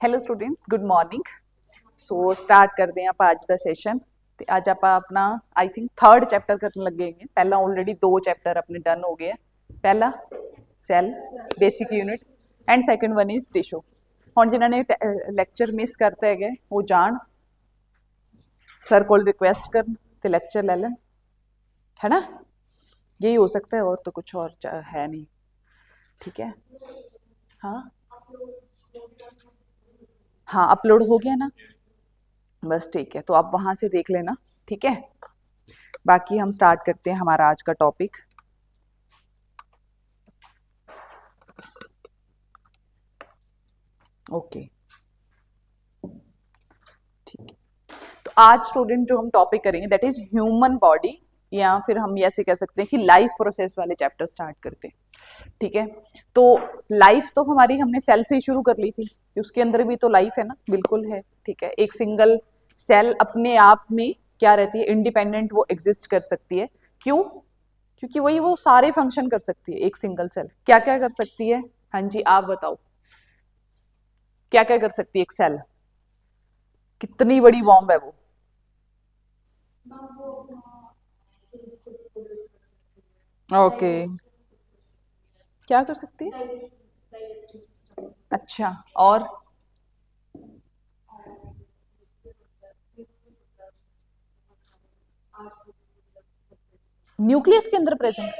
Hello students good morning. So start ਕਰਦੇ ਹਾਂ ਆਪਾਂ ਅੱਜ ਦਾ ਸੈਸ਼ਨ। ਤੇ ਅੱਜ ਆਪਾਂ ਆਪਣਾ ਆਈ ਥਿੰਕ ਥਰਡ ਚੈਪਟਰ ਕਰਨ ਲੱਗੇ ਹੈਗੇ। ਪਹਿਲਾਂ ਆਲਰੇਡੀ 2 ਚੈਪਟਰ ਆਪਣੇ ਡਨ ਹੋ ਗਏ ਆ। ਪਹਿਲਾ cell basic unit and second one is tissue. ਹੁਣ ਜਿਨ੍ਹਾਂ ਨੇ ਲੈਕਚਰ ਮਿਸ ਕਰਤਾ ਹੈਗਾ ਉਹ ਜਾਣ सर को रिक्वेस्ट कर तो लेक्चर ले लें, है ना। यही हो सकता है और तो कुछ और है नहीं। ठीक है, हाँ हाँ अपलोड हो गया ना, बस ठीक है। तो आप वहाँ से देख लेना, ठीक है। बाकी हम स्टार्ट करते हैं हमारा आज का टॉपिक। ओके ठीक है। तो आज स्टूडेंट जो हम टॉपिक करेंगे दैट इज ह्यूमन बॉडी, या फिर हम ऐसे कह सकते हैं कि लाइफ प्रोसेस वाले चैप्टर स्टार्ट करते हैं। ठीक है, तो लाइफ तो हमारी हमने सेल से ही शुरू कर ली थी, उसके अंदर भी तो लाइफ है ना, बिल्कुल है। ठीक है, एक सिंगल सेल अपने आप में क्या रहती है, इंडिपेंडेंट वो एग्जिस्ट कर सकती है। क्यों? क्योंकि वही वो सारे फंक्शन कर सकती है। एक सिंगल सेल क्या क्या कर सकती है? हाँ जी आप बताओ, क्या क्या कर सकती है एक सेल? कितनी बड़ी बॉम्ब है वो? ओके क्या कर सकती है? अच्छा, और न्यूक्लियस के अंदर प्रेजेंट।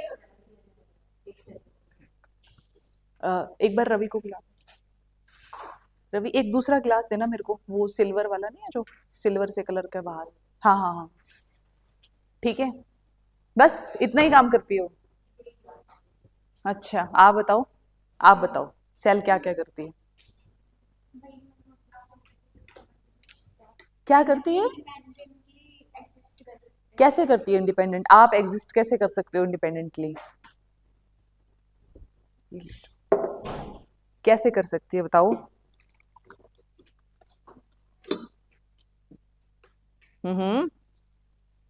एक बार रवि को बुला। रवि एक दूसरा गिलास देना मेरे को, वो सिल्वर वाला नहीं है जो सिल्वर से कलर का बाहर। हाँ हाँ हाँ ठीक है, बस इतना ही काम करती हो। अच्छा आप बताओ, आप बताओ सेल क्या क्या करती है? क्या करती है? कैसे करती है इंडिपेंडेंट? आप एग्जिस्ट कैसे कर सकते हो इंडिपेंडेंटली? कैसे कर सकती है बताओ?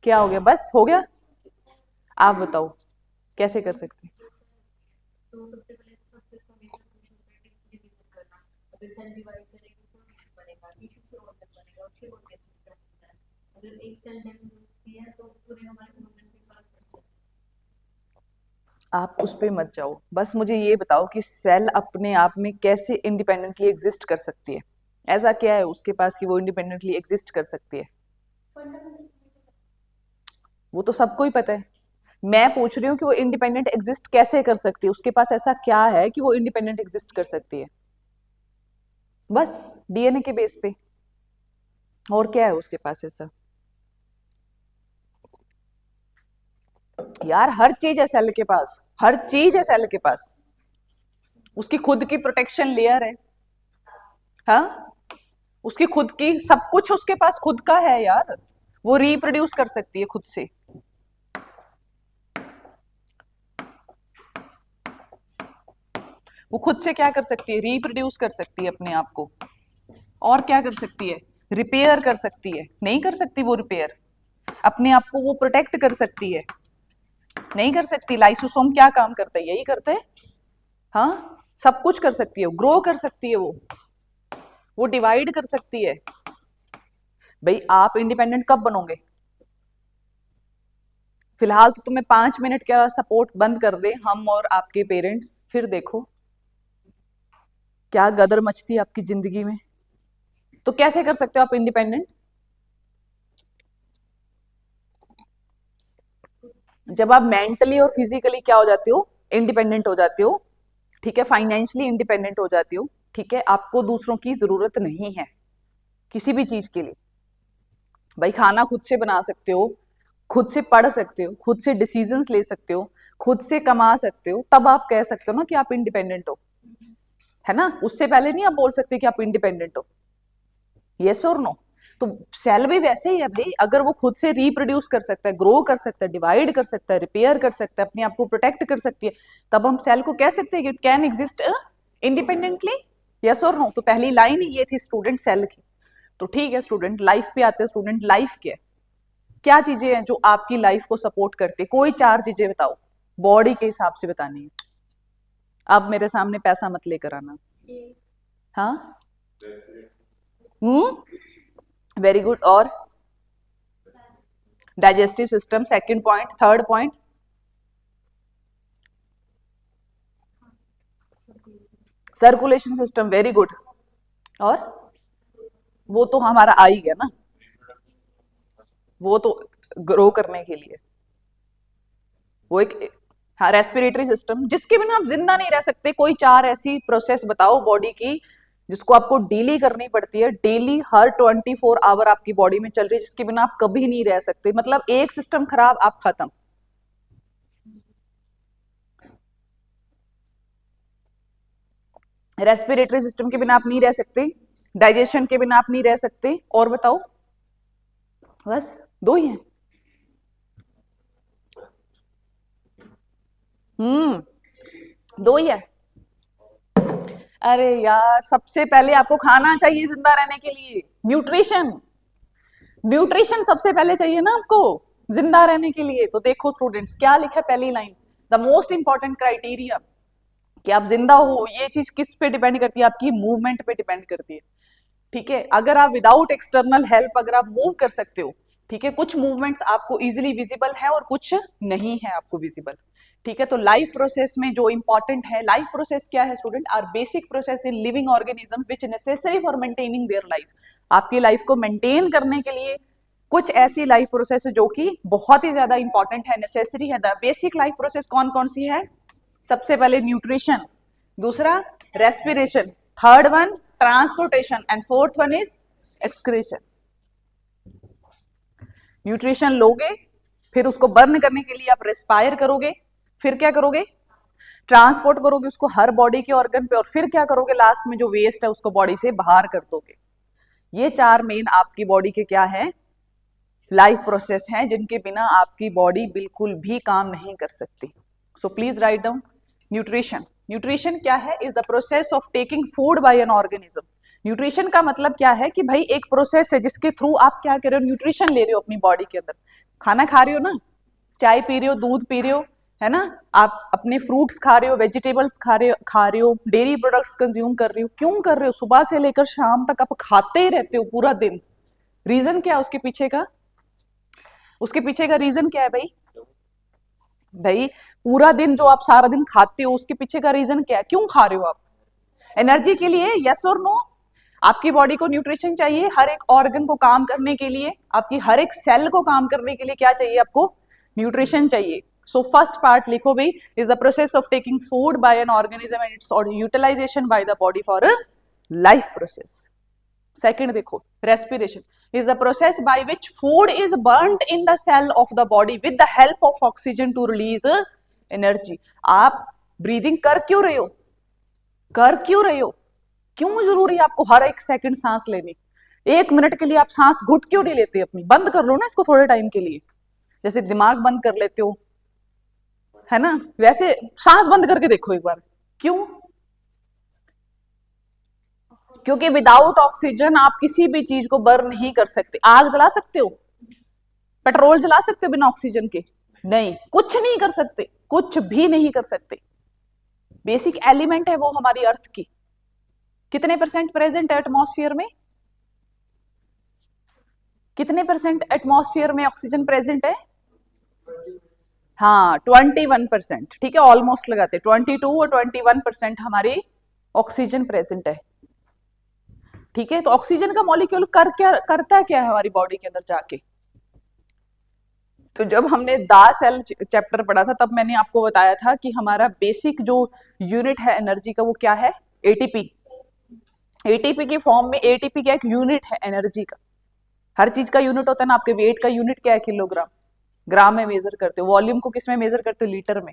क्या हो गया? बस हो गया? आप बताओ कैसे कर सकती है? आप उस पर मत जाओ, बस मुझे ये बताओ कि सेल अपने आप में कैसे इंडिपेंडेंटली एग्जिस्ट कर सकती है? ऐसा क्या है उसके पास कि वो इंडिपेंडेंटली एग्जिस्ट कर सकती है? वो तो सबको ही पता है। मैं पूछ रही हूँ कि वो इंडिपेंडेंट एग्जिस्ट कैसे कर सकती है, उसके पास ऐसा क्या है कि वो इंडिपेंडेंट एग्जिस्ट कर सकती है? बस डीएनए के बेस पे। और क्या है उसके पास ऐसा? यार हर चीज है सेल के पास, हर चीज है सेल के पास। उसकी खुद की प्रोटेक्शन लेयर है, हाँ उसकी खुद की सब कुछ उसके पास खुद का है यार। वो रिप्रोड्यूस कर सकती है खुद से। वो खुद से क्या कर सकती है? रिप्रोड्यूस कर सकती है अपने आप को। और क्या कर सकती है? रिपेयर कर सकती है। नहीं कर सकती वो रिपेयर? अपने आप को वो प्रोटेक्ट कर सकती है? नहीं कर सकती। लाइसोसोम क्या काम करता है? यही करता है। हाँ सब कुछ कर सकती है, ग्रो कर सकती है, वो डिवाइड कर सकती है। भाई आप इंडिपेंडेंट कब बनोगे? फिलहाल तो तुम्हें 5 मिनट का सपोर्ट बंद कर दे हम और आपके पेरेंट्स, फिर देखो क्या गदर मचती है आपकी जिंदगी में। तो कैसे कर सकते हो आप इंडिपेंडेंट? जब आप मेंटली और फिजिकली क्या हो जाते हो? इंडिपेंडेंट हो जाते हो। ठीक है, फाइनेंशियली इंडिपेंडेंट हो जाते हो। ठीक है, आपको दूसरों की जरूरत नहीं है किसी भी चीज के लिए। भाई खाना खुद से बना सकते हो, खुद से पढ़ सकते हो, खुद से डिसीजंस ले सकते हो, खुद से कमा सकते हो, तब आप कह सकते हो ना कि आप इंडिपेंडेंट हो, है ना। उससे पहले नहीं आप बोल सकते कि आप इंडिपेंडेंट हो। यस और नो? तो सेल भी वैसे ही है भाई, अगर वो खुद से रिप्रोड्यूस कर सकता है, ग्रो कर सकता है, डिवाइड कर सकता है, रिपेयर कर सकता है, अपने आप को प्रोटेक्ट कर सकती है, तब हम सेल को कह सकते हैं कि it can exist independently. Yes और नो? तो पहली लाइन ही ये थी स्टूडेंट सेल की। तो ठीक है स्टूडेंट, लाइफ पे आते हैं। स्टूडेंट लाइफ क्या है? क्या चीजें हैं जो आपकी लाइफ को सपोर्ट करती है? कोई 4 चीजें बताओ, बॉडी के हिसाब से बतानी है। अब मेरे सामने पैसा मत लेकर आना। हाँ वेरी गुड। और digestive system, second point. Third point, circulation system, very good. और वो तो हमारा आ ही गया ना, वो तो ग्रो करने के लिए, वो एक, हाँ, रेस्पिरेटरी सिस्टम, जिसके बिना आप जिंदा नहीं रह सकते। कोई चार ऐसी प्रोसेस बताओ बॉडी की जिसको आपको डेली करनी पड़ती है, डेली हर 24 आवर आपकी बॉडी में चल रही है, जिसके बिना आप कभी नहीं रह सकते। मतलब एक सिस्टम खराब, आप खत्म। रेस्पिरेटरी सिस्टम के बिना आप नहीं रह सकते, डाइजेशन के बिना आप नहीं रह सकते, और बताओ, बस दो ही हैं। दो ही है। अरे यार, सबसे पहले आपको खाना चाहिए जिंदा रहने के लिए, न्यूट्रिशन। न्यूट्रिशन सबसे पहले चाहिए ना आपको जिंदा रहने के लिए। तो देखो स्टूडेंट्स, क्या लिखा है पहली line, the most important criteria कि आप जिंदा हो, ये चीज किस पे डिपेंड करती है, आपकी मूवमेंट पे डिपेंड करती है। ठीक है, अगर आप विदाउट एक्सटर्नल हेल्प अगर आप मूव कर सकते हो, ठीक है, कुछ मूवमेंट्स आपको इजीली विजिबल है और कुछ नहीं है आपको विजिबल। ठीक है, तो लाइफ प्रोसेस में जो इंपॉर्टेंट है, लाइफ प्रोसेस क्या है student, are basic process in living organism which necessary for maintaining their life. आपकी लाइफ को मेंटेन करने के लिए कुछ ऐसी लाइफ प्रोसेस जो कि बहुत ही ज्यादा इंपॉर्टेंट है, नेसेसरी है। द बेसिक लाइफ प्रोसेस कौन कौन सी है? सबसे पहले न्यूट्रिशन, दूसरा respiration, third one transportation, and fourth one is excretion. Nutrition लोगे, फिर उसको बर्न करने के लिए आप रेस्पायर करोगे, फिर क्या करोगे, ट्रांसपोर्ट करोगे उसको हर बॉडी के ऑर्गन पे, और फिर क्या करोगे, लास्ट में जो वेस्ट है उसको बॉडी से बाहर कर दोगे। ये चार मेन आपकी बॉडी के क्या है, लाइफ प्रोसेस हैं, जिनके बिना आपकी बॉडी बिल्कुल भी काम नहीं कर सकती। सो please write down nutrition. Nutrition क्या है? Is the process of taking food by an organism. Nutrition का मतलब क्या है कि भाई एक प्रोसेस है जिसके थ्रू आप क्या कर रहे हो, न्यूट्रिशन ले रहे हो अपनी बॉडी के अंदर। खाना खा रहे हो ना, चाय पी रहे हो, दूध पी रहे हो, है ना, आप अपने फ्रूट्स खा रहे हो, वेजिटेबल्स खा रहे हो, डेयरी प्रोडक्ट्स कंज्यूम कर रहे हो। क्यों कर रहे हो? सुबह से लेकर शाम तक आप खाते ही रहते हो पूरा दिन। रीजन क्या है उसके पीछे का? उसके पीछे का रीजन क्या है भाई? भाई पूरा दिन जो आप सारा दिन खाते हो, उसके पीछे का रीजन क्या है? क्यों खा रहे हो आप? एनर्जी के लिए, यस और नो? आपकी बॉडी को न्यूट्रिशन चाहिए हर एक ऑर्गन को काम करने के लिए, आपकी हर एक सेल को काम करने के लिए क्या चाहिए आपको? न्यूट्रिशन चाहिए। सो फर्स्ट पार्ट लिखो भाई, is the process of taking food by an organism and its utilisation by the body for a life process. Second देखो, respiration is the process by which food is burnt in the cell of the body with the help of oxygen to release energy। आप breathing कर क्यों रहे हो? कर क्यों रहे हो? क्यों जरूरी है आपको हर एक सेकंड सांस लेनी? एक मिनट के लिए आप सांस घुट क्यों नहीं लेते अपनी? बंद कर लो ना इसको थोड़े टाइम के लिए, जैसे दिमाग बंद कर लेते हो, है ना, वैसे सांस बंद करके देखो एक बार। क्यों? क्योंकि विदाउट ऑक्सीजन आप किसी भी चीज को बर्न नहीं कर सकते। आग जला सकते हो, पेट्रोल जला सकते हो बिना ऑक्सीजन के? नहीं, कुछ नहीं कर सकते, कुछ भी नहीं कर सकते। बेसिक एलिमेंट है वो हमारी अर्थ की। कितने परसेंट प्रेजेंट है एटमॉस्फेयर में? कितने परसेंट एटमॉस्फेयर में ऑक्सीजन प्रेजेंट है? हाँ, 21%। ठीक है, ऑलमोस्ट लगाते, 22 और 21% हमारी ऑक्सीजन प्रेजेंट है। ठीक है, तो ऑक्सीजन का मॉलिक्यूल करता क्या है हमारी बॉडी के अंदर जाके? तो जब हमने दा सेल चैप्टर पढ़ा था, तब मैंने आपको बताया था कि हमारा बेसिक जो यूनिट है एनर्जी का, वो क्या है? एटीपी। एटीपी के फॉर्म में, एटीपी क्या एक यूनिट है एनर्जी का। हर चीज का यूनिट होता है ना, आपके वेट का यूनिट क्या है? किलोग्राम। ग्राम में मेजर करते हो, वॉल्यूम को किस में मेजर करते हो? लीटर में।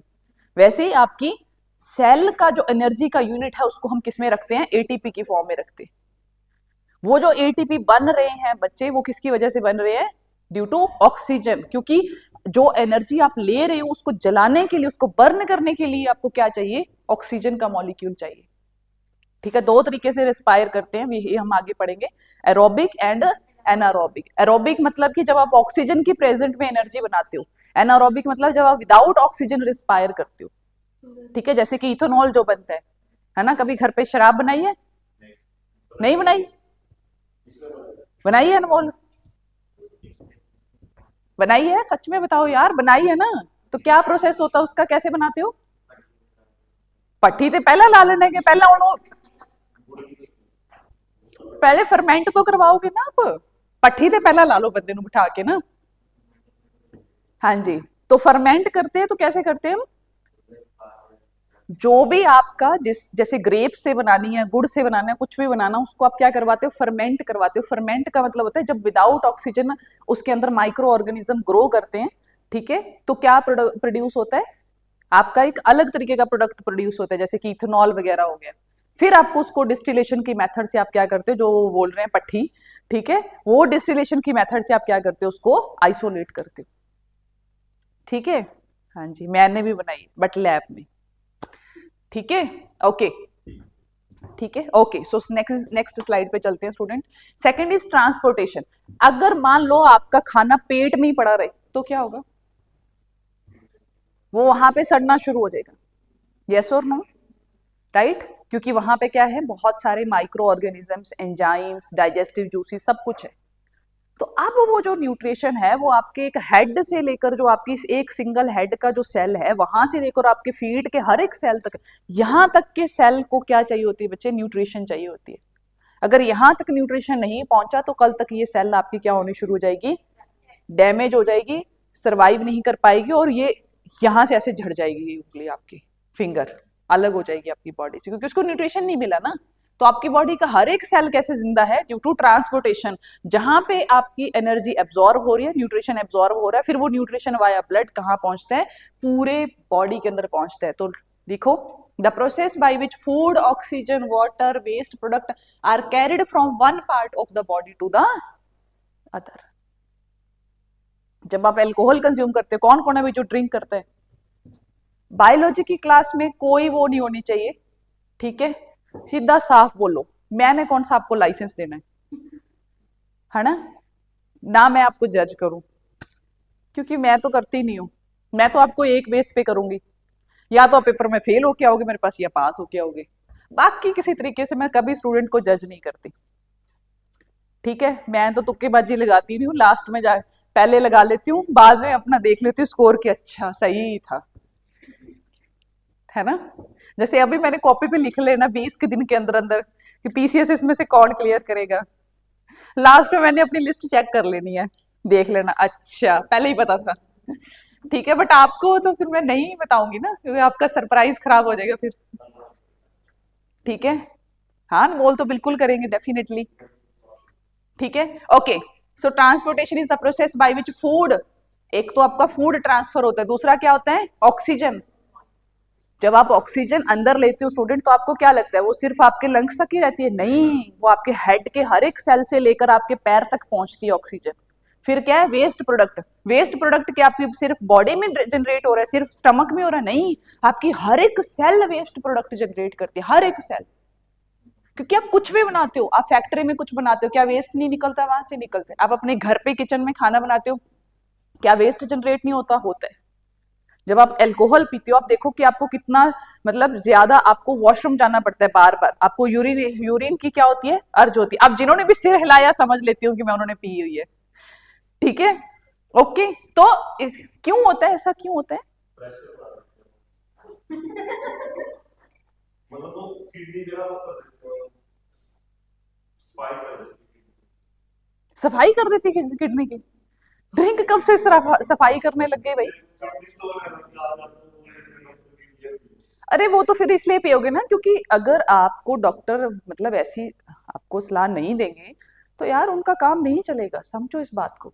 वैसे ही आपकी सेल का जो एनर्जी का यूनिट है उसको हम किस में रखते हैं? एटीपी की फॉर्म में रखते हैं। वो जो एटीपी बन रहे हैं बच्चे, वो किसकी वजह से बन रहे हैं? Due to oxygen. क्योंकि जो एनर्जी आप ले रहे हो उसको जलाने के लिए, उसको बर्न करने के लिए आपको क्या चाहिए? ऑक्सीजन का मॉलिक्यूल चाहिए। ठीक है, दो तरीके से रेस्पायर करते हैं, ये हम आगे पढ़ेंगे, एरोबिक एंड एनारोबिक। एरोबिक मतलब कि जब आप ऑक्सीजन की प्रेजेंट में एनर्जी बनाते हो, एनारोबिक मतलब जब आप विदाउट ऑक्सीजन रेस्पायर करते हो। ठीक है, जैसे कि इथेनॉल जो बनता है ना, कभी घर पे शराब बनाई है? नहीं बनाई? बनाई है अनमोल? बनाई है? सच में बताओ यार, बनाई है ना? तो क्या प्रोसेस होता है उसका, कैसे बनाते हो? पट्टी ते पहला ला लेने के, पहला पहले फर्मेंट तो करवाओगे ना आप। पट्टी ते पहला ला लो बंदे नु बिठा के ना। हाँ जी। तो फर्मेंट करते हैं तो कैसे करते हैं हम? जो भी आपका जिस जैसे ग्रेप से बनानी है, गुड़ से बनाना है, कुछ भी बनाना, उसको आप क्या करवाते हो? फर्मेंट करवाते हो। फर्मेंट का मतलब होता है जब विदाउट ऑक्सीजन उसके अंदर माइक्रो ऑर्गेनिज्म ग्रो करते हैं, ठीक है, तो क्या प्रोड्यूस होता है? आपका एक अलग तरीके का प्रोडक्ट प्रोड्यूस होता है, जैसे कि इथेनॉल वगैरह हो गया। फिर आपको उसको डिस्टिलेशन की मेथड से आप क्या करते हो, जो वो बोल रहे हैं पट्टी, ठीक है, वो डिस्टिलेशन की मेथड से आप क्या करते हो, उसको आइसोलेट करते हो। ठीक है। हाँ जी, मैंने भी बनाई बट लैब में। ठीक है। ओके। ठीक है। Okay, so next next slide पे चलते हैं स्टूडेंट। Second is transportation. अगर मान लो आपका खाना पेट में ही पड़ा रहे तो क्या होगा? वो वहां पे सड़ना शुरू हो जाएगा। यस और नो? राइट, क्योंकि वहां पे क्या है, बहुत सारे micro organisms, enzymes, digestive juices, सब कुछ है। तो अब वो जो न्यूट्रिशन है वो आपके एक हेड से लेकर, जो आपकी एक सिंगल हेड का जो सेल है वहां से लेकर आपके फीड के हर एक सेल तक, यहां तक के सेल को क्या चाहिए होती है बच्चे? न्यूट्रिशन चाहिए होती है। अगर यहां तक न्यूट्रिशन नहीं पहुंचा तो कल तक ये सेल आपकी क्या होनी शुरू हो जाएगी? डैमेज हो जाएगी, सरवाइव नहीं कर पाएगी, और ये यहां से ऐसे झड़ जाएगी, ये उंगली आपकी फिंगर अलग हो जाएगी आपकी बॉडी से, क्योंकि उसको न्यूट्रिशन नहीं मिला ना। तो आपकी बॉडी का हर एक सेल कैसे जिंदा है? Due to transportation. जहां पे आपकी एनर्जी एब्जॉर्ब हो रही है, न्यूट्रिशन एब्जॉर्ब हो रहा है, फिर वो न्यूट्रिशन वाया ब्लड कहाँ पहुंचता है? पूरे बॉडी के अंदर पहुंचता है। तो देखो, the process by which food, oxygen, water, waste product are carried from one part of the body to the other. जब आप अल्कोहल कंज्यूम करते हो, कौन कौन अभी जो ड्रिंक करता है? बायोलॉजी की क्लास में कोई वो नहीं होनी चाहिए, ठीक है, सीधा साफ बोलो। मैंने कौन सा आपको लाइसेंस देना है ना? ना मैं आपको जज करूं, क्योंकि मैं तो करती नहीं हूं। मैं तो आपको एक बेस पे करूंगी, या तो आप पेपर में फेल होके आओगे मेरे पास, या पास होके आओगे। बाकी किसी तरीके से मैं कभी स्टूडेंट को जज नहीं करती। ठीक है, मैं तो तुक्केबाजी लगाती नहीं हूँ, लास्ट में जा पहले लगा लेती हूँ, बाद में अपना देख लेती हूँ स्कोर की, अच्छा सही था, है ना? जैसे अभी मैंने कॉपी पे लिख लेना 20 के दिन के अंदर अंदर कि पीसीएस इसमें से कौन क्लियर करेगा। लास्ट में मैंने अपनी लिस्ट चेक कर लेनी है, देख लेना, अच्छा पहले ही पता था। ठीक है, बट आपको तो फिर मैं नहीं बताऊंगी ना, क्योंकि आपका सरप्राइज खराब हो जाएगा फिर। ठीक है। हाँ, मोल तो बिल्कुल करेंगे, डेफिनेटली। ठीक है। Okay, so transportation is the process by which food, एक तो आपका फूड ट्रांसफर होता है, दूसरा क्या होता है? ऑक्सीजन। जब आप ऑक्सीजन अंदर लेते हो स्टूडेंट, तो आपको क्या लगता है वो सिर्फ आपके लंग्स तक ही रहती है? नहीं, वो आपके हेड के हर एक सेल से लेकर आपके पैर तक पहुंचती है ऑक्सीजन। फिर क्या है? Waste product. वेस्ट प्रोडक्ट क्या आपकी सिर्फ बॉडी में जनरेट हो रहा है, सिर्फ स्टमक में हो रहा है? नहीं, आपकी हर एक सेल वेस्ट प्रोडक्ट जनरेट करती है, हर एक सेल। क्योंकि आप कुछ भी बनाते हो, आप फैक्ट्री में कुछ बनाते हो, क्या वेस्ट नहीं निकलता? वहां से निकलता है। आप अपने घर पे किचन में खाना बनाते हो, क्या वेस्ट जनरेट नहीं होता? होता है। जब आप अल्कोहल पीते हो, आप देखो कि आपको कितना, मतलब ज्यादा आपको वॉशरूम जाना पड़ता है बार बार, आपको यूरिन यूरिन की क्या होती है? अर्ज होती है। अब जिन्होंने भी सिर हिलाया समझ लेती हूँ कि मैं उन्होंने पी हुई है। ठीक है। ओके, तो क्यों होता है ऐसा, क्यों होता है? मतलब वो किडनी सफाई कर देती है किडनी की? ड्रिंक कब से सफाई करने लग गए भाई? अरे वो तो फिर इसलिए पियोगे ना, क्योंकि अगर आपको डॉक्टर मतलब ऐसी आपको सलाह नहीं देंगे तो यार उनका काम नहीं चलेगा, समझो इस बात को।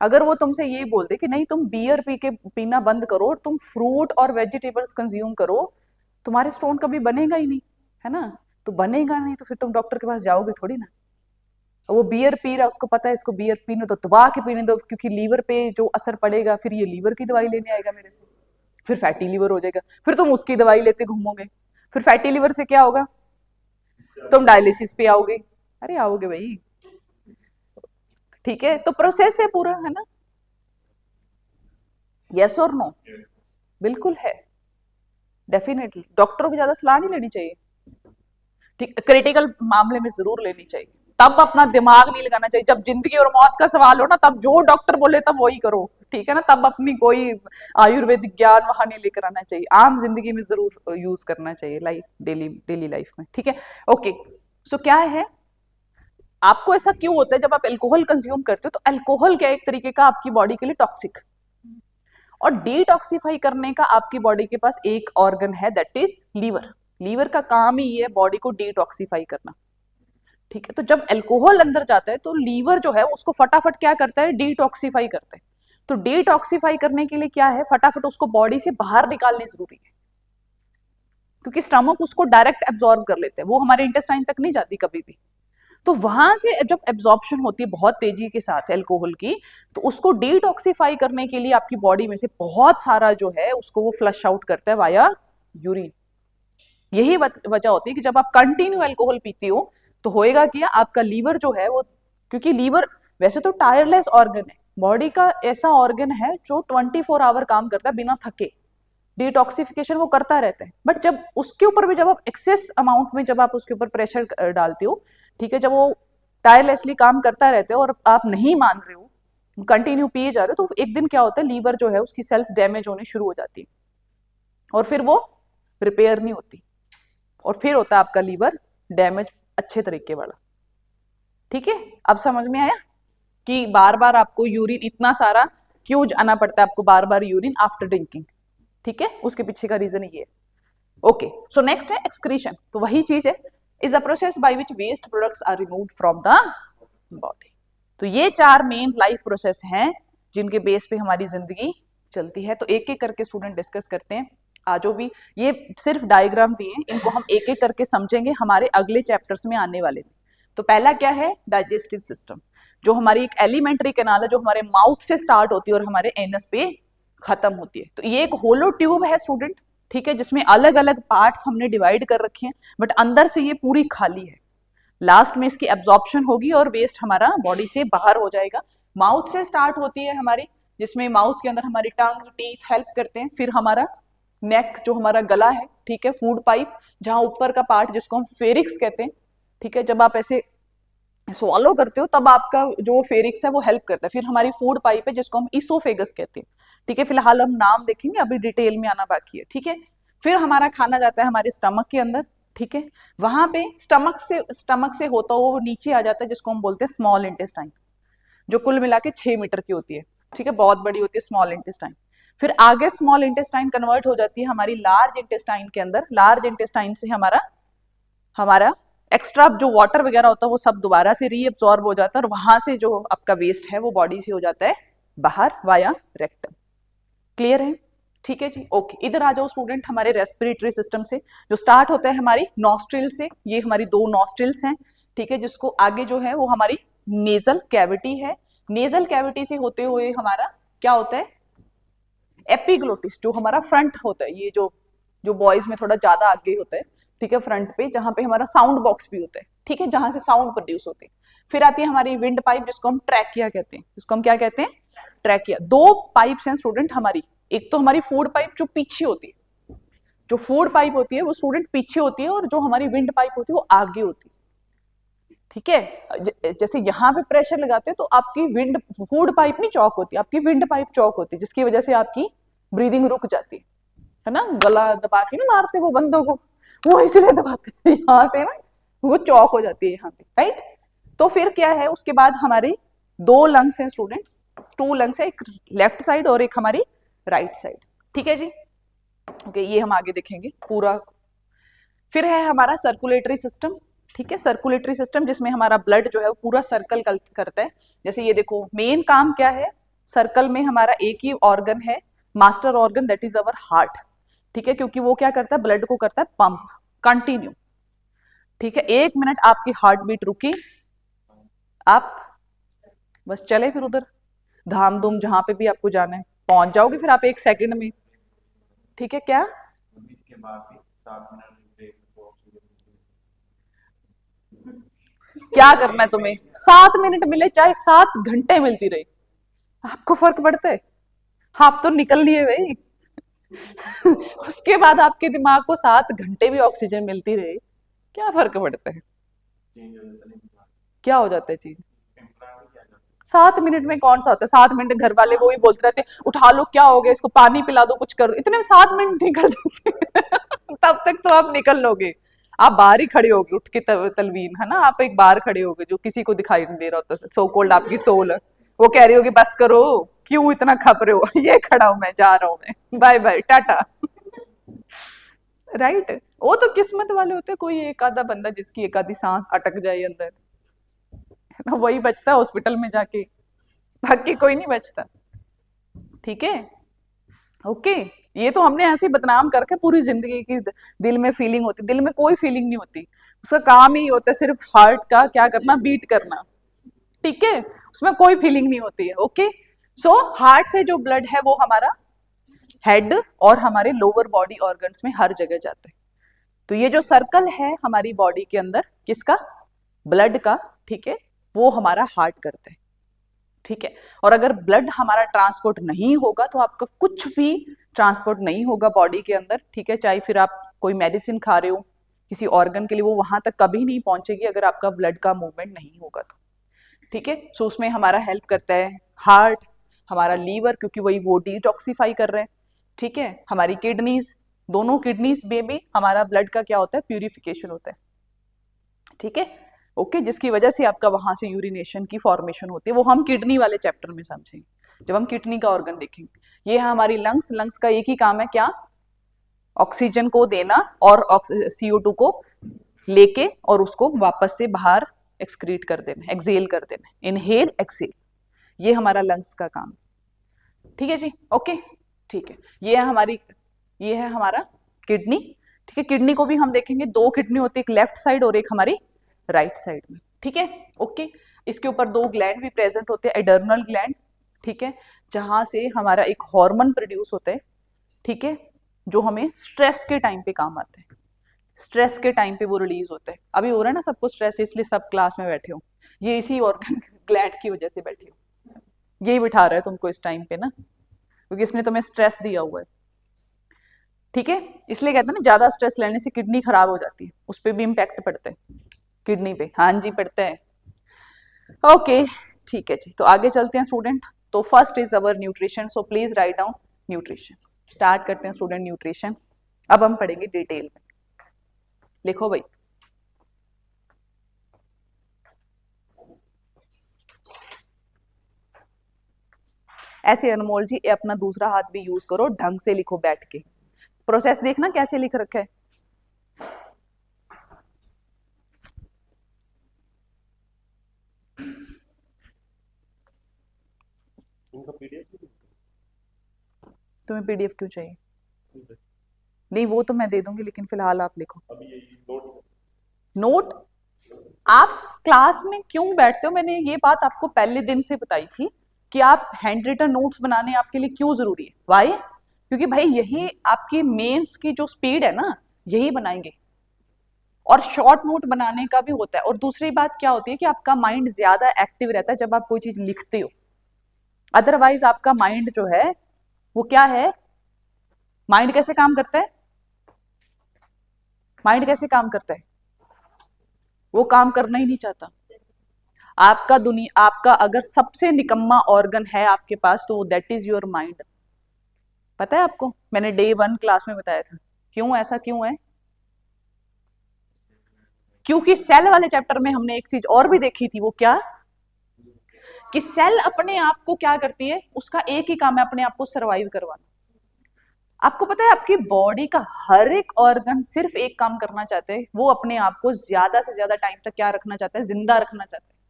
अगर वो तुमसे ये बोल दे कि नहीं तुम बियर पी के पीना बंद करो और तुम फ्रूट और वेजिटेबल्स कंज्यूम करो, तुम्हारे स्टोन कभी बनेगा ही नहीं, है ना? तो बनेगा नहीं तो फिर तुम डॉक्टर के पास जाओगे थोड़ी ना। वो बियर पी रहा है, उसको पता है इसको बियर पीने तो दबा के पीने दो, क्योंकि लीवर पे जो असर पड़ेगा, फिर ये लीवर की दवाई लेने आएगा मेरे से, फिर फैटी लीवर हो जाएगा, फिर तुम उसकी दवाई लेते घूमोगे, फिर फैटी लीवर से क्या होगा? तुम डायलिसिस पे आओगे। अरे आओगे भाई। ठीक है, तो प्रोसेस है पूरा, है ना? यस और नो? बिल्कुल है, डेफिनेटली डॉक्टरों की ज्यादा सलाह नहीं लेनी चाहिए। ठीक, क्रिटिकल मामले में जरूर लेनी चाहिए, तब अपना दिमाग नहीं लगाना चाहिए। जब जिंदगी और मौत का सवाल हो ना, तब जो डॉक्टर बोले तब वही करो, ठीक है ना। तब अपनी कोई आयुर्वेदिक ज्ञान वहां नहीं लेकर आना चाहिए, आम जिंदगी में जरूर यूज करना चाहिए, लाइफ डेली डेली लाइफ में, ठीक है। ओके, सो क्या है, आपको ऐसा क्यों होता है जब आप अल्कोहल कंज्यूम करते हो? तो अल्कोहल क्या है, एक तरीके का आपकी बॉडी के लिए टॉक्सिक, और डिटॉक्सिफाई करने का आपकी बॉडी के पास एक ऑर्गन है, दैट इज लीवर। लीवर का काम ही ये है बॉडी को डिटॉक्सिफाई करना, ठीक है। तो जब अल्कोहल अंदर जाता है तो लीवर जो है उसको फटाफट क्या करता है, डिटॉक्सिफाई करता है। तो डिटॉक्सिफाई करने के लिए क्या है, फटाफट उसको बॉडी से बाहर निकालनी जरूरी है, क्योंकि स्टमक उसको डायरेक्ट एब्जॉर्ब कर लेते हैं, वो हमारे इंटेस्टाइन तक नहीं जाती कभी भी। तो वहां से जब एब्जॉर्प्शन होती है बहुत तेजी के साथ अल्कोहल की, तो उसको डिटॉक्सिफाई करने के लिए आपकी बॉडी में से बहुत सारा जो है उसको वो फ्लश आउट करता है वाया यूरिन। यही वजह होती है कि जब आप कंटिन्यू अल्कोहल पीती हो तो होएगा क्या, आपका लीवर जो है वो, क्योंकि लीवर वैसे तो टायरलेस ऑर्गन है, बॉडी का ऐसा ऑर्गन है जो 24 आवर काम करता है बिना थके, डिटॉक्सिफिकेशन वो करता रहता है। बट जब उसके ऊपर भी जब आप एक्सेस अमाउंट में जब आप उसके ऊपर प्रेशर डालते हो, ठीक है, जब वो टायरलेसली काम करता रहता है और आप नहीं मान रहे हो, कंटिन्यू पिए जा रहे हो, तो एक दिन क्या होता है, लीवर जो है उसकी सेल्स डैमेज होने शुरू हो जाती है और फिर वो रिपेयर नहीं होती, और फिर होता है आपका लीवर डैमेज अच्छे तरीके वाला, ठीक है। अब समझ में आया कि बार बार आपको यूरिन इतना सारा क्यों जाना पड़ता है, आपको बार बार यूरिन आफ्टर ड्रिंकिंग, ठीक है, उसके पीछे का रीजन ये है। ओके, सो नेक्स्ट है एक्सक्रीशन। तो वही चीज है, is a process by which waste products are removed from the body. तो ये चार मेन लाइफ प्रोसेस हैं जिनके बेस पे हमारी जिंदगी चलती है। तो एक एक करके स्टूडेंट डिस्कस करते हैं। जो भी ये सिर्फ डायग्राम दिए हैं, इनको हम एक एक करके समझेंगे हमारे अगले चैप्टर्स में आने वाले में। तो पहला क्या है, डाइजेस्टिव सिस्टम, जो हमारी एक एलिमेंट्री कैनाल है जो हमारे माउथ से स्टार्ट होती है और हमारे एनस पे खत्म होती है। तो ये एक होलो ट्यूब है स्टूडेंट, ठीक है, जिसमें अलग अलग पार्ट्स हमने डिवाइड कर रखे हैं, बट अंदर से ये पूरी खाली है। लास्ट में इसकी एब्जॉर्प्शन होगी और वेस्ट हमारा बॉडी से बाहर हो जाएगा। माउथ से स्टार्ट होती है हमारी, जिसमें माउथ के अंदर हमारी टंग टीथ हेल्प करते हैं। फिर हमारा नेक जो हमारा गला है, ठीक है, फूड पाइप, जहां ऊपर का पार्ट जिसको हम फेरिक्स कहते हैं, ठीक है, जब आप ऐसे स्वॉलो करते हो तब आपका जो फेरिक्स है वो हेल्प करता है। फिर हमारी फूड पाइप है जिसको हम इसोफेगस कहते हैं, ठीक है, फिलहाल हम नाम देखेंगे, अभी डिटेल में आना बाकी है, ठीक है। फिर हमारा खाना जाता है हमारे स्टमक के अंदर, ठीक है, वहां पे स्टमक से होता हुआ वो नीचे आ जाता है जिसको हम बोलते हैं स्मॉल इंटेस्टाइन, जो कुल मिला के 6 मीटर की होती है, ठीक है, बहुत बड़ी होती है स्मॉल इंटेस्टाइन। फिर आगे स्मॉल इंटेस्टाइन कन्वर्ट हो जाती है हमारी लार्ज इंटेस्टाइन के अंदर। लार्ज इंटेस्टाइन से हमारा हमारा एक्स्ट्रा जो वाटर वगैरह होता है वो सब दोबारा से रीअब्सॉर्ब हो जाता है, और वहां से जो आपका वेस्ट है वो बॉडी से हो जाता है बाहर वाया रेक्टम। क्लियर है, ठीक है जी। ओके, इधर आ जाओ स्टूडेंट, हमारे रेस्पिरेटरी सिस्टम से जो स्टार्ट होता है हमारी नॉस्ट्रिल से। ये हमारी 2 नॉस्ट्रिल्स हैं, ठीक है, जिसको आगे जो है वो हमारी नेजल कैविटी है। नेजल कैविटी से होते हुए हमारा क्या होता है, एपिग्लोटिस, जो हमारा फ्रंट होता है, ये जो जो बॉयज में थोड़ा ज्यादा आगे होता है, ठीक है, फ्रंट पे, जहां पे हमारा साउंड बॉक्स भी होता है, ठीक है, जहां से साउंड प्रोड्यूस होते हैं। फिर आती है हमारी विंड पाइप जिसको हम ट्रैकिया कहते हैं, जिसको हम क्या कहते हैं, ट्रैकिया। 2 पाइप्स हैं स्टूडेंट हमारी, एक तो हमारी फूड पाइप जो पीछे होती है, जो फूड पाइप होती है वो स्टूडेंट पीछे होती है, और जो हमारी विंड पाइप होती है वो आगे होती है, ठीक है। जैसे यहाँ पे प्रेशर लगाते हैं तो आपकी विंड फूड पाइप नहीं चौक होती, आपकी विंड पाइप चौक होती है, जिसकी वजह से आपकी ब्रीदिंग रुक जाती है ना। गला दबा के ना मारते वो बंदों को, वो इसलिए दबाते हैं यहाँ से ना, वो चौक हो जाती है यहाँ पे, राइट। तो फिर क्या है, उसके बाद हमारे 2 लंग्स हैं स्टूडेंट्स, 2 लंग्स है, एक लेफ्ट साइड और एक हमारी राइट साइड, ठीक है जी। ओके, ये हम आगे देखेंगे पूरा। फिर है हमारा सर्कुलेटरी सिस्टम, ठीक है, सर्कुलेटरी सिस्टम जिसमें हमारा ब्लड जो है वो पूरा सर्कल करता है। जैसे ये देखो, मेन काम क्या है, सर्कल में हमारा एक ही ऑर्गन है, master organ, that is our heart, ठीक है, क्योंकि वो क्या करता है, ब्लड को करता है पंप कंटिन्यू, ठीक है। 1 मिनट आपकी हार्ट बीट रुकी, आप बस चले फिर उधर धाम धूम जहां पे भी आपको जाना है पहुंच जाओगे फिर आप 1 सेकंड में, ठीक है। क्या इसके बाद भी 7 मिनट ब्रेक, क्या करना है तुम्हें, 7 मिनट मिले चाहे 7 घंटे मिलती रही, आपको फर्क पड़ता है? आप तो निकल लिए भाई उसके बाद आपके दिमाग को 7 घंटे भी ऑक्सीजन मिलती रहे, क्या फर्क पड़ता है, चेंज हो जाता नहीं दिमाग, क्या हो जाता है चीज। इम्प्लांट भी क्या करते 7 मिनट में कौन सा होता है, 7 मिनट घर वाले वो ही बोलते रहते हैं, उठा लो क्या हो गया, इसको पानी पिला दो, कुछ कर दो, इतने में 7 मिनट निकल जाते हैं। तब तक तो आप निकल लोगे, आप बाहर ही खड़े होगे उठ के, तलवीन है ना, आप एक बाहर खड़े होगे जो किसी को दिखाई नहीं दे रहा होता, सो कॉल्ड आपकी सोल, वो कह रही होगी बस करो, क्यों इतना खप रहे हो, ये खड़ा हूं मैं, जा रहा हूं मैं, बाय बाय टाटा। राइट, वो तो किस्मत वाले होते हैं, कोई एक आधा बंदा जिसकी एक आधी सांस अटक जाए अंदर, है ना, वही बचता है हॉस्पिटल में जाके, बाकी कोई नहीं बचता। ठीक है, ओके। ये तो हमने ऐसे ही बदनाम करके पूरी जिंदगी की दिल में फीलिंग होती, दिल में कोई फीलिंग नहीं होती, उसका काम ही होता है सिर्फ हार्ट का क्या करना, बीट करना। ठीक है, उसमें कोई फीलिंग नहीं होती है। ओके, सो हार्ट से जो ब्लड है वो हमारा हेड और हमारे लोअर बॉडी ऑर्गन्स में हर जगह जाता है। तो ये जो सर्कल है हमारी बॉडी के अंदर किसका, ब्लड का, ठीक है, वो हमारा हार्ट करता है। ठीक है, और अगर ब्लड हमारा ट्रांसपोर्ट नहीं होगा तो आपका कुछ भी ट्रांसपोर्ट नहीं होगा बॉडी के अंदर। ठीक है, चाहे फिर आप कोई मेडिसिन खा रहे हो किसी ऑर्गन के लिए, वो वहां तक कभी नहीं पहुंचेगी अगर आपका ब्लड का मूवमेंट नहीं होगा तो। ठीक है, सो उसमें हमारा हेल्प करता है हार्ट, हमारा लीवर क्योंकि वही वो डिटॉक्सिफाई कर रहे हैं। ठीक है, हमारी किडनीज, दोनों किडनीज में भी हमारा ब्लड का क्या होता है, प्यूरिफिकेशन होता है। ठीक है, ओके, जिसकी वजह से आपका वहां से यूरिनेशन की फॉर्मेशन होती है, वो हम किडनी वाले चैप्टर में समझेंगे जब हम किडनी का ऑर्गन देखेंगे। ये है हमारी लंग्स, लंग्स का एक ही काम है क्या, ऑक्सीजन को देना और CO2 को लेके और उसको वापस से बाहर एक्सक्रीट कर देना, एक्सेल कर देना, इनहेल एक्सेल, ये हमारा लंग्स का काम। ठीक है जी, ओके, ठीक है, ये है हमारी, ये है हमारा किडनी। ठीक है, किडनी को भी हम देखेंगे, दो किडनी होती है, एक लेफ्ट साइड और एक हमारी राइट साइड में। ठीक है, ओके, इसके ऊपर दो ग्लैंड भी प्रेजेंट होते हैं, एडर्नल ग्लैंड, ठीक है, जहां से हमारा एक हार्मोन प्रोड्यूस होता है, ठीक है, जो हमें स्ट्रेस के टाइम पे काम आता है, स्ट्रेस के टाइम पे वो रिलीज होता है। अभी हो रहा है ना सबको स्ट्रेस, इसलिए सब क्लास में बैठे हो, ये इसी ऑर्गन ग्लैंड की वजह से बैठे हो, यही बिठा रहा है तुमको इस टाइम पे ना, क्योंकि इसने तुम्हें स्ट्रेस दिया हुआ है। ठीक है, इसलिए कहते हैं ना ज्यादा स्ट्रेस लेने से किडनी खराब हो जाती है, उस पर भी इम्पैक्ट पड़ता है, किडनी पे, हाँ जी पड़ता है। ओके, ठीक है जी, तो आगे चलते हैं स्टूडेंट। तो first is our nutrition, so please write down nutrition. Start करते हैं स्टूडेंट न्यूट्रिशन, अब हम पढ़ेंगे डिटेल में, लिखो भाई। ऐसे अनमोल जी अपना दूसरा हाथ भी यूज करो, ढंग से लिखो बैठ के, प्रोसेस देखना कैसे लिख रखा है। तुम्हें PDF क्यों चाहिए? नहीं वो तो मैं दे दूंगी, लेकिन फिलहाल आप लिखो। नोट आप क्लास में क्यों बैठते हो, मैंने ये बात आपको पहले दिन से बताई थी कि आप हैंड रिटन नोट्स बनाने आपके लिए क्यों जरूरी है। वाई? क्योंकि भाई यही आपकी मेंस की जो स्पीड है ना, यही बनाएंगे। और शॉर्ट नोट बनाने का भी होता है। और दूसरी बात क्या होती है कि आपका माइंड ज्यादा एक्टिव रहता है जब आप कोई चीज लिखते हो, अदरवाइज आपका माइंड जो है वो क्या है, माइंड कैसे काम करता है, माइंड कैसे काम करता है, वो काम करना ही नहीं चाहता। आपका अगर सबसे निकम्मा ऑर्गन है आपके पास तो दैट इज योर माइंड। पता है आपको, मैंने डे 1 क्लास में बताया था क्यों ऐसा क्यों है। क्योंकि सेल वाले चैप्टर में हमने एक चीज और भी देखी थी, वो क्या, कि सेल अपने आप को क्या करती है, उसका एक ही काम है अपने आप को सरवाइव करवाना। आपको पता है आपकी बॉडी का हर एक ऑर्गन सिर्फ एक काम करना चाहते हैं, वो अपने आप को ज्यादा से ज्यादा टाइम तक क्या रखना चाहता है, जिंदा रखना चाहता है।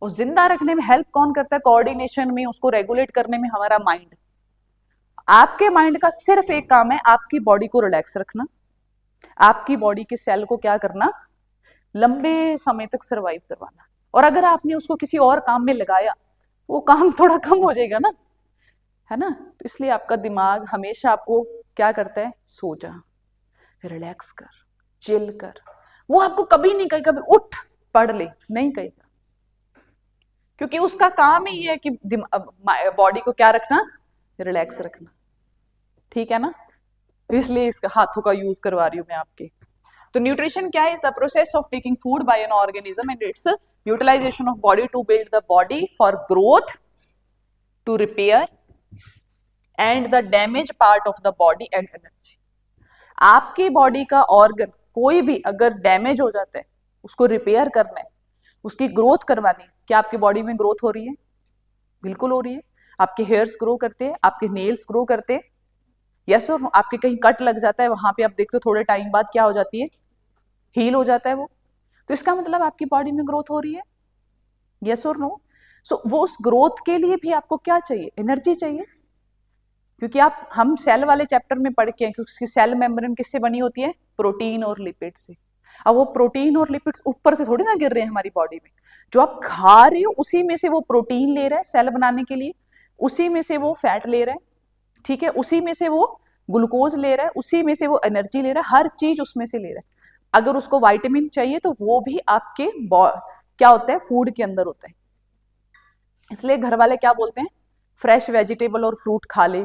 और जिंदा रखने में हेल्प कौन करता है, कोऑर्डिनेशन में, उसको रेगुलेट करने में हमारा माइंड। आपके माइंड का सिर्फ एक काम है, आपकी बॉडी को रिलैक्स रखना, आपकी बॉडी के सेल को क्या करना, लंबे समय तक सरवाइव करवाना। और अगर आपने उसको किसी और काम में लगाया, वो काम थोड़ा कम हो जाएगा ना, है ना। तो इसलिए आपका दिमाग हमेशा आपको क्या करता है, सो जा, रिलैक्स कर, चिल कर। वो आपको कभी नहीं कहेगा उठ पढ़ ले, नहीं कहेगा, क्योंकि उसका काम ही है कि बॉडी को क्या रखना, रिलैक्स रखना। ठीक है ना, इसलिए इसका हाथों का यूज करवा रही हूं मैं आपके। तो न्यूट्रिशन क्या है? Is the process of taking food by an organism and its utilisation of body to build the body for growth, to repair and the damage part of the body and energy. आपकी body का organ कोई भी अगर damage हो जाता है, उसको repair करना है, उसकी ग्रोथ करवानी है। क्या आपकी बॉडी में ग्रोथ हो रही है? बिल्कुल हो रही है। आपके हेयर्स ग्रो करते हैं, आपके नेल्स ग्रो करते हैं, यस और नो। आपके कहीं कट लग जाता है, वहां पे आप देखते हो थोड़े टाइम बाद क्या हो जाती है? हील हो जाता है वो। तो इसका मतलब आपकी बॉडी में ग्रोथ हो रही है, यस और नो। सो वो उस ग्रोथ के लिए भी आपको क्या चाहिए? एनर्जी चाहिए। क्योंकि हम सेल वाले चैप्टर में पढ़ के हैं, क्योंकि उसकी सेल मेम्ब्रेन किससे बनी होती है? प्रोटीन और लिपिड से। अब वो प्रोटीन और लिपिड्स ऊपर से थोड़ी ना गिर रहे हैं हमारी बॉडी में। जो आप खा रहे हो उसी में से वो प्रोटीन ले रहा है सेल बनाने के लिए, उसी में से वो फैट ले रहा है, ठीक है, उसी में से वो ग्लूकोज ले रहा है, उसी में से वो एनर्जी ले रहा है, हर चीज उसमें से ले रहा है। अगर उसको विटामिन चाहिए तो वो भी आपके क्या होता है? फूड के अंदर होता है। इसलिए घर वाले क्या बोलते हैं? फ्रेश वेजिटेबल और फ्रूट खा ले।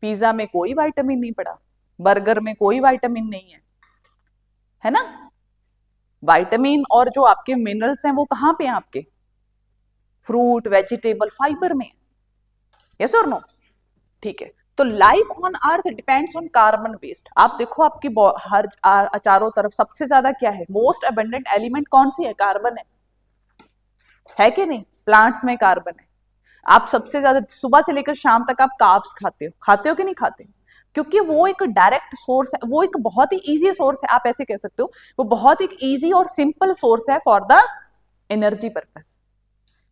पिज्जा में कोई विटामिन नहीं पड़ा, बर्गर में कोई विटामिन नहीं है ना? विटामिन और जो आपके मिनरल्स हैं वो कहाँ पे हैं आपके? फ्रूट, वेजिटेबल, फाइबर में। यस और नो? ठीक है। तो life on earth depends on carbon based. आप देखो आपकी हर चारों तरफ सबसे ज्यादा क्या है? मोस्ट अबंडेंट एलिमेंट कौन सी है? कार्बन है कि नहीं? प्लांट्स में कार्बन है। आप सबसे ज्यादा सुबह से लेकर शाम तक आप कार्ब्स खाते हो कि नहीं खाते? क्योंकि वो एक डायरेक्ट सोर्स है, वो एक बहुत ही इजी सोर्स है, आप ऐसे कह सकते हो। वो बहुत एक इजी और सिंपल सोर्स है फॉर द एनर्जी पर्पस,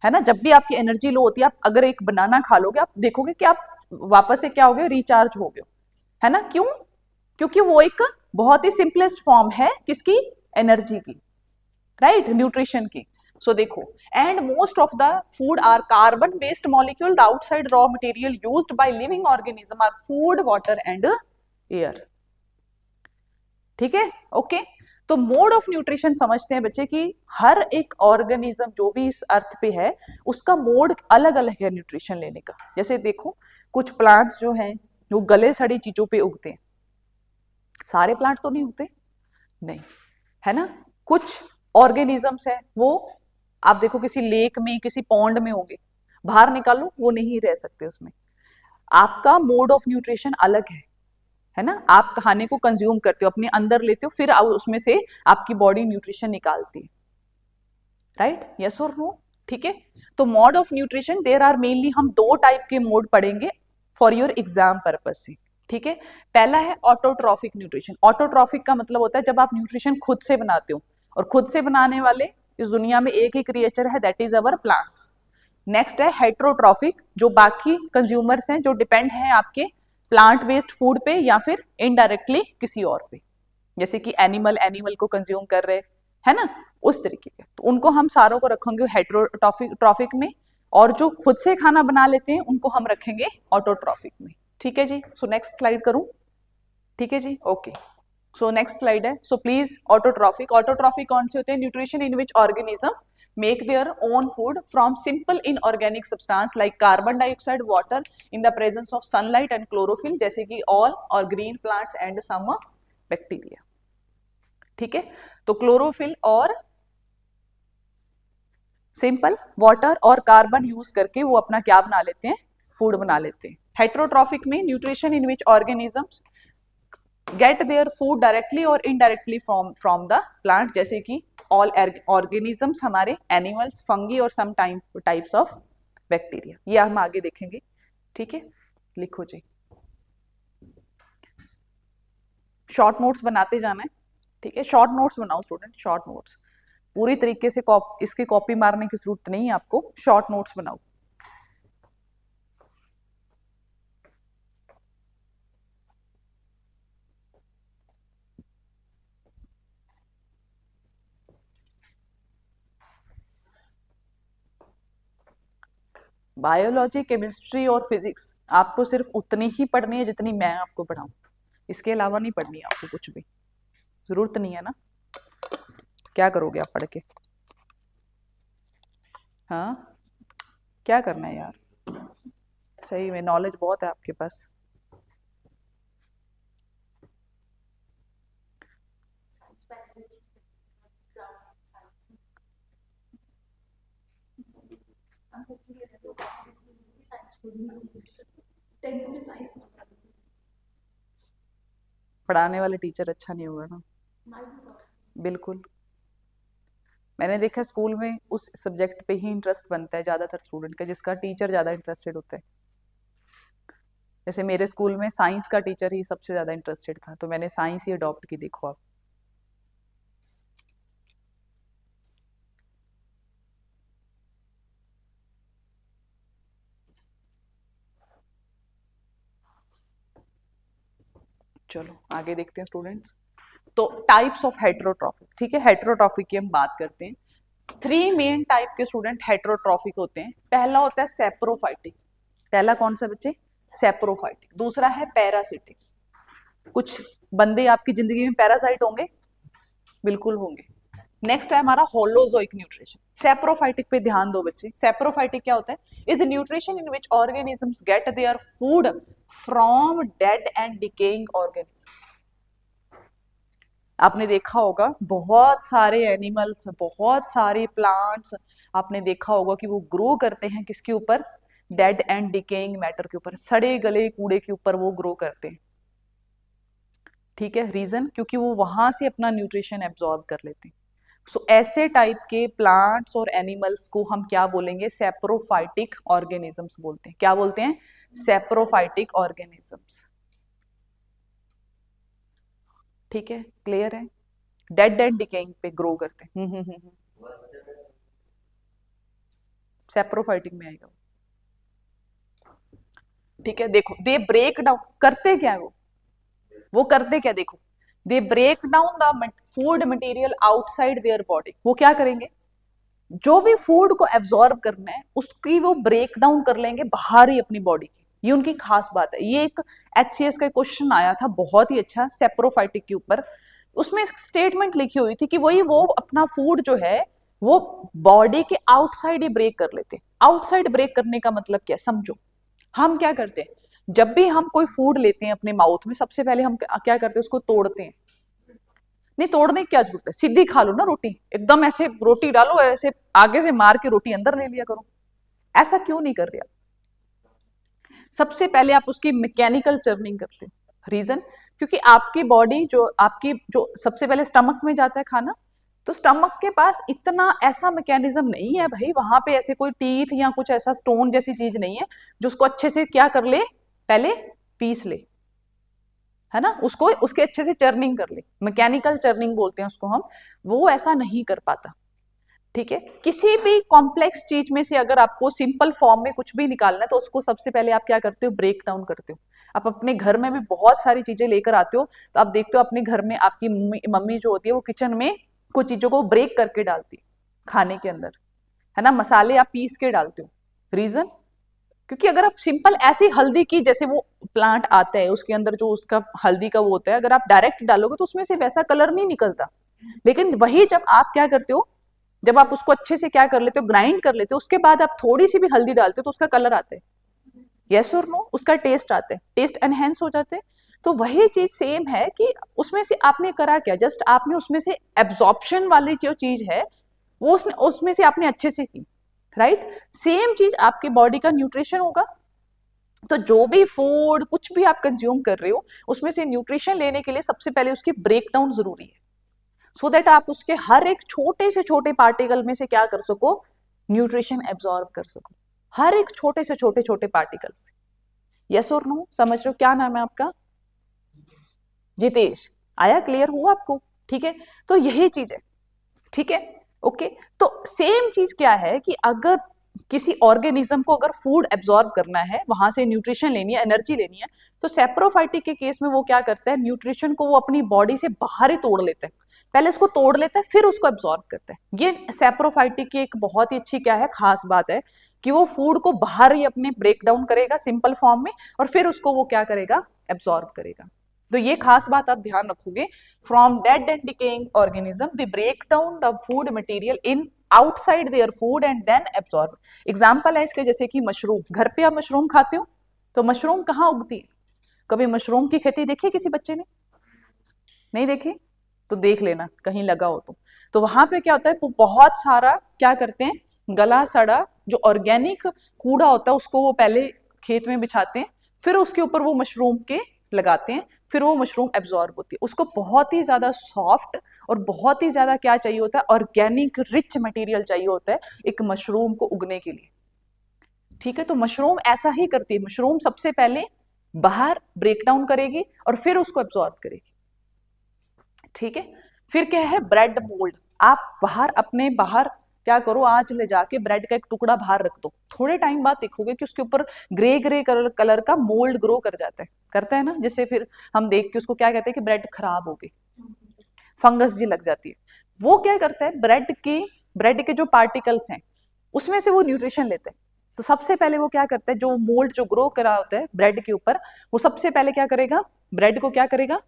है ना? जब भी आपकी एनर्जी लो होती है, आप अगर एक बनाना खा लोगे, आप देखोगे कि आप वापस से क्या हो गए? रिचार्ज हो गए, है ना? क्यों? क्योंकि वो एक बहुत ही सिंपलेस्ट फॉर्म है किसकी? एनर्जी की, राइट? न्यूट्रिशन की। सो देखो, and most of the food are carbon based molecule. The outside raw material used by living organism are food, water and air. ठीक है, ओके। तो मोड ऑफ न्यूट्रिशन समझते हैं बच्चे कि हर एक ऑर्गेनिज्म जो भी इस अर्थ पे है, उसका मोड अलग अलग है न्यूट्रिशन लेने का। जैसे देखो, कुछ प्लांट्स जो हैं वो गले सड़ी चीजों पे उगते हैं। सारे प्लांट तो नहीं उगते, नहीं, है ना? कुछ ऑर्गेनिजम्स है वो आप देखो किसी लेक में, किसी पॉन्ड में होंगे, बाहर निकालो वो नहीं रह सकते उसमें। आपका मोड ऑफ न्यूट्रिशन अलग है ना? आप खाने को कंज्यूम करते हो, अपने अंदर लेते हो, फिर उसमें से आपकी बॉडी न्यूट्रिशन निकालती है, राइट? यस और नो? ठीक है। तो mode of nutrition there are mainly, हम दो टाइप के मोड पढ़ेंगे फॉर योर एग्जाम पर्पज से, ठीक है। पहला है ऑटोट्रॉफिक न्यूट्रिशन। ऑटोट्रॉफिक का मतलब होता है जब आप न्यूट्रिशन खुद से बनाते हो, और खुद से बनाने वाले इस दुनिया में एक ही क्रिएचर है, that is our plants. Next है हेट्रोट्रॉफिक, जो बाकी कंज्यूमर्स हैं जो डिपेंड हैं आपके प्लांट बेस्ड फूड पे या फिर इनडायरेक्टली किसी और पे, जैसे कि एनिमल को कंज्यूम कर रहे, है ना? उस तरीके के। तो उनको हम सारों को रखेंगे हेट्रोट्रॉफिक में, और जो खुद से खाना बना लेते हैं उनको हम रखेंगे ऑटोट्रॉफिक में। ठीक है जी। सो नेक्स्ट स्लाइड करूं? ठीक है जी, ओके। सो नेक्स्ट स्लाइड है। सो प्लीज, ऑटोट्रॉफिक कौन से होते हैं? Nutrition in which organism make their own food from simple inorganic substance like carbon dioxide, water in the presence of sunlight and chlorophyll, जैसे कि all or green plants and some bacteria। ठीक है, तो chlorophyll और simple water और carbon use करके वो अपना क्या बना लेते हैं? फूड बना लेते हैं। हेट्रोट्रॉफिक में nutrition in which organisms get their food directly और इनडायरेक्टली फ्रॉम द प्लांट, जैसे कि ऑल ऑर्गेनिजम्स हमारे, एनिमल्स, फंगी और सम टाइप्स ऑफ बैक्टीरिया। ये हम आगे देखेंगे, ठीक है। लिखो जी, शॉर्ट नोट्स बनाते जाना है, ठीक है। शॉर्ट नोट्स बनाओ स्टूडेंट, शॉर्ट नोट्स। पूरी तरीके से इसकी कॉपी मारने की जरूरत नहीं है आपको, शॉर्ट नोट्स बनाओ। बायोलॉजी, केमिस्ट्री और फिजिक्स आपको सिर्फ उतनी ही पढ़नी है जितनी मैं आपको पढ़ाऊं, इसके अलावा नहीं पढ़नी है आपको कुछ भी, जरूरत नहीं है ना। क्या करोगे आप पढ़ के? हाँ, क्या करना है यार? सही में नॉलेज बहुत है आपके पास। पढ़ाने वाले टीचर अच्छा नहीं होगा ना, बिल्कुल। मैंने देखा स्कूल में उस सब्जेक्ट पे ही इंटरेस्ट बनता है ज़्यादातर स्टूडेंट का जिसका टीचर ज़्यादा इंटरेस्टेड होता है। जैसे मेरे स्कूल में साइंस का टीचर ही सबसे ज़्यादा इंटरेस्टेड था, तो मैंने साइंस ही अडॉप्ट की, देखो आप। चलो आगे देखते हैं स्टूडेंट्स। तो टाइप्स ऑफ हेट्रोट्रॉफिक, ठीक है, हेट्रोट्रॉफिक की हम बात करते हैं। 3 मेन टाइप के स्टूडेंट हेट्रोट्रॉफिक होते हैं। पहला होता है सेप्रोफाइटिक। पहला कौन सा बच्चे? सेप्रोफाइटिक। दूसरा है पैरासिटिक। कुछ बंदे आपकी जिंदगी में पैरासाइट होंगे, बिल्कुल होंगे। नेक्स्ट है हमारा होलोजोइक न्यूट्रिशन। सेप्रोफाइटिक पे ध्यान दो बच्चे। सेप्रोफाइटिक क्या होता है? Is nutrition in which organisms get their food from dead and decaying organism. आपने देखा होगा बहुत सारे एनिमल्स, बहुत सारे प्लांट्स, आपने देखा होगा कि वो ग्रो करते हैं किसके ऊपर? डेड एंड डिकेइंग मैटर के ऊपर, सड़े गले कूड़े के ऊपर वो ग्रो करते हैं। ठीक है, रीजन क्योंकि वो वहां से अपना न्यूट्रिशन एब्जॉर्ब कर लेते हैं। सो ऐसे टाइप के प्लांट्स और एनिमल्स को हम क्या बोलेंगे? सेप्रोफाइटिक ऑर्गेनिजम्स बोलते हैं। क्या बोलते हैं? Saprophytic organisms. ठीक है, क्लियर है? डेड एंड डिकेइंग पे ग्रो करते हैं। सेप्रोफाइटिक में आएगा। ठीक है, देखो दे ब्रेक डाउन करते क्या है वो करते क्या? देखो, they break down the food material outside their body. वो क्या करेंगे? जो भी फूड को एब्जॉर्ब करना है उसकी वो ब्रेक डाउन कर लेंगे बाहर ही अपनी बॉडी की। ये उनकी खास बात है। ये एक HCS का क्वेश्चन आया था बहुत ही अच्छा सेप्रोफाइटिक के ऊपर। उसमें एक स्टेटमेंट लिखी हुई थी कि वही वो अपना फूड जो है वो बॉडी के आउटसाइड ही ब्रेक कर लेते हैं। आउटसाइड ब्रेक करने का मतलब क्या है समझो। हम क्या करते हैं? जब भी हम कोई फूड लेते हैं अपने माउथ में, सबसे पहले हम क्या करते हैं? उसको तोड़ते हैं। नहीं, तोड़ने की क्या जरूरत है? सीधी खा लो ना रोटी, एकदम ऐसे रोटी डालो, ऐसे आगे से मार के रोटी अंदर ले लिया करो। ऐसा क्यों नहीं कर रहे आप? सबसे पहले आप उसकी मैकेनिकल चर्निंग करते हो। रीजन क्योंकि आपकी बॉडी जो सबसे पहले स्टमक में जाता है खाना, तो स्टमक के पास इतना ऐसा मैकेनिज्म नहीं है भाई, वहां पे ऐसे कोई टीथ या कुछ ऐसा स्टोन जैसी चीज नहीं है जो उसको अच्छे से क्या कर ले, पहले पीस ले, है ना, उसको उसके अच्छे से चर्निंग कर ले। मैकेनिकल चर्निंग बोलते हैं उसको हम। वो ऐसा नहीं कर पाता। ठीक है, किसी भी कॉम्प्लेक्स चीज में से अगर आपको सिंपल फॉर्म में कुछ भी निकालना है तो उसको सबसे पहले आप क्या करते हो? ब्रेक डाउन करते हो। आप अपने घर में भी बहुत सारी चीजें लेकर आते हो, तो आप देखते हो अपने घर में आपकी मम्मी जो होती है वो किचन में कुछ चीजों को ब्रेक करके डालती है खाने के अंदर, है ना। मसाले आप पीस के डालते हो। रीजन क्योंकि अगर आप सिंपल ऐसी हल्दी की, जैसे वो प्लांट आता है उसके अंदर जो उसका हल्दी का वो होता है, अगर आप डायरेक्ट डालोगे तो उसमें से वैसा कलर नहीं निकलता। लेकिन वही जब आप क्या करते हो, जब आप उसको अच्छे से क्या कर लेते हो, ग्राइंड कर लेते हो, उसके बाद आप थोड़ी सी भी हल्दी डालते हो तो उसका कलर आता है। यस और नो? उसका टेस्ट आता है, टेस्ट एनहेंस हो जाते हैं। तो वही चीज सेम है कि उसमें से आपने करा क्या? जस्ट आपने उसमें से एब्जॉर्प्शन वाली जो चीज है वो उसमें से आपने अच्छे से की। राइट, सेम चीज आपकी बॉडी का न्यूट्रिशन होगा। तो जो भी फूड कुछ भी आप कंज्यूम कर रहे हो उसमें से न्यूट्रिशन लेने के लिए सबसे पहले उसकी ब्रेकडाउन जरूरी है, सो दैट आप उसके हर एक छोटे से छोटे पार्टिकल में से क्या कर सको? न्यूट्रिशन एब्जॉर्ब कर सको, हर एक छोटे से छोटे छोटे पार्टिकल से। यस और नो? समझ रहे हो? क्या नाम है आपका? जितेश। आया? क्लियर हुआ आपको? ठीक है, तो यही चीज है। ठीक है, ओके। तो सेम चीज क्या है कि अगर किसी ऑर्गेनिज्म को अगर फूड एब्जॉर्ब करना है, वहां से न्यूट्रिशन लेनी है, एनर्जी लेनी है, तो सेप्रोफाइटिक के केस में वो क्या करता है? न्यूट्रिशन को वो अपनी बॉडी से बाहर ही तोड़ लेता है। पहले उसको तोड़ लेता है फिर उसको एब्जॉर्ब करता है। ये सेप्रोफाइटिक की एक बहुत ही अच्छी क्या है, खास बात है कि वो फूड को बाहर ही अपने ब्रेक डाउन करेगा सिंपल फॉर्म में, और फिर उसको वो क्या करेगा? एब्जॉर्ब करेगा। तो ये खास बात आप ध्यान रखोगे। From dead and decaying organism they break down the food material in outside their food and then absorb. Example है इसके जैसे कि मशरूम। घर पे आप मशरूम खाते हो, तो मशरूम कहाँ उगती है? कभी मशरूम की खेती देखी किसी बच्चे ने? नहीं देखी? तो देख लेना कहीं लगा हो तो वहां पे क्या होता है, वो बहुत सारा क्या करते हैं? गला सड़ा जो ऑर्गेनिक कूड़ा होता है उसको वो पहले खेत में बिछाते हैं, फिर उसके ऊपर वो मशरूम के लगाते हैं, फिर वो मशरूम एब्जॉर्ब होती है। उसको बहुत ही ज्यादा सॉफ्ट और बहुत ही ज्यादा क्या चाहिए होता है, ऑर्गेनिक रिच मटेरियल चाहिए होता है एक मशरूम को उगने के लिए। ठीक है, तो मशरूम ऐसा ही करती है, मशरूम सबसे पहले बाहर ब्रेक डाउन करेगी और फिर उसको एब्जॉर्ब करेगी। ठीक है, फिर क्या है, ब्रेड मोल्ड। आप बाहर अपने बाहर क्या करो, आज ले जाके ब्रेड का एक टुकड़ा बाहर रख दो, थोड़े टाइम बाद देखोगे कि उसके ऊपर ग्रे ग्रे कलर का मोल्ड ग्रो कर जाता है, करता है ना, जिससे फिर हम देख के उसको क्या कहते हैं कि ब्रेड खराब हो गई, फंगस जी लग जाती है। वो क्या करता है, ब्रेड के जो पार्टिकल्स हैं उसमें से वो न्यूट्रिशन लेते हैं। तो सबसे पहले वो क्या करता है, जो मोल्ड जो ग्रो करा होता है ब्रेड के ऊपर, वो सबसे पहले क्या करेगा, ब्रेड को क्या करेगा,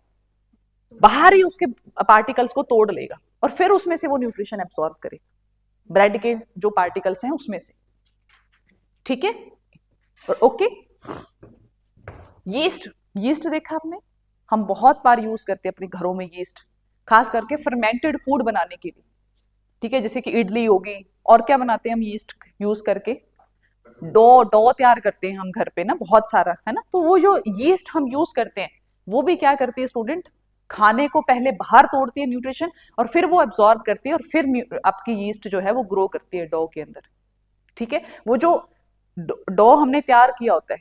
बाहर ही उसके पार्टिकल्स को तोड़ लेगा और फिर उसमें से वो न्यूट्रिशन एब्सॉर्ब करेगा, ब्रेड के जो पार्टिकल्स हैं उसमें से। ठीक है, और ओके, यीस्ट, यीस्ट देखा आपने, हम बहुत बार यूज करते हैं अपने घरों में यीस्ट, खास करके फर्मेंटेड फूड बनाने के लिए। ठीक है, जैसे कि इडली होगी, और क्या बनाते हैं हम यीस्ट यूज करके, डो डो तैयार करते हैं हम घर पे ना बहुत सारा, है ना। तो वो जो यीस्ट हम यूज करते हैं वो भी क्या करती है स्टूडेंट, खाने को पहले बाहर तोड़ती है न्यूट्रिशन, और फिर वो एब्जॉर्ब करती है, और फिर आपकी यीस्ट जो है वो ग्रो करती है डो के अंदर। ठीक है, वो जो डो हमने तैयार किया होता है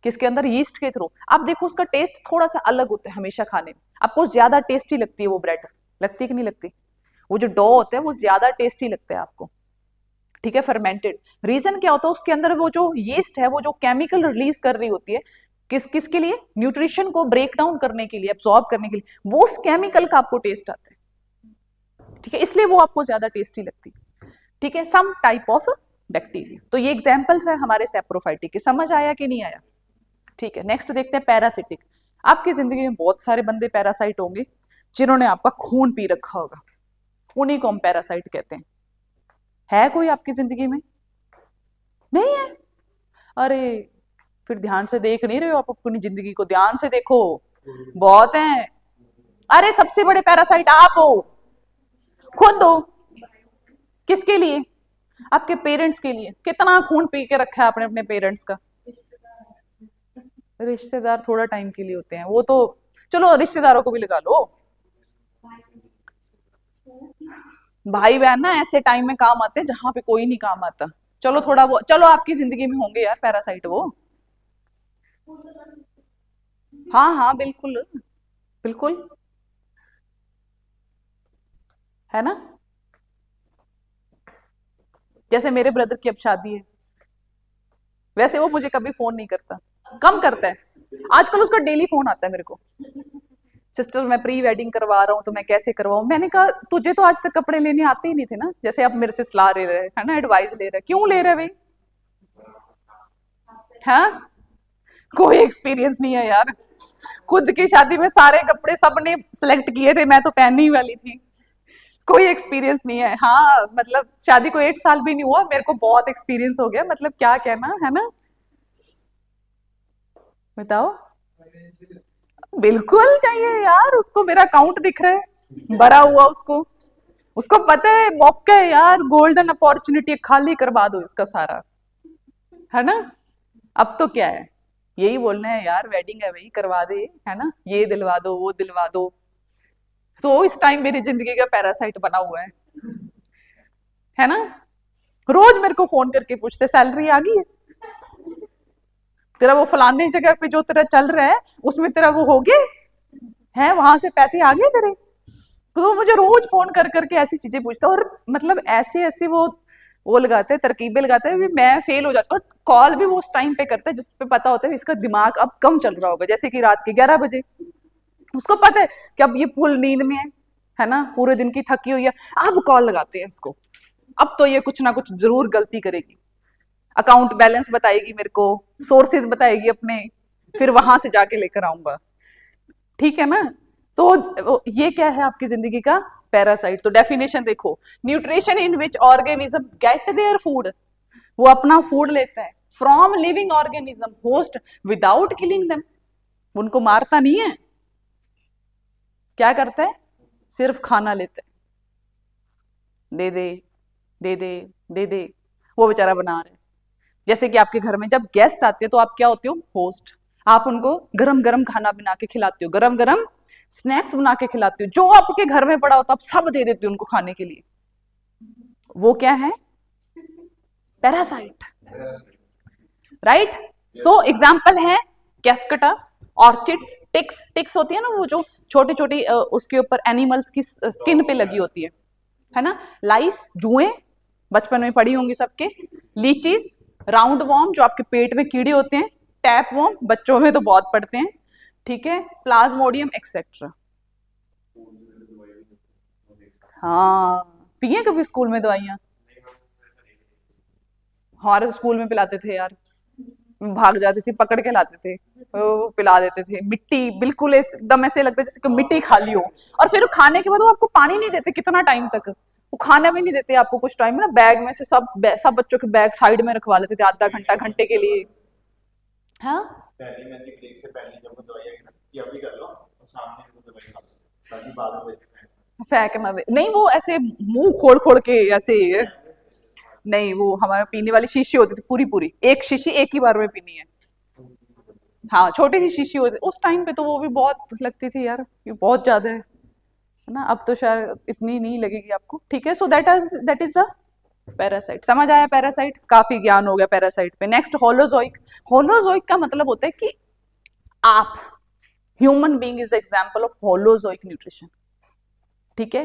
किसके अंदर, यीस्ट के थ्रू, आप देखो उसका टेस्ट थोड़ा सा अलग होता है हमेशा खाने में, आपको ज्यादा टेस्टी लगती है वो ब्रेड, लगती है कि नहीं लगती, वो जो डो होता है वो ज्यादा टेस्टी लगता है आपको। ठीक है, फर्मेंटेड, रीजन क्या होता है, उसके अंदर वो जो यीस्ट है वो जो केमिकल रिलीज कर रही होती है, किसके लिए, न्यूट्रिशन को ब्रेक डाउन करने के लिए, एब्सॉर्ब करने के लिए, वो उस केमिकल का आपको टेस्ट आता है। ठीक है, इसलिए वो आपको ज्यादा टेस्टी लगती है। ठीक है, सम टाइप ऑफ बैक्टीरिया। तो ये एग्जांपल्स है हमारे सैप्रोफाइटिक के, समझ आया कि नहीं आया। ठीक है, नेक्स्ट देखते हैं पैरासिटिक। आपकी जिंदगी में बहुत सारे बंदे पैरासाइट होंगे जिन्होंने आपका खून पी रखा होगा, उन्हीं को हम पैरासाइट कहते हैं। है कोई आपकी जिंदगी में, नहीं है, अरे फिर ध्यान से देख नहीं रहे हो आप अपनी जिंदगी को, ध्यान से देखो, बहुत हैं। अरे सबसे बड़े पैरासाइट आप हो, खुद हो। किसके लिए, आपके पेरेंट्स के लिए। कितना खून पी के रखा है आपने अपने पेरेंट्स का। रिश्तेदार थोड़ा टाइम के लिए होते हैं, वो तो चलो रिश्तेदारों को भी लगा लो, भाई बहन ना ऐसे टाइम में काम आते हैं जहां पे कोई नहीं काम आता। चलो थोड़ा वो, चलो आपकी जिंदगी में होंगे यार पैरासाइट वो, हाँ हाँ बिल्कुल बिल्कुल, है ना। जैसे मेरे ब्रदर की अब शादी है, वैसे वो मुझे कभी फोन नहीं करता, कम करता है। आजकल उसका डेली फोन आता है मेरे को, सिस्टर मैं प्री वेडिंग करवा रहा हूँ तो मैं कैसे करवाऊँ। मैंने कहा तुझे तो आज तक कपड़े लेने आते ही नहीं थे ना, जैसे आप मेरे से सलाह ले रहे है ना, एडवाइस ले रहे, क्यों ले रहे भाई, हाँ कोई एक्सपीरियंस नहीं है यार, खुद की शादी में सारे कपड़े सबने सिलेक्ट किए थे, मैं तो पहनने ही वाली थी, कोई एक्सपीरियंस नहीं है। हाँ मतलब शादी को 1 साल भी नहीं हुआ, मेरे को बहुत एक्सपीरियंस हो गया, मतलब क्या कहना है ना, बताओ। बिल्कुल चाहिए यार, उसको मेरा अकाउंट दिख रहा है भरा हुआ, उसको उसको पता है मौका है यार, गोल्डन अपॉर्चुनिटी, खाली करवा दो इसका सारा, है ना। अब तो क्या है, यही बोलना है यार, वेडिंग है भाई करवा दे, है ना, ये दिलवा दो वो दिलवा दो। तो इस टाइम मेरी जिंदगी का पैरासाइट बना हुआ है ना। रोज मेरे को फोन करके पूछते सैलरी आ गई है, तेरा वो फलाने जगह पे जो तेरा चल रहा है उसमें तेरा वो हो गया है, वहां से पैसे आ गए तेरे। तो वो मुझे रोज फोन कर करके ऐसी चीजें पूछता है, और मतलब ऐसे ऐसे वो लगाते हैं, तरकीबें लगाते हैं, मैं फेल हो जाता हूँ। और कॉल भी वो उस टाइम पे करता है जिस पे पता होता है इसका दिमाग अब कम चल रहा होगा, जैसे कि रात के 11 बजे, उसको पता है कि अब ये फुल नींद में है ना, पूरे दिन की थकी हुई है, अब कॉल लगाते हैं इसको, अब तो ये कुछ ना कुछ जरूर गलती करेगी, अकाउंट बैलेंस बताएगी मेरे को, सोर्सेज बताएगी अपने, फिर वहां से जाके लेकर आऊंगा। ठीक है ना। तो ये क्या है आपकी जिंदगी का पैरासाइट। तो डेफिनेशन देखो, nutrition in which organism gate their food, वो अपना फूड लेता है from living organism host without killing them, उनको मारता नहीं है, क्या करता है, सिर्फ खाना लेता है, दे दे दे दे दे दे, वो बेचारा बना रहे हैं। जैसे कि आपके घर में जब गेस्ट आते हैं तो आप क्या होते हो, होस्ट। आप उनको गरम गरम खाना बना के खिलाते हो, गरम गरम स्नैक्स बना के खिलाते हो, जो आपके घर में पड़ा होता है आप सब दे देते हो उनको खाने के लिए। वो क्या है, पैरासाइट, राइट। सो एग्जाम्पल है कैस्कटा, ऑर्चिड्स, टिक्स, टिक्स होती है ना वो जो छोटी छोटी उसके ऊपर एनिमल्स की स्किन पे लगी होती है ना। लाइस, जुएं, बचपन में पढ़ी होंगी सबके। लीचीज, राउंड वॉर्म जो आपके पेट में कीड़े होते हैं। टैप वॉर्म बच्चों में तो बहुत पढ़ते हैं, ठीक है। Plasmodium etcetera. हाँ, पिए कभी स्कूल में दवाइयाँ? हमारे स्कूल में पिलाते थे यार, भाग जाती थी, पकड़ के लाते थे, वो पिला देते थे। मिट्टी बिल्कुल एकदम ऐसे लगता है जैसे कि मिट्टी खा ली हो। और फिर वो खाने के बाद वो आपको पानी नहीं देते कितना टाइम तक, वो खाना भी नहीं देते आपको कुछ टाइम ना। बैग में से सब बच्चों के बैग साइड में रखवा लेते थे आधा घंटा घंटे के लिए। हाँ, पहली मेहंदी ब्रेक से पहले जब वो दवाई आएगी ना, ये अभी कर लो और सामने वो दवाई खा लो, ताकि बाद में बचे फेंकना नहीं, वो ऐसे मुंह खोल खोल के ऐसे नहीं। वो हमारे पीने वाली शीशी होती थी पूरी पूरी, एक शीशी एक ही बार में पीनी है। हाँ, छोटी सी शीशी होती उस टाइम पे, तो वो भी बहुत लगती थी यार, ये बहुत ज्यादा है ना। अब तो शायद इतनी नहीं लगेगी आपको, ठीक है। So that is the parasite. समझ आया पैरासाइट? काफी ज्ञान हो गया पैरासाइट पे। Next holozoic. होलोजोइक का मतलब होता है कि आप, human being is the example of holozoic nutrition, ठीक है।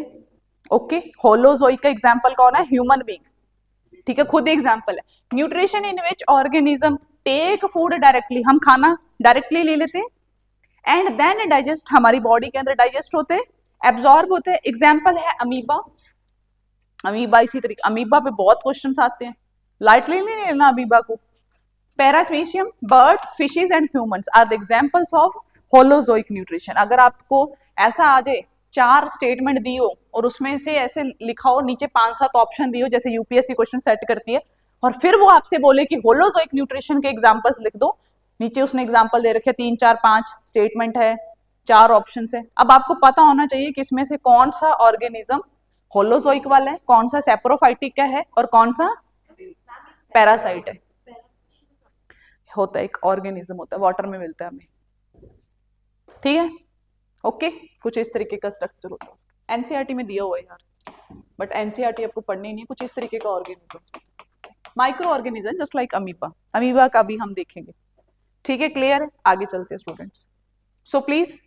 ओके, होलोजोइक का एग्जांपल कौन है? ह्यूमन बीइंग, ठीक है, खुद एग्जांपल है। Nutrition in which organism take food directly, हम खाना डायरेक्टली ले लेते हैं एंड देन डाइजेस्ट, हमारी बॉडी के अंदर डाइजेस्ट होते हैं, एब्जॉर्ब होते हैं। एग्जांपल है अमीबा। अमीबा इसी तरीके, अमीबा पे बहुत क्वेश्चंस आते हैं, लाइटली नहीं लेना अमीबा को। Paramecium, birds, fishes and humans are the examples of holozoic nutrition. अगर आपको ऐसा आ जाए, 4 स्टेटमेंट दी हो और उसमें से ऐसे लिखा हो, नीचे 5-7 ऑप्शन दिए हो, जैसे यूपीएससी क्वेश्चन सेट करती है, और फिर वो आपसे बोले कि होलोजोइक न्यूट्रिशन के एग्जांपल्स लिख दो, नीचे उसने एग्जांपल दे रखे 3, 4, 5 स्टेटमेंट है, 4 ऑप्शन है। अब आपको पता होना चाहिए कि इसमें से कौन सा ऑर्गेनिज्म होलोजोइक वाला है, कौन सा सेप्रोफाइटिक का है और कौन सा पैरासाइट है। होता है एक ऑर्गेनिज्म, होता है, वाटर में मिलता है हमें, ठीक है। ओके, कुछ इस तरीके का स्ट्रक्चर होता है। एनसीईआरटी में दिया हुआ है यार, बट एनसीईआरटी आपको पढ़नी नहीं है। कुछ इस तरीके का organism, micro organism just like amoeba. Amoeba का भी हम देखेंगे, ठीक है। क्लियर है? आगे चलते हैं स्टूडेंट्स। सो प्लीज,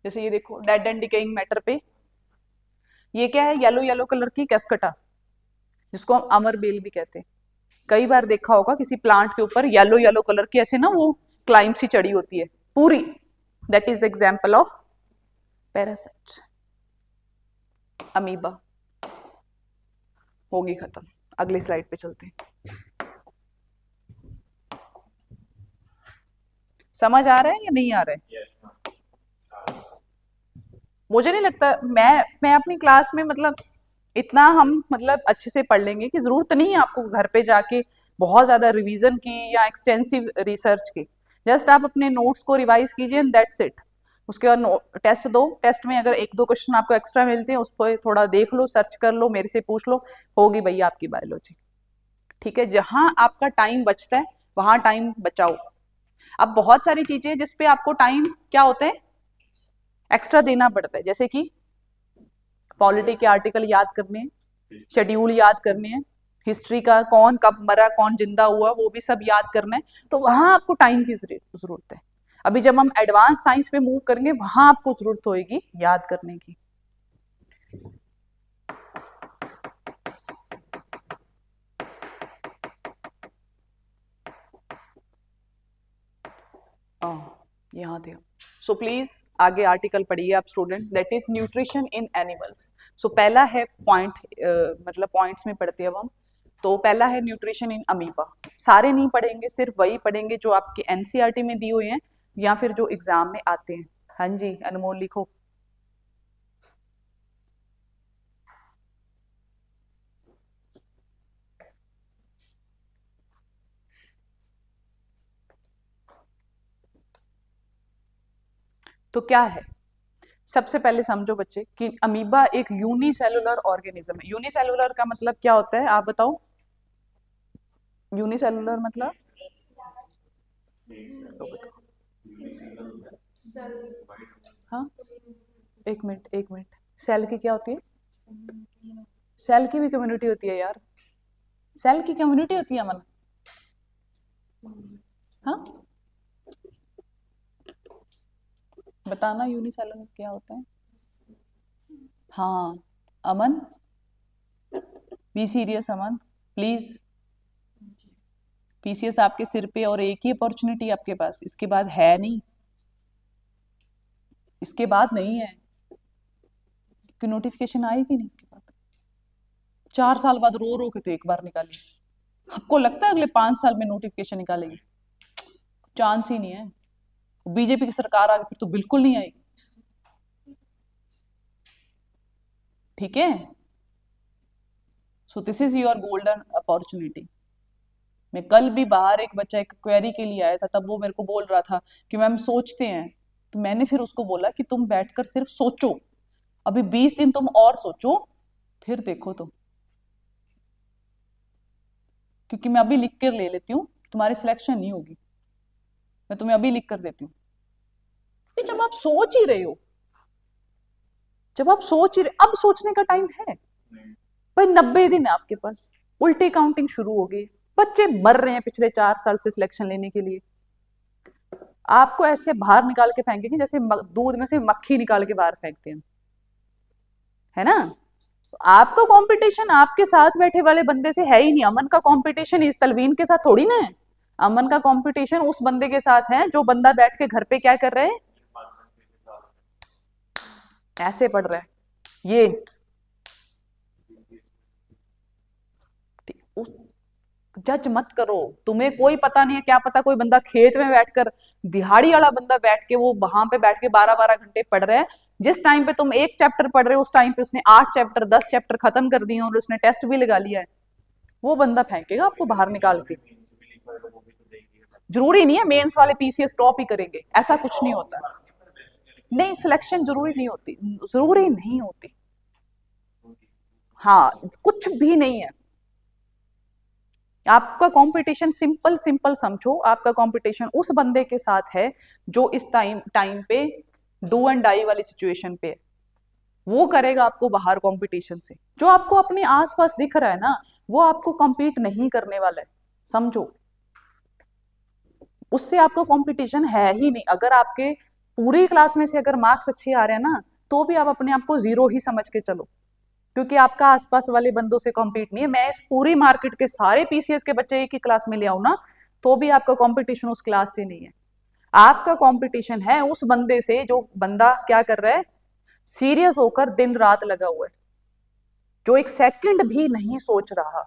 जैसे ये देखो डेड एंड डिकेइंग मैटर पे, ये क्या है? येलो येलो कलर की कैस्कटा, जिसको हम अमर बेल भी कहते हैं। कई बार देखा होगा किसी प्लांट के ऊपर येलो येलो कलर की ऐसे ना वो क्लाइम सी चढ़ी होती है पूरी, that is the example of parasite. Amoeba होगी खत्म। अगली स्लाइड पे चलते हैं। समझ आ रहा है या नहीं आ रहा है? मुझे नहीं लगता, मैं अपनी क्लास में मतलब इतना हम मतलब अच्छे से पढ़ लेंगे कि जरूरत नहीं है आपको घर पे जाके बहुत ज्यादा रिवीजन की या एक्सटेंसिव रिसर्च की। जस्ट आप अपने नोट्स को रिवाइज कीजिए एंड दैट्स इट। उसके बाद टेस्ट दो, टेस्ट में अगर 1-2 क्वेश्चन आपको एक्स्ट्रा मिलते हैं उस पर थोड़ा देख लो, सर्च कर लो, मेरे से पूछ लो, होगी भैया आपकी बायोलॉजी, ठीक है। जहां आपका टाइम बचता है वहां टाइम बचाओ। अब बहुत सारी चीजें जिसपे आपको टाइम क्या होता है, एक्स्ट्रा देना पड़ता है, जैसे कि पॉलिटी के आर्टिकल याद करने हैं, शेड्यूल याद करने हैं, हिस्ट्री का कौन कब मरा कौन जिंदा हुआ वो भी सब याद करना है, तो वहां आपको टाइम की जरूरत है। अभी जब हम एडवांस साइंस पे मूव करेंगे वहां आपको जरूरत होगी याद करने की। यहाँ थे। सो प्लीज आगे आर्टिकल पढ़िए आप student, that is nutrition in animals. So पहला है पॉइंट, मतलब पॉइंट्स में पढ़ते हैं अब हम। तो पहला है न्यूट्रिशन इन अमीबा। सारे नहीं पढ़ेंगे, सिर्फ वही पढ़ेंगे जो आपके एनसीईआरटी में दिए हुए हैं या फिर जो एग्जाम में आते हैं। हाँ जी अनमोल लिखो। तो क्या है, सबसे पहले समझो बच्चे कि अमीबा एक यूनिसेलुलर ऑर्गेनिज्म है। यूनिसेलुलर का मतलब क्या होता है आप बताओ? यूनिसेलुलर मतलब हाँ, एक मिनट, सेल की क्या होती है? सेल की भी कम्युनिटी होती है यार, सेल की कम्युनिटी होती है अमन। हाँ, बताना यूनिसेलुलर क्या होता है। हाँ Aman, be serious Aman please. PCS आपके सिर पे और एक ही अपॉर्चुनिटी आपके पास, इसके बाद है नहीं, इसके बाद नहीं है, कि नोटिफिकेशन आएगी नहीं इसके बाद। 4 साल बाद रो रो के तो एक बार निकाली, आपको लगता है अगले 5 साल में नोटिफिकेशन निकालेगी? चांस ही नहीं है। बीजेपी की सरकार आ गई फिर तो बिल्कुल नहीं आएगी। ठीक है, so this is your golden opportunity. मैं कल भी बाहर, एक बच्चा एक क्वेरी के लिए आया था, तब वो मेरे को बोल रहा था कि मैम सोचते हैं, तो मैंने फिर उसको बोला कि तुम बैठकर सिर्फ सोचो, अभी 20 दिन तुम और सोचो, फिर देखो तुम, क्योंकि मैं अभी लिख कर ले लेती हूँ, तुम्हारी सिलेक्शन नहीं होगी, मैं तुम्हें अभी लिख कर देती हूँ। कि जब आप सोच ही रहे हो, जब आप सोच ही रहे, अब सोचने का टाइम है भाई, 90 दिन है आपके पास, उल्टी काउंटिंग शुरू हो गई, बच्चे मर रहे हैं पिछले 4 साल से सिलेक्शन लेने के लिए। आपको ऐसे बाहर निकाल के फेंकेंगे जैसे दूध में से मक्खी निकाल के बाहर फेंकते हैं, है ना। तो आपका कंपटीशन आपके साथ बैठे वाले बंदे से है ही नहीं। अमन का कंपटीशन इस तलवीन के साथ थोड़ी ना है, अमन का कंपटीशन उस बंदे के साथ है जो बंदा बैठ के घर पे क्या कर रहे हैं, ऐसे पढ़ रहा है। ये जज मत करो, तुम्हें कोई पता नहीं है, क्या पता कोई बंदा खेत में बैठकर, दिहाड़ी वाला बंदा बैठ के, वो वहां पे बैठ के 12-12 घंटे पढ़ रहा है, जिस टाइम पे तुम एक चैप्टर पढ़ रहे हो उस टाइम पे उसने 8 चैप्टर 10 चैप्टर खत्म कर दिए और उसने टेस्ट भी लगा लिया है, वो बंदा फेंकेगा आपको बाहर निकाल के। जरूरी नहीं है मेंस वाले पीसीएस टॉप ही करेंगे, ऐसा कुछ नहीं होता। नहीं, सिलेक्शन जरूरी नहीं होती, जरूरी नहीं होती। हाँ, कुछ भी नहीं है। आपका कंपटीशन सिंपल सिंपल समझो, आपका कंपटीशन उस बंदे के साथ है जो इस टाइम टाइम पे डू एंड डाई वाली सिचुएशन पे है, वो करेगा आपको बाहर कंपटीशन से। जो आपको अपने आसपास दिख रहा है ना, वो आपको compete नहीं करने वाला है, समझो। उससे आपका कंपटीशन है ही नहीं। अगर आपके पूरी क्लास में से अगर मार्क्स अच्छे आ रहे हैं ना, तो भी आप अपने आप को जीरो ही समझ के चलो, क्योंकि आपका आसपास वाले बंदों से कॉम्पीट नहीं है। मैं इस पूरी मार्केट के सारे पीसीएस के बच्चे एक ही क्लास में ले आऊं ना, तो भी आपका कंपटीशन उस क्लास से नहीं है। आपका कंपटीशन है उस बंदे से जो बंदा क्या कर रहा है, सीरियस होकर दिन रात लगा हुआ है, जो एक सेकंड भी नहीं सोच रहा।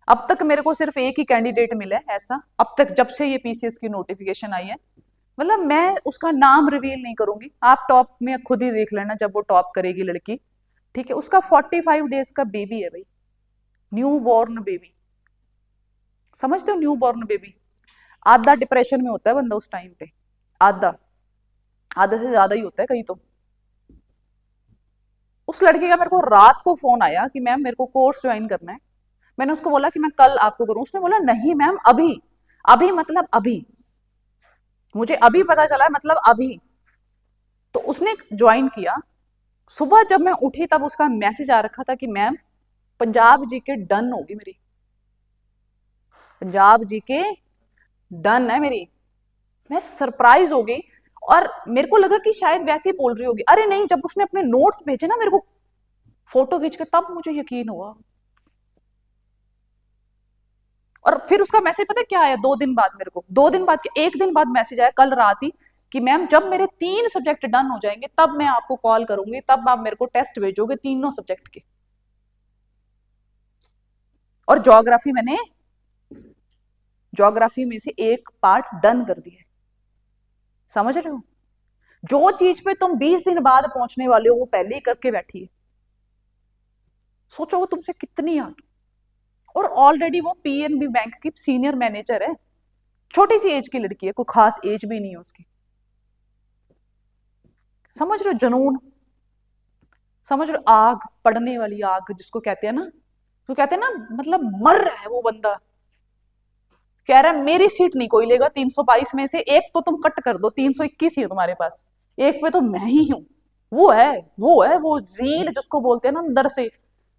अब तक मेरे को सिर्फ एक ही कैंडिडेट मिला है ऐसा, अब तक जब से ये पीसीएस की नोटिफिकेशन आई है, मतलब मैं उसका नाम रिवील नहीं करूंगी, आप टॉप में खुद ही देख लेना जब वो टॉप करेगी लड़की। ठीक है, उसका 45 डेज का बेबी है भाई, न्यू बॉर्न बेबी, समझते हो, न्यू बॉर्न बेबी। आधा डिप्रेशन में होता है बंदा उस टाइम पे, आधा, आधे से ज्यादा ही होता है कहीं तो। उस लड़की का मेरे को रात को फोन आया कि मैम मेरे को कोर्स ज्वाइन करना है। मैंने उसको बोला कि मैं कल आपको करूं, उसने बोला नहीं मैम अभी। अभी मतलब अभी, मुझे अभी पता चला है मतलब अभी। तो उसने ज्वाइन किया। सुबह जब मैं उठी तब उसका मैसेज आ रखा था कि मैम पंजाब जीके डन होगी मेरी, पंजाब जीके डन है मेरी। मैं सरप्राइज हो गई और मेरे को लगा कि शायद वैसे ही बोल रही होगी। अरे नहीं, जब उसने अपने नोट्स भेजे ना मेरे को फोटो खींच के, तब मुझे यकीन हुआ। और फिर उसका मैसेज पता है क्या आया 2 दिन बाद, मेरे को 2 दिन बाद के 1 दिन बाद मैसेज आया कल रात ही कि मैम जब मेरे 3 सब्जेक्ट डन हो जाएंगे तब मैं आपको कॉल करूंगी, तब आप मेरे को टेस्ट भेजोगे तीनों सब्जेक्ट के। और ज्योग्राफी मैंने, ज्योग्राफी में से एक पार्ट डन कर दिया है, समझ रहे हो। जो चीज पे तुम 20 दिन बाद पहुंचने वाले हो वो पहले ही करके बैठी है। सोचो वो तुमसे कितनी आगे, और ऑलरेडी वो पीएनबी बैंक की सीनियर मैनेजर है। छोटी सी एज की लड़की है, कोई खास एज भी नहीं है उसकी। समझ रहे हो जुनून, समझ रहे हो, आग, पढ़ने वाली आग जिसको कहते हैं ना, तो कहते हैं ना मतलब मर रहा है वो बंदा कह रहा है मेरी सीट नहीं कोई लेगा, 322 में से एक तो तुम कट कर दो, 321 ही है तुम्हारे पास, एक पे तो मैं ही हूं। वो जील जिसको बोलते हैं ना अंदर से,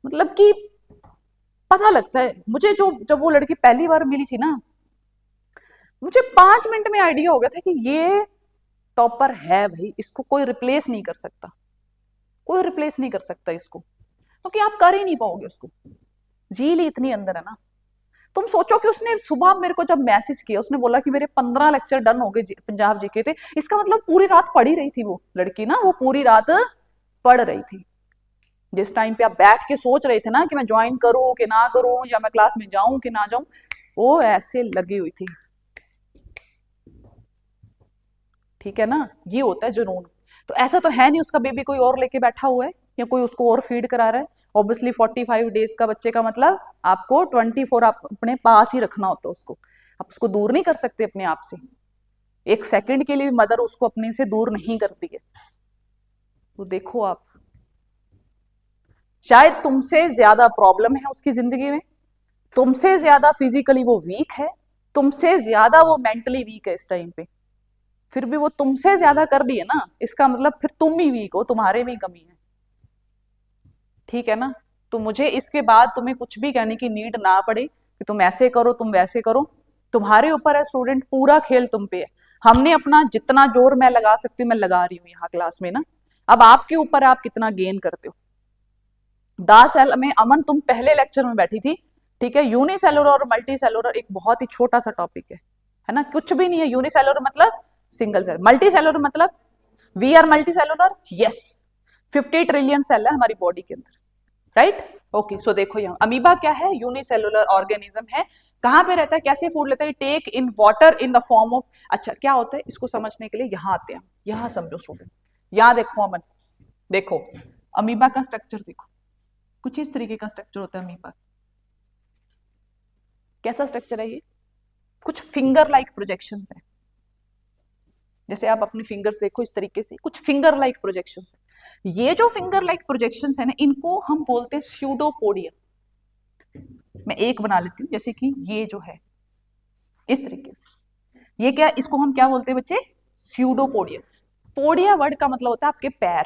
मतलब कि पता लगता है मुझे। जो जब वो लड़की पहली बार मिली थी ना, मुझे 5 मिनट में आइडिया हो गया था कि ये टॉपर है भाई, इसको कोई रिप्लेस नहीं कर सकता, कोई रिप्लेस नहीं कर सकता इसको, क्योंकि आप कर ही नहीं पाओगे उसको, झील ही इतनी अंदर है ना। तुम सोचो कि उसने सुबह मेरे को जब मैसेज किया, उसने बोला कि मेरे 15 लेक्चर डन हो गए पंजाब जीके थे, इसका मतलब पूरी रात पढ़ी रही थी वो लड़की ना, वो पूरी रात पढ़ रही थी। जिस टाइम पे आप बैठ के सोच रहे थे ना कि मैं ज्वाइन करूं कि ना करूं, या मैं क्लास में जाऊं कि ना जाऊं, वो ऐसे लगी हुई थी। ठीक है ना, ये होता है जुनून। तो ऐसा तो है नहीं उसका बेबी कोई और लेके बैठा हुआ है या कोई उसको और फीड करा रहा है। ऑब्वियसली 45 डेज का बच्चे का मतलब आपको 24 आप अपने पास ही रखना होता है उसको, आप उसको दूर नहीं कर सकते अपने आप से। एक सेकंड के लिए भी मदर उसको अपने से दूर नहीं करती है। तो देखो आप, शायद तुमसे ज्यादा प्रॉब्लम है उसकी जिंदगी में, तुमसे ज्यादा फिजिकली वो वीक है, तुमसे ज्यादा वो मेंटली वीक है इस टाइम पे, फिर भी वो तुमसे ज्यादा कर रही है ना, इसका मतलब फिर तुम ही वीक हो, तुम्हारे में कमी है। ठीक है ना। तो मुझे इसके बाद तुम्हें कुछ भी कहने की नीड ना पड़े कि तुम ऐसे करो तुम वैसे करो, तुम्हारे ऊपर है स्टूडेंट, पूरा खेल तुम पे है। हमने अपना जितना जोर मैं लगा सकती हूँ मैं लगा रही हूँ यहाँ क्लास में ना, अब आपके ऊपर आप कितना गेन करते हो। 10 सेल में अमन तुम पहले लेक्चर में बैठी थी, ठीक है। यूनिसेलुलर और मल्टी सेलुलर एक बहुत ही छोटा सा टॉपिक है ना, कुछ भी नहीं है। यूनिसेलुलर मतलब सिंगल सेल, मल्टी सेलुलर मतलब we are multi cellular, yes 50 trillion cell है हमारी बॉडी के अंदर, राइट। ओके, सो देखो यहाँ अमीबा क्या है, यूनिसेलुलर ऑर्गेनिज्म है। कहाँ पे रहता है, कैसे फूड लेता है, take in water in the form of, अच्छा क्या होता है इसको समझने के लिए यहाँ आते हैं, यहाँ समझो स्टूडेंट। यहाँ देखो अमन, देखो अमीबा का स्ट्रक्चर देखो, कुछ इस तरीके का स्ट्रक्चर होता है अमीबा। कैसा स्ट्रक्चर है ये, कुछ फिंगर लाइक प्रोजेक्शंस है, जैसे आप अपने फिंगर्स देखो इस तरीके से, कुछ फिंगर लाइक प्रोजेक्शंस है। ये जो फिंगर लाइक प्रोजेक्शंस है ना, इनको हम बोलते हैं स्यूडोपोडिया। मैं एक बना लेती हूँ, जैसे कि ये जो है इस तरीके से, ये क्या, इसको हम क्या बोलते हैं बच्चे, स्यूडोपोडिया। पोडिया वर्ड का मतलब होता है आपके पैर,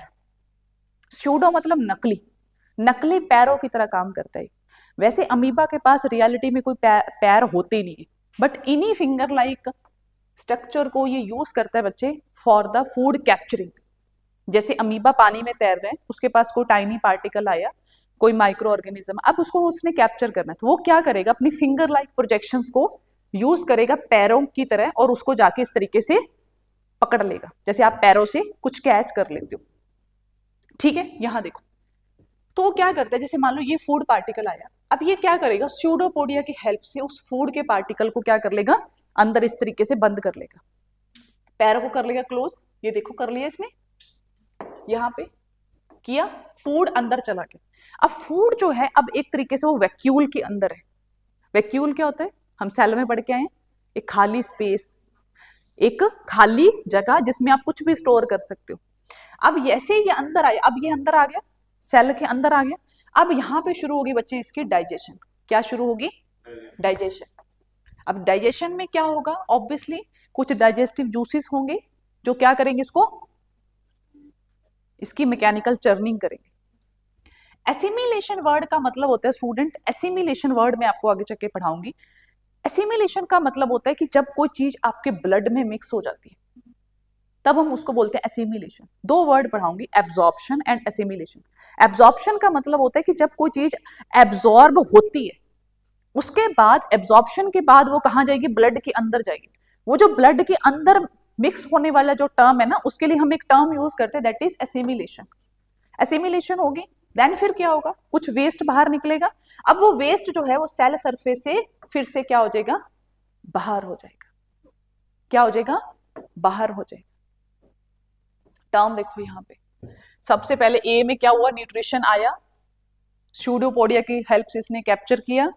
स्यूडो मतलब नकली, नकली पैरों की तरह काम करता है। वैसे अमीबा के पास रियलिटी में कोई पैर होते नहीं है, बट इन्हीं फिंगर लाइक स्ट्रक्चर को ये यूज करता है बच्चे फॉर द फूड कैप्चरिंग। जैसे अमीबा पानी में तैर रहे हैं, उसके पास कोई टाइनी पार्टिकल आया, कोई माइक्रो ऑर्गेनिज्म, अब उसको उसने कैप्चर करना है, तो वो क्या करेगा, अपनी फिंगर लाइक प्रोजेक्शंस को यूज करेगा पैरों की तरह, और उसको जाके इस तरीके से पकड़ लेगा, जैसे आप पैरों से कुछ कैच कर लेते हो। ठीक है, यहां देखो, तो क्या करता है, जैसे मान लो ये फूड पार्टिकल आया, अब ये क्या करेगा, स्यूडोपोडिया की हेल्प से उस फूड के पार्टिकल को क्या कर लेगा, अंदर इस तरीके से बंद कर लेगा, पैरों को कर लेगा क्लोज, ये देखो कर लिया इसने, यहां पे किया, फूड अंदर चला गया। अब फूड जो है, अब एक तरीके से वो वैक्यूल के अंदर है। वैक्यूल क्या होता है, हम सेल में पढ़ के आए, एक खाली स्पेस, एक खाली जगह जिसमें आप कुछ भी स्टोर कर सकते हो। अब ऐसे ये अंदर आया, अब ये अंदर आ गया, सेल के अंदर आ गया, अब यहाँ पे शुरू होगी बच्चे इसकी डाइजेशन। क्या शुरू होगी, डाइजेशन। अब डाइजेशन में क्या होगा, ऑब्वियसली कुछ डाइजेस्टिव जूसेस होंगे जो क्या करेंगे, इसको, इसकी मैकेनिकल चर्निंग करेंगे। एसिमिलेशन वर्ड का मतलब होता है स्टूडेंट, एसिमिलेशन वर्ड में आपको आगे चल के पढ़ाऊंगी। एसिमिलेशन का मतलब होता है कि जब कोई चीज आपके ब्लड में मिक्स हो जाती है, तब हम उसको बोलते हैं एसिमिलेशन। दो वर्ड पढ़ाऊंगी, एब्जॉर्प्शन एंड एसिमिलेशन। एब्जॉर्प्शन का मतलब होता है कि जब कोई चीज एब्जॉर्ब होती है, उसके बाद एब्जॉर्प्शन के बाद वो कहां जाएगी, ब्लड के अंदर जाएगी। वो जो ब्लड के अंदर मिक्स होने वाला जो टर्म है ना, उसके लिए हम एक टर्म यूज करते हैं, दैट इज एसिमिलेशन। एसिमिलेशन होगी, देन फिर क्या होगा, कुछ वेस्ट बाहर निकलेगा। अब वो वेस्ट जो है वो सेल सरफेस से फिर से क्या हो जाएगा, बाहर हो जाएगा। क्या हो जाएगा, बाहर हो जाएगा। टर्म देखो यहाँ पे, सबसे पहले ए में क्या हुआ, न्यूट्रिशन आया, स्यूडोपोडिया की हेल्प से इसने कैप्चर किया,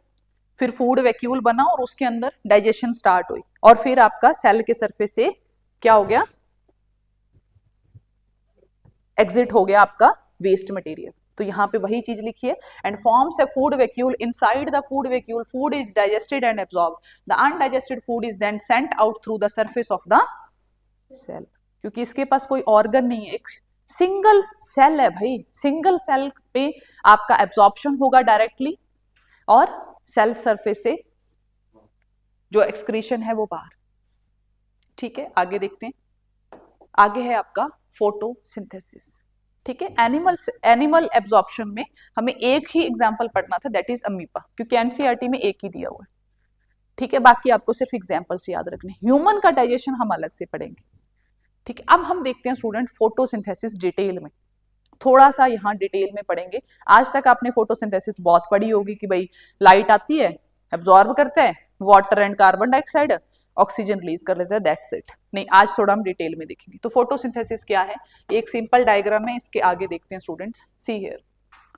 फिर फूड वैक्यूल बना और उसके अंदर डाइजेशन स्टार्ट हुई, और फिर आपका सेल के सरफेस से क्या हो गया, एग्जिट हो गया आपका वेस्ट मटेरियल। तो यहाँ पे वही चीज लिखी है, and forms a food vacuole inside the food vacuole, food is digested and absorb, the undigested food is then sent out through the surface of the cell. क्योंकि इसके पास कोई ऑर्गन नहीं है, एक सिंगल सेल है भाई, सिंगल सेल पे आपका एब्जॉर्प्शन होगा डायरेक्टली, और सेल सरफेस से जो एक्सक्रीशन है वो बाहर। ठीक है, आगे देखते हैं। आगे है आपका फोटोसिंथेसिस। ठीक है, एनिमल एब्जॉर्प्शन में हमें एक ही एग्जांपल पढ़ना था, दैट इज अमीबा, क्योंकि एनसीईआरटी में एक ही दिया हुआ है। ठीक है, बाकी आपको सिर्फ एग्जांपल्स याद रखने। ह्यूमन का डाइजेशन हम अलग से पढ़ेंगे। ठीक है, अब हम देखते हैं स्टूडेंट फोटोसिंथेसिस डिटेल में, थोड़ा सा यहाँ डिटेल में पढ़ेंगे। आज तक आपने फोटोसिंथेसिस बहुत पढ़ी होगी कि भाई लाइट आती है, एब्जॉर्ब करते हैं, water and carbon dioxide, oxygen release कर लेते हैं, दैट्स इट। नहीं, आज थोड़ा हम डिटेल में देखेंगे। तो फोटोसिंथेसिस क्या है, एक सिंपल डायग्राम है, इसके आगे देखते हैं स्टूडेंट्स। सी हियर,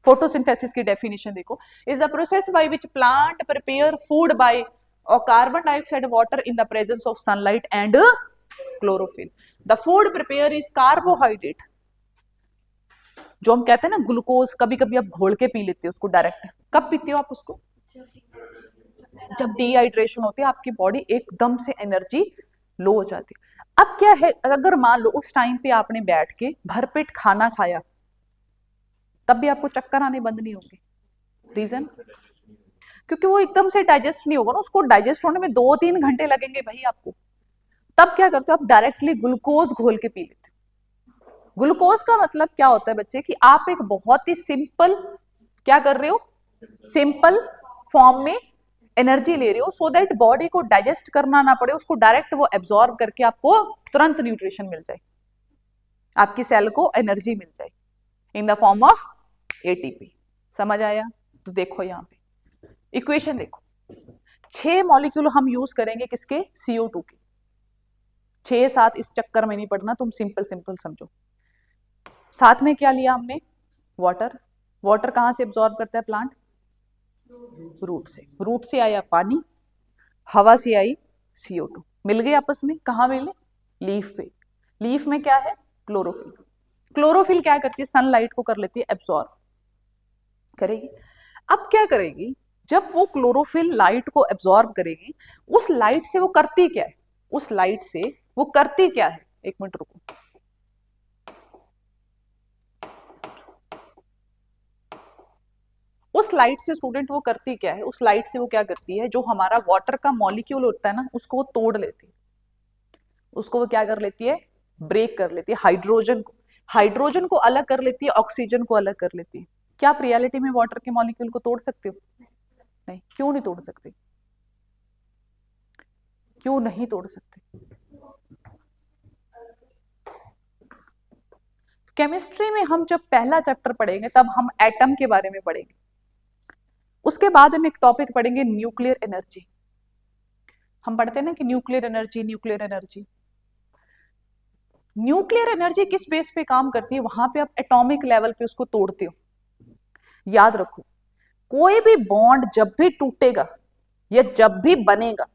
फोटोसिंथेसिस की डेफिनेशन देखो, is the process by which plant prepare food by carbon dioxide water in the presence of sunlight and chlorophyll. The food prepare is carbohydrate, जो हम कहते हैं ना ग्लूकोज, कभी कभी आप घोल के पी लेते हो उसको डायरेक्ट। कब पीते हो आप उसको? जब डिहाइड्रेशन होती है, आपकी बॉडी एकदम से एनर्जी लो हो जाती है। अब क्या है, अगर मान लो उस टाइम पे आपने बैठ के भरपेट खाना खाया, तब भी आपको चक्कर आने बंद नहीं होंगे। रीजन, क्योंकि वो एकदम से डाइजेस्ट नहीं होगा ना, उसको डाइजेस्ट होने में 2-3 घंटे लगेंगे भाई आपको। तब क्या करते हो आप, डायरेक्टली ग्लूकोज घोल के पी लेते हो। ग्लूकोज का मतलब क्या होता है बच्चे, कि आप एक बहुत ही सिंपल क्या कर रहे हो, सिंपल फॉर्म में एनर्जी ले रहे हो, सो दैट बॉडी को डाइजेस्ट करना ना पड़े, उसको डायरेक्ट वो एब्जॉर्ब करके आपको तुरंत न्यूट्रिशन मिल जाए, आपकी सेल को एनर्जी मिल जाए इन द फॉर्म ऑफ एटीपी। समझ आया? तो देखो यहाँ पे इक्वेशन देखो, 6 मॉलिक्यूल हम यूज करेंगे किसके, CO2 के। 6-7 इस चक्कर में नहीं पड़ना, तुम सिंपल सिंपल समझो। साथ में क्या लिया हमने, वाटर। वाटर कहां से एब्जॉर्ब करता है प्लांट, रूट से। रूट से आया पानी, हवा से आई CO2, मिल गए आपस में। कहां मिले, लीफ पे। लीफ में क्या है, क्लोरोफिल। क्लोरोफिल क्या करती है, सनलाइट को कर लेती है एब्जॉर्ब, करेगी। अब क्या करेगी, जब वो क्लोरोफिल लाइट को एब्जॉर्ब करेगी, उस लाइट से वो करती क्या है, उस लाइट से वो करती क्या है, एक मिनट रुको। उस लाइट से स्टूडेंट वो करती क्या है, उस लाइट से वो क्या करती है, जो हमारा वाटर का मॉलिक्यूल होता है ना, उसको वो तोड़ लेती है, उसको वो क्या कर लेती है, ब्रेक कर लेती है। हाइड्रोजन को अलग कर लेती है, ऑक्सीजन को अलग कर लेती है। क्या आप रियलिटी में वाटर के मॉलिक्यूल को तोड़ सकते हो? नहीं। क्यों नहीं तोड़ सकते, क्यों नहीं तोड़ सकते? केमिस्ट्री में हम जब पहला चैप्टर पढ़ेंगे तब हम एटम के बारे में पढ़ेंगे, उसके बाद हम एक टॉपिक पढ़ेंगे न्यूक्लियर एनर्जी। हम पढ़ते हैं ना कि nuclear energy, nuclear energy. Nuclear energy किस बेस पे काम करती है, वहां पे आप एटॉमिक लेवल पे उसको तोड़ते हो। याद रखो, कोई भी बॉन्ड जब भी टूटेगा या जब भी बनेगा,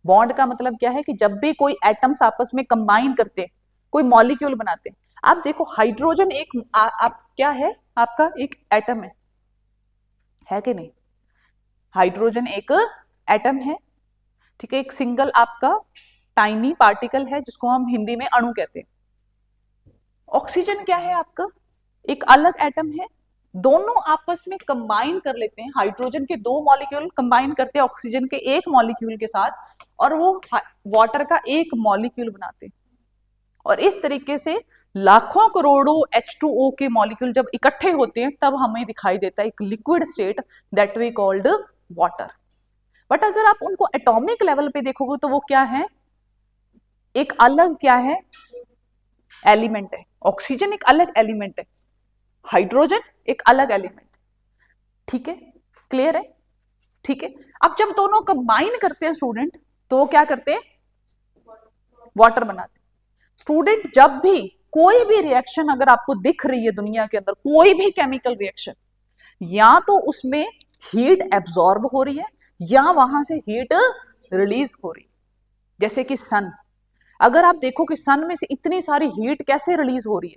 बॉन्ड का मतलब क्या है कि जब भी कोई एटम्स आपस में कंबाइन करते हैं, कोई मॉलिक्यूल बनाते हैं। आप देखो, हाइड्रोजन एक आप क्या है, आपका एक एटम है कि नहीं? हाइड्रोजन एक एटम है, ठीक है, एक सिंगल आपका टाइनी पार्टिकल है, जिसको हम हिंदी में अणु कहते हैं। ऑक्सीजन क्या है आपका, एक अलग एटम है। दोनों आपस में कंबाइन कर लेते हैं, हाइड्रोजन के 2 मॉलिक्यूल कंबाइन करते हैं ऑक्सीजन के एक मॉलिक्यूल के साथ, और वो वाटर का एक मॉलिक्यूल बनाते हैं। और इस तरीके से लाखों करोड़ों H2O के मॉलिक्यूल जब इकट्ठे होते हैं, तब हमें दिखाई देता है एक liquid state, that we called water. But अगर आप उनको एटॉमिक लेवल पे देखोगे तो वो क्या है, एक अलग क्या है, एलिमेंट है। ऑक्सीजन एक अलग एलिमेंट है, हाइड्रोजन एक अलग एलिमेंट। ठीक है, क्लियर है? ठीक है, अब जब दोनों कंबाइन करते हैं स्टूडेंट, तो वो क्या करते हैं, वाटर बनाते हैं। स्टूडेंट, जब भी कोई भी रिएक्शन अगर आपको दिख रही है दुनिया के अंदर, कोई भी केमिकल रिएक्शन, या तो उसमें हीट एब्जॉर्ब हो रही है या वहां से हीट रिलीज हो रही है। जैसे कि सन, अगर आप देखो कि सन में से इतनी सारी हीट कैसे रिलीज हो रही है,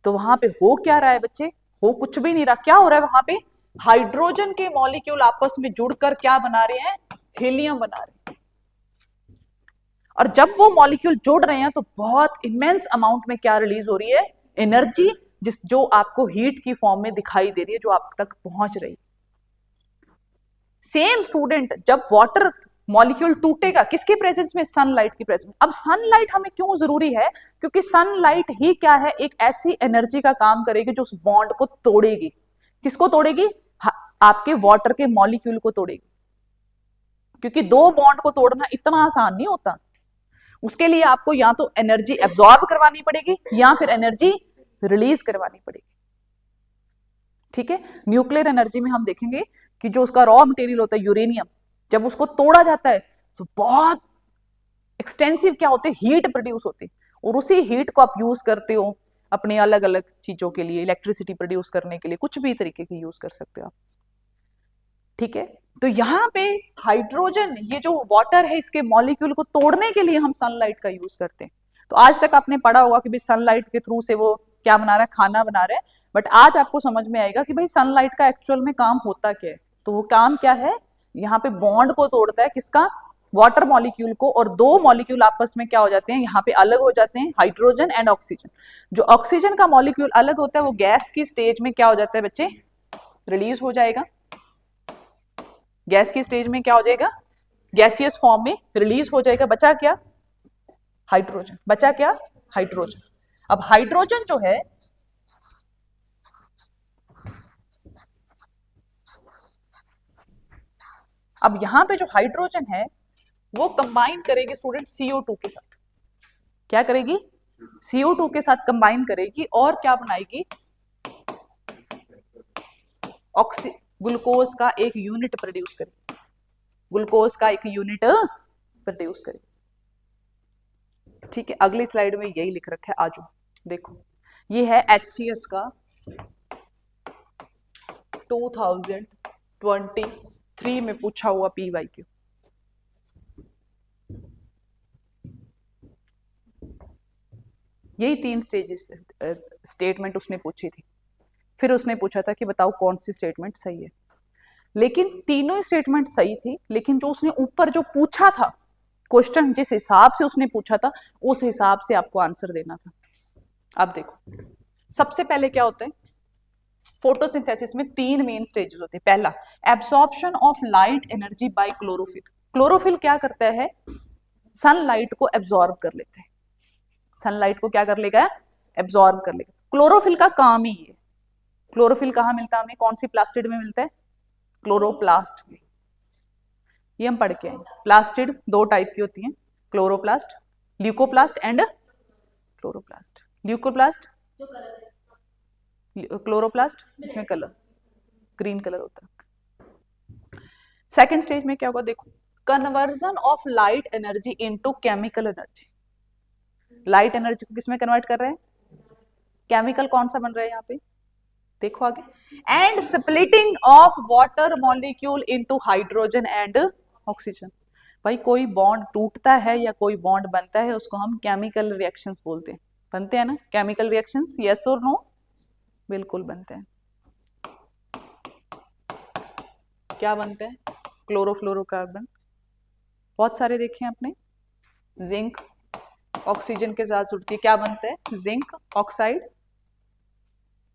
तो वहां पे हो क्या रहा है बच्चे, हो कुछ भी नहीं रहा, क्या हो रहा है वहां पे, हाइड्रोजन के मॉलिक्यूल आपस में जुड़कर क्या बना रहे हैं, हीलियम बना रहे हैं। और जब वो मॉलिक्यूल जुड़ रहे हैं तो बहुत इमेंस अमाउंट में क्या रिलीज हो रही है, एनर्जी, जो आपको हीट की फॉर्म में दिखाई दे रही है, जो आप तक पहुंच रही है। सेम स्टूडेंट, जब वाटर मॉलिक्यूल टूटेगा किसके प्रेजेंस में, सनलाइट की प्रेजेंस में। अब सनलाइट हमें क्यों जरूरी है, क्योंकि सनलाइट ही क्या है, एक ऐसी एनर्जी का काम करेगी जो उस बॉन्ड को तोड़ेगी। किसको तोड़ेगी, आपके वाटर के मॉलिक्यूल को तोड़ेगी, क्योंकि दो बॉन्ड को तोड़ना इतना आसान नहीं होता। उसके लिए आपको या तो एनर्जी एब्जॉर्ब करवानी पड़ेगी या फिर एनर्जी रिलीज करवानी पड़ेगी। ठीक है, न्यूक्लियर एनर्जी में हम देखेंगे कि जो उसका रॉ मटेरियल होता है यूरेनियम, जब उसको तोड़ा जाता है तो बहुत एक्सटेंसिव क्या होते हैं, हीट प्रोड्यूस होती है, और उसी हीट को आप यूज करते हो अपने अलग अलग चीजों के लिए, इलेक्ट्रिसिटी प्रोड्यूस करने के लिए, कुछ भी तरीके की यूज कर सकते हो आप। ठीक है, तो यहाँ पे हाइड्रोजन, ये जो वाटर है, इसके मॉलिक्यूल को तोड़ने के लिए हम सनलाइट का यूज करते हैं। तो आज तक आपने पढ़ा होगा कि भाई सनलाइट के थ्रू से वो क्या बना रहा है, खाना बना रहा है, बट आज आपको समझ में आएगा कि भाई सनलाइट का एक्चुअल में काम होता क्या है। तो वो काम क्या है, यहाँ पे बॉन्ड को तोड़ता है, किसका, वाटर मॉलिक्यूल को, और दो मॉलिक्यूल आपस में क्या हो जाते हैं, यहाँ पे अलग हो जाते हैं, हाइड्रोजन एंड ऑक्सीजन। जो ऑक्सीजन का मॉलिक्यूल अलग होता है वो गैस की स्टेज में क्या हो जाता है बच्चे, रिलीज हो जाएगा। गैस की स्टेज में क्या हो जाएगा, गैसियस फॉर्म में रिलीज हो जाएगा। बचा क्या, हाइड्रोजन। बचा क्या, हाइड्रोजन। अब हाइड्रोजन जो है, अब यहां पे जो हाइड्रोजन है वो कंबाइन करेगी स्टूडेंट CO2 के साथ। क्या करेगी, CO2 के साथ कंबाइन करेगी और क्या बनाएगी, ग्लूकोज का एक यूनिट प्रोड्यूस करेगी, ग्लूकोज का एक यूनिट प्रोड्यूस करेगी। ठीक है, अगली स्लाइड में यही लिख रखा है, आजो देखो, ये है HCS का 2023 में पूछा हुआ PYQ। यही 3 स्टेजेस स्टेटमेंट उसने पूछी थी, फिर उसने पूछा था कि बताओ कौन सी स्टेटमेंट सही है। लेकिन तीनों ही स्टेटमेंट सही थी, लेकिन जो उसने ऊपर जो पूछा था क्वेश्चन, जिस हिसाब से उसने पूछा था उस हिसाब से आपको आंसर देना था। अब देखो, सबसे पहले क्या होता है, फोटोसिंथेसिस में 3 मेन स्टेजेस होते हैं। पहला, absorption of light energy by chlorophyll. Chlorophyll क्या करता है, सनलाइट को एब्सॉर्ब कर लेते हैं, सनलाइट को क्या कर लेगा, एब्सॉर्ब कर लेगा। क्लोरोफिल का काम ही है। क्लोरोफिल कहाँ मिलता है हमें, कौन सी प्लास्टिड में मिलता है, क्लोरोप्लास्ट में। ये हम पढ़ के आए। प्लास्टिड 2 टाइप की होती हैं, chloroplast, leucoplast and chloroplast. Leucoplast, chloroplast, इसमें कलर ग्रीन कलर होता है। सेकंड स्टेज में क्या होगा, देखो, conversion of light energy into chemical energy. Light energy को किसमें कन्वर्ट कर रहे हैं, केमिकल कौन सा बन रहा है यहाँ पे, देखो आगे। And splitting of water molecule into hydrogen and oxygen. भाई कोई बॉन्ड टूटता है या कोई बॉन्ड बनता है, उसको हम केमिकल रिएक्शंस बोलते हैं। बनते हैं ना केमिकल रिएक्शंस, यस और नो, बिल्कुल बनते हैं। क्या बनते हैं, क्लोरोफ्लोरोकार्बन, बहुत सारे देखे हैं आपने। जिंक ऑक्सीजन के साथ जुड़ती है, क्या बनता है, जिंक ऑक्साइड।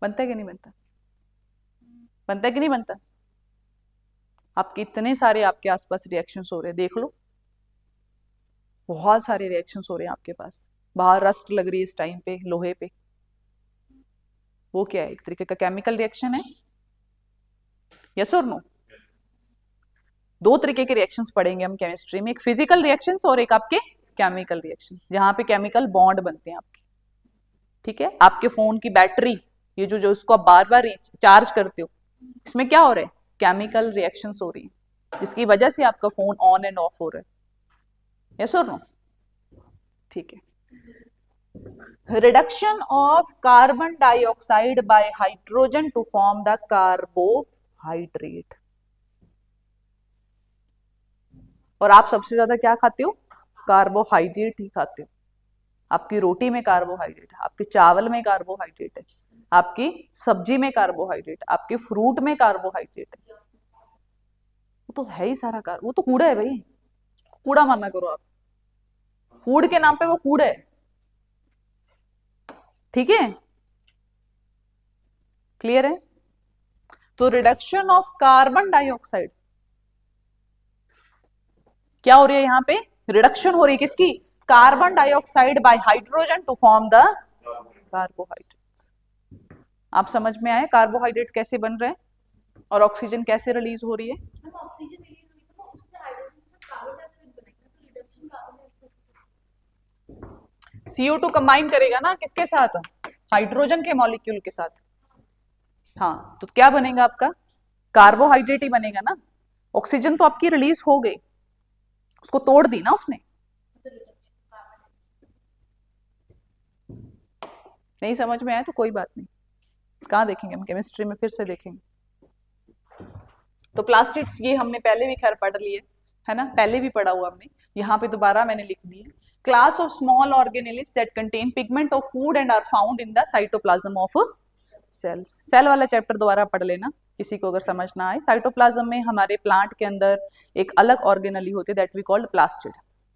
बनता है कि नहीं बनता, बनता है कि नहीं बनता। आपके इतने सारे आपके आसपास रिएक्शंस हो रहे हैं, देख लो, बहुत सारे रिएक्शंस हो रहे हैं आपके पास। बाहर रस्ट लग रही है इस टाइम पे लोहे पे, वो क्या है, एक तरीके का केमिकल रिएक्शन है, यस और नो। 2 तरीके के रिएक्शंस पढ़ेंगे हम केमिस्ट्री में, एक फिजिकल रिएक्शंस और एक आपके केमिकल रिएक्शंस, जहां पे केमिकल बॉन्ड बनते हैं आपके। ठीक है, आपके फोन की बैटरी, ये जो इसको आप बार बार चार्ज करते हो, इसमें क्या हो रहा है, केमिकल रिएक्शंस हो रही है, जिसकी वजह से आपका फोन ऑन एंड ऑफ हो रहा है, यस और नो। ठीक है, reduction of carbon dioxide by hydrogen to form the carbohydrate. और आप सबसे ज्यादा क्या खाते हो, कार्बोहाइड्रेट ही खाते हो। आपकी रोटी में कार्बोहाइड्रेट है, आपके चावल में कार्बोहाइड्रेट है, आपकी सब्जी में कार्बोहाइड्रेट, आपके फ्रूट में कार्बोहाइड्रेट है। वो तो है ही सारा वो तो कूड़ा है भाई, कूड़ा माना करो आप, फूड के नाम पे वो कूड़ा है। ठीक है, क्लियर है? तो रिडक्शन ऑफ कार्बन डाइऑक्साइड क्या हो रही है यहाँ पे? रिडक्शन हो रही है किसकी? Carbon dioxide by hydrogen to form the carbohydrates. आप समझ में आए कार्बोहाइड्रेट कैसे बन रहे हैं और ऑक्सीजन कैसे रिलीज हो रही है? ऑक्सीजन रिलीज हुई तो उससे हाइड्रोजन से कार्बन डाइऑक्साइड बनेगा, तो reduction carbon dioxide. CO2 combine करेगा ना किसके साथ? हाइड्रोजन के मॉलिक्यूल के साथ। हाँ, तो क्या बनेगा आपका? कार्बोहाइड्रेट ही बनेगा ना। ऑक्सीजन तो आपकी रिलीज हो गई, उसको तोड़ दी ना उसने। नहीं समझ में आया तो कोई बात नहीं, कहाँ देखेंगे हम, केमिस्ट्री में फिर से देखेंगे। तो प्लास्टिड्स ये हमने पहले भी खैर पढ़ लिए है ना, पहले भी पढ़ा हुआ हमने, यहाँ पे दोबारा मैंने लिख दिया। Class of small organelles that contain pigment of food and are found in the cytoplasm of cells. Cell वाला चैप्टर दोबारा पढ़ लेना किसी को अगर समझ ना आए। साइटोप्लाज्म में हमारे प्लांट के अंदर एक अलग ऑर्गेनली होते दैट वी कॉल्ड प्लास्टिड।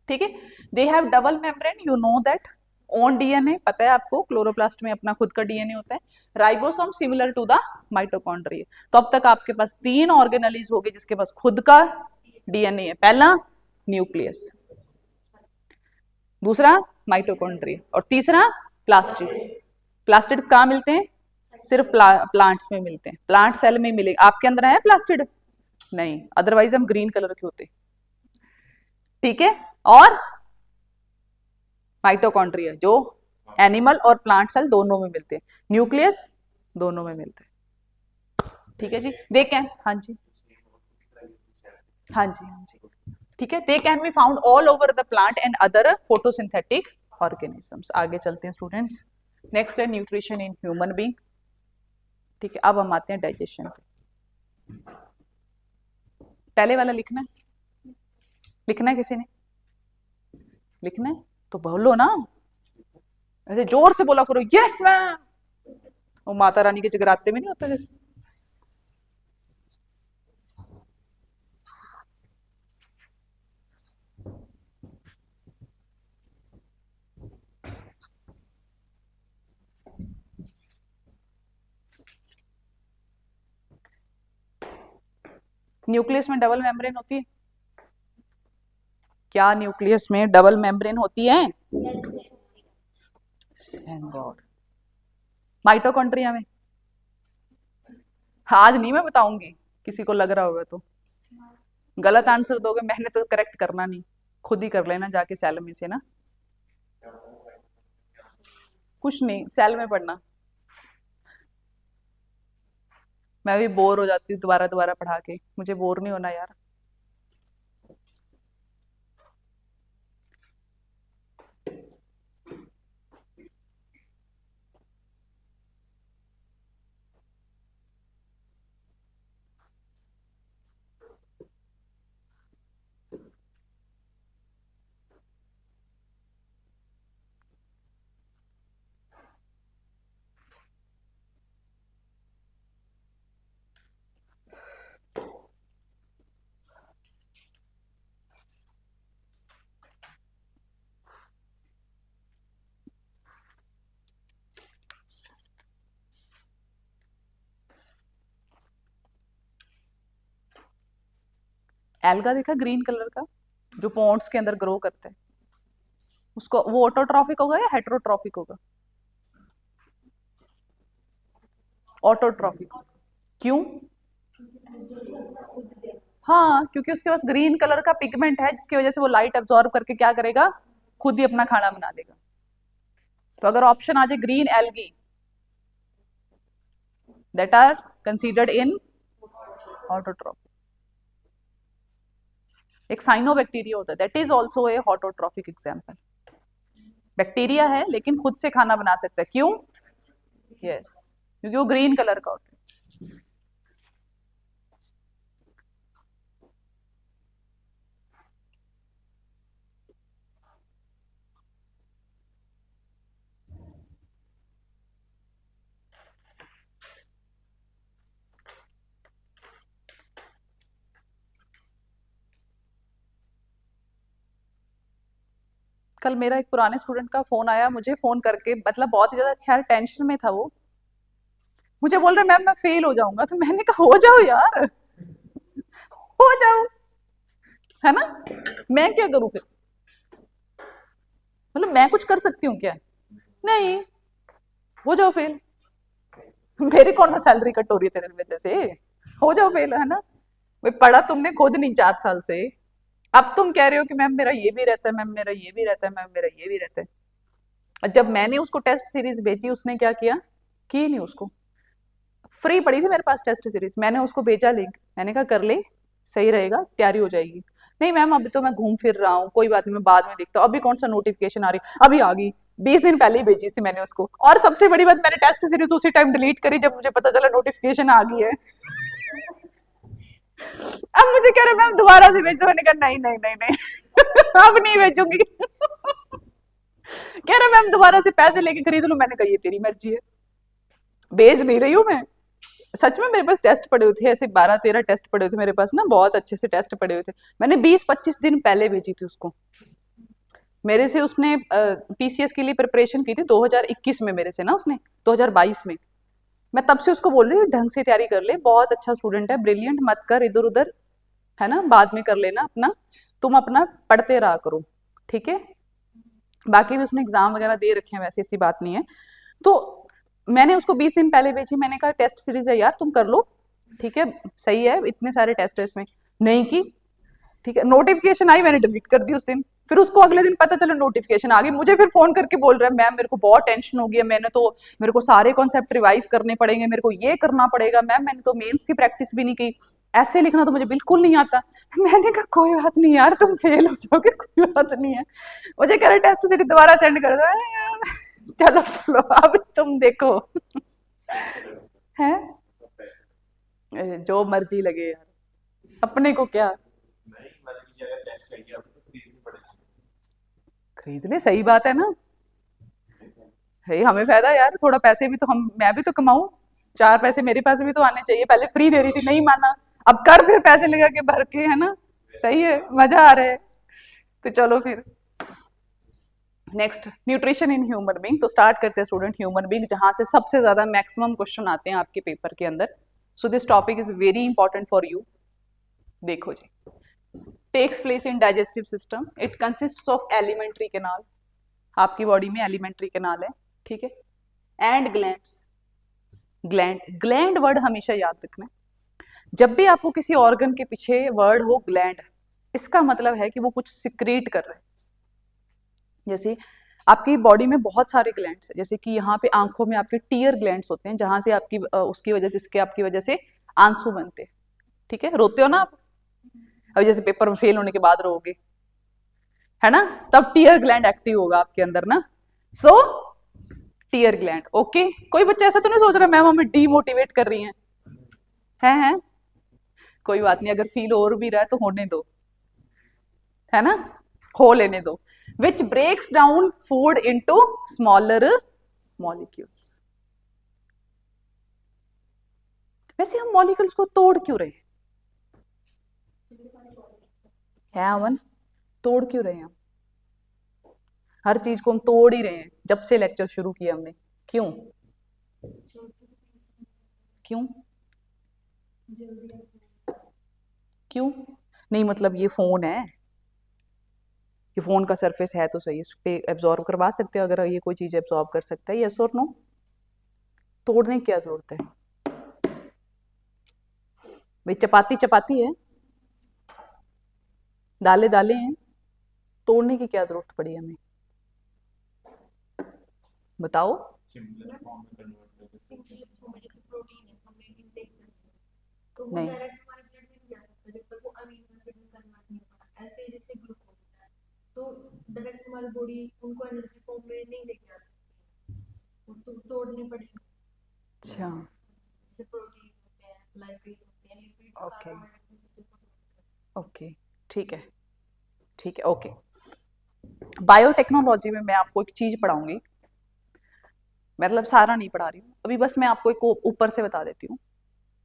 ठीक है, they have double membrane, you know that, own DNA, पता है आपको, क्लोरोप्लास्ट में अपना खुद का डीएनए होता है, ribosome similar to the mitochondria. तो अब तक आपके पास 3 ऑर्गेनलीज हो गए जिसके पास खुद का डीएनए है। पहला न्यूक्लियस, दूसरा माइटोकॉन्ड्रिया और तीसरा प्लास्टिड्स। प्लास्टिड्स कहाँ मिलते हैं? सिर्फ प्लांट्स में मिलते हैं, प्लांट सेल में मिलेगा। आपके अंदर है प्लास्टिड? नहीं, अदरवाइज हम ग्रीन कलर के होते। ठीक है, और माइटोकॉन्ड्रिया जो एनिमल और प्लांट सेल दोनों में मिलते हैं, न्यूक्लियस दोनों में मिलते हैं। ठीक है जी, दे कैन, हाँ जी हाँ जी हाँ जी, ठीक है, they can be found all over the plant and other photosynthetic organisms. आगे चलते हैं स्टूडेंट्स, नेक्स्ट है न्यूट्रिशन इन ह्यूमन बीइंग। ठीक है, अब हम आते हैं डाइजेशन पे। पहले वाला लिखना है, लिखना है किसी ने? लिखना है तो बोलो ना, ऐसे जोर से बोला करो, यस मैम। वो माता रानी के जगराते में नहीं होता जैसे। न्यूक्लियस में डबल मेम्ब्रेन होती है क्या? न्यूक्लियस में डबल मेम्ब्रेन होती है? Thank God. माइटोकॉन्ड्रिया में? आज नहीं मैं बताऊंगी, किसी को लग रहा होगा तो गलत आंसर दोगे, मैंने तो करेक्ट करना नहीं, खुद ही कर लेना जाके सेल में से ना। कुछ नहीं, सेल में पढ़ना। मैं भी बोर हो जाती हूँ दोबारा दोबारा पढ़ा के, मुझे बोर नहीं होना यार। एल्गा देखा ग्रीन कलर का, जो पॉन्ड्स के अंदर ग्रो करता है, उसको वो ऑटोट्रॉफिक होगा या हेटेरोट्रॉफिक होगा? ऑटोट्रॉफिक। क्यों? हाँ, क्योंकि उसके पास ग्रीन कलर का पिगमेंट है जिसकी वजह से वो लाइट एब्जॉर्ब करके क्या करेगा, खुद ही अपना खाना बना लेगा। तो अगर ऑप्शन आ जाए green algae that are considered in autotrophic, एक साइनोबैक्टीरिया होता है that is also a autotrophic example. Bacteria है लेकिन खुद से खाना बना सकता है, क्यों? यस, क्योंकि वो ग्रीन कलर का होता है। कल मेरा एक पुराने स्टूडेंट का फोन आया मुझे, फोन करके मतलब बहुत ही ज्यादा खैर टेंशन में था वो, मुझे बोल रहे मैम मैं फेल हो जाऊंगा। तो मैंने कहा हो जाओ यार, हो जाओ, है ना, मैं क्या करूं फिर, मतलब मैं कुछ कर सकती हूँ क्या? नहीं, हो जाओ फेल, मेरी कौन सा सैलरी कट हो रही है तेरे वजह से, हो जाओ फेल, है ना। भाई पढ़ा तुमने खुद नहीं 4 साल से, अब तुम कह रहे हो कि मैम मेरा ये भी रहता है, मैम मेरा ये भी रहता है, मैम मेरा ये भी रहता है। और जब मैंने उसको टेस्ट सीरीज भेजी उसने क्या किया, की नहीं, उसको फ्री पड़ी थी मेरे पास टेस्ट सीरीज, मैंने उसको भेजा लिंक, मैंने कहा कर ले, सही रहेगा, तैयारी हो जाएगी। नहीं मैम अभी तो मैं घूम फिर रहा हूँ, कोई बात नहीं मैं बाद में देखता हूँ, अभी कौन सा नोटिफिकेशन आ रही, अभी आ गई, 20 दिन पहले ही भेजी थी मैंने उसको। और सबसे बड़ी बात मैंने टेस्ट सीरीज उसी टाइम डिलीट करी जब मुझे पता चला नोटिफिकेशन आ गई है। अब मुझे कह रहे मैम दोबारा से भेज दो, मैंने कहा नहीं नहीं नहीं नहीं अब नहीं भेजूंगी। कह रहे मैम दोबारा से पैसे लेके खरीद लो, मैंने कहा ये तेरी मर्जी है, भेज नहीं रही हूँ मैं। सच में मेरे पास टेस्ट पड़े हुए थे, ऐसे 12-13 टेस्ट पड़े हुए थे मेरे पास ना, बहुत अच्छे से टेस्ट पड़े हुए थे, मैंने 20-25 दिन पहले भेजी थी उसको। मेरे से उसने पीसीएस के लिए प्रिपरेशन की थी 2021 में मेरे से ना, उसने 2022 में। मैं तब से उसको बोल रही हूँ ढंग से तैयारी कर ले, बहुत अच्छा स्टूडेंट है, ब्रिलियंट, मत कर इधर उधर, है ना, बाद में कर लेना अपना, तुम अपना पढ़ते रहा करो, ठीक है। बाकी भी उसने एग्जाम वगैरह दे रखे हैं, वैसे ऐसी बात नहीं है। तो मैंने उसको 20 दिन पहले भेजी, मैंने कहा टेस्ट सीरीज है यार तुम कर लो, ठीक है, सही है, इतने सारे टेस्ट है इसमें, नहीं की, ठीक है, नोटिफिकेशन आई मैंने डिलीट कर दी उस दिन। फिर उसको अगले दिन पता चला नोटिफिकेशन आ गई, मुझे फिर फोन करके बोल रहा है मैम मेरे को बहुत टेंशन हो गई है, मैंने तो, मेरे को सारे कॉन्सेप्ट रिवाइज करने पड़ेंगे, मेरे को ये करना पड़ेगा मैम, मैंने तो मेंस की प्रैक्टिस भी नहीं की, ऐसे लिखना तो मुझे बिल्कुल नहीं आता। मैंने कहा कोई बात नहीं यार तुम फेल हो जाओगे, कोई बात नहीं है। मुझे कह रहे टेस्ट सीरीज दोबारा सेंड कर दो, चलो चलो अब तुम देखो, है जो मर्जी लगे यार, अपने को क्या, नहीं मतलब कि अगर टेस्ट चाहिए आपको तो खरीदनी पड़ेगी। खरीद ले, सही बात है ना, है हमें फायदा यार, थोड़ा पैसे भी तो हम, मैं भी तो कमाऊं, 4 पैसे मेरे पास भी तो आने चाहिए, पहले फ्री दे रही थी नहीं माना, अब कर फिर पैसे लगा के भर के, है ना, सही है, मजा आ रहा है। तो चलो फिर next, nutrition in human being. तो स्टार्ट करते हैं स्टूडेंट ह्यूमन बीइंग, जहां से सबसे ज्यादा मैक्सिमम क्वेश्चन आते हैं आपके पेपर के अंदर। So this topic is very important for you. देखो जी, takes place in digestive system, it consists of alimentary canal, आपकी बॉडी में एलिमेंट्री कैनाल है, ठीक है, and glands. Gland, gland word हमेशा याद रखना है, जब भी आपको किसी ऑर्गन के पीछे वर्ड हो ग्लैंड, इसका मतलब है कि वो कुछ सिक्रीट कर रहे हैं। जैसे आपकी बॉडी में बहुत सारे ग्लैंड्स हैं, जैसे कि यहाँ पे आंखों में आपके टीयर ग्लैंड्स होते हैं, जहां से आपकी उसकी वजह, जिसके आपकी वजह से आंसू बनते हैं, ठीक है, रोते हो ना आप, अभी जैसे पेपर में फेल होने के बाद रोगे, है ना, तब टीयर ग्लैंड एक्टिव होगा आपके अंदर ना, सो टीयर ग्लैंड, ओके। कोई बच्चा ऐसा तो नहीं सोच रहा मैम हमें डीमोटिवेट कर रही हैं, कोई बात नहीं, अगर फील हो भी रहा है तो होने दो, है ना, हो लेने दो। Which breaks down food into smaller molecules. वैसे हम मॉलिक्यूल्स को तोड़ क्यों रहे हैं अमन, तोड़ क्यों रहे हैं हम, हर चीज को हम तोड़ ही रहे हैं जब से लेक्चर शुरू किया हमने, क्यों क्यों क्यों नहीं, मतलब ये फोन है, ये फोन का सरफेस है तो सही, इस पे एब्जॉर्ब करवा सकते हो, अगर ये कोई चीज एब्जॉर्ब कर सकता है, यस और नो, तोड़ने की क्या जरूरत है भाई, चपाती चपाती है, दाले दाले हैं, तोड़ने की क्या जरूरत पड़ी हमें, बताओ। सिंपल फॉर्म में कन्वर्ट करके सिंपली फॉर्म में जैसे प्रोटीन है हमें इनटेक करना चाहिए, तो वो नहीं। डायरेक्ट हमारे ब्लड में नहीं जा सकता जब तक वो अमीनो एसिड में कन्वर्ट नहीं होगा। ऐसे ही जैसे ग्लूकोज है, तो डायरेक्ट हमारी बॉडी उनको एनर्जी फॉर्म में नहीं लेके आ सकती, वो तो तोड़ने पड़ेंगे। अच्छा, जैसे प्रोटीन होते हैं, लाइपिड होते हैं, लिपिड्स, ओके कार्बोहाइड्रेट्स, ओके, ठीक है ठीक है, ओके। बायोटेक्नोलॉजी में मैं आपको एक चीज पढ़ाऊंगी, मतलब सारा नहीं पढ़ा रही हूँ अभी, बस मैं आपको एक ऊपर से बता देती हूँ,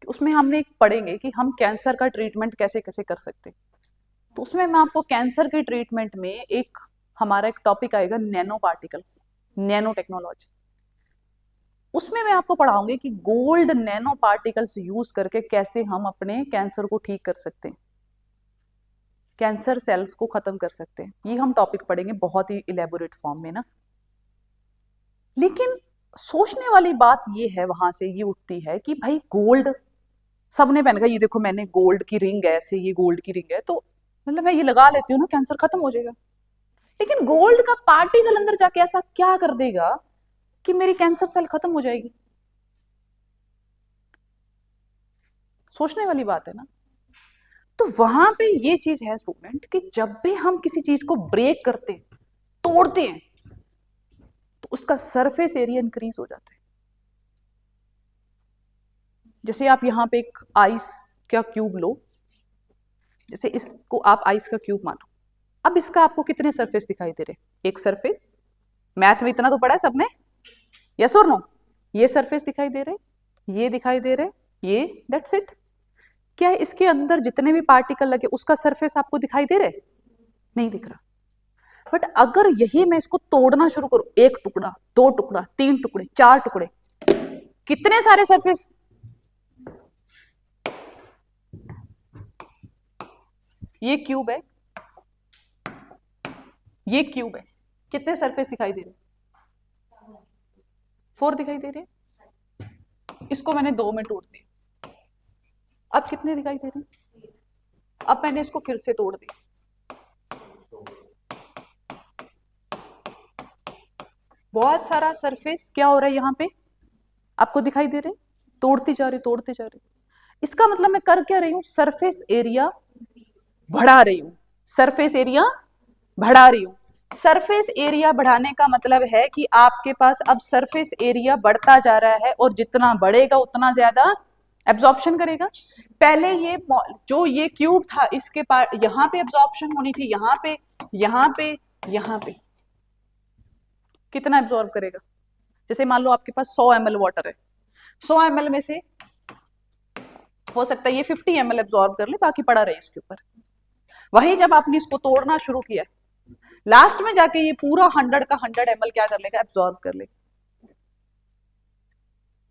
उसमें हमने एक पढ़ेंगे कि हम कैंसर का ट्रीटमेंट कैसे कैसे कर सकते हैं। तो उसमें मैं आपको कैंसर के ट्रीटमेंट में एक हमारा एक टॉपिक आएगा नैनो पार्टिकल्स, नैनो टेक्नोलॉजी। उसमें मैं आपको पढ़ाऊंगी कि गोल्ड नैनो पार्टिकल्स यूज करके कैसे हम अपने कैंसर को ठीक कर सकते हैं, कैंसर सेल्स को खत्म कर सकते हैं। ये हम टॉपिक पढ़ेंगे बहुत ही इलेबोरेट फॉर्म में ना। लेकिन सोचने वाली बात ये है, वहां से ये उठती है कि भाई गोल्ड सबने पहन का, ये देखो मैंने गोल्ड की रिंग है, ऐसे ये गोल्ड की रिंग है, तो मतलब मैं ये लगा लेती हूँ ना, कैंसर खत्म हो जाएगा। लेकिन गोल्ड का पार्टिकल अंदर जाके ऐसा क्या कर देगा कि मेरी कैंसर सेल खत्म हो जाएगी? सोचने वाली बात है ना। तो वहां पे ये चीज है स्टूडेंट कि जब भी हम किसी चीज को ब्रेक करते हैं, तोड़ते हैं, तो उसका सरफेस एरिया इंक्रीज हो जाता है। जैसे आप यहां पे एक आइस का क्यूब लो, जैसे इसको आप आइस का क्यूब मानो, अब इसका आपको कितने सरफेस दिखाई दे रहे? एक सरफेस, मैथ में इतना तो पढ़ा है सबने, यस और नो? ये सरफेस दिखाई दे रहे, ये दिखाई दे रहे, ये, दैट्स इट। क्या इसके अंदर जितने भी पार्टिकल लगे उसका सरफेस आपको दिखाई दे रहे? नहीं दिख रहा। बट अगर यही मैं इसको तोड़ना शुरू करूं, एक टुकड़ा, दो टुकड़ा, तीन टुकड़े, चार टुकड़े, कितने सारे सरफेस? ये क्यूब है, ये क्यूब है, कितने सरफेस दिखाई दे रहे? 4 दिखाई दे रहे। इसको मैंने 2 में तोड़ दिया, अब कितने दिखाई दे रहे? अब मैंने इसको फिर से तोड़ दिया, बहुत सारा सरफेस क्या हो रहा है यहां पे आपको दिखाई दे रहे, तोड़ती जा रही, तोड़ते जा रही। इसका मतलब मैं कर क्या रही हूं? सरफेस एरिया बढ़ा रही हूं, सरफेस एरिया बढ़ा रही हूं। सरफेस एरिया बढ़ाने का मतलब है कि आपके पास अब सरफेस एरिया बढ़ता जा रहा है, और जितना बढ़ेगा उतना ज्यादा एब्जॉर्प्शन करेगा। पहले ये जो ये क्यूब था, इसके पास यहां पे एब्जॉर्प्शन होनी थी, यहां पे, यहां पे, यहां पे, कितना एब्जॉर्ब करेगा? जैसे मान लो आपके पास 100 ml वाटर है, 100 ml में से हो सकता है ये 50 ml एब्जॉर्ब कर ले, बाकी पड़ा रहे इसके ऊपर। वहीं जब आपने इसको तोड़ना शुरू किया, लास्ट में जाके ये पूरा 100 का 100 ml क्या कर लेगा? एब्जॉर्ब कर लेगा।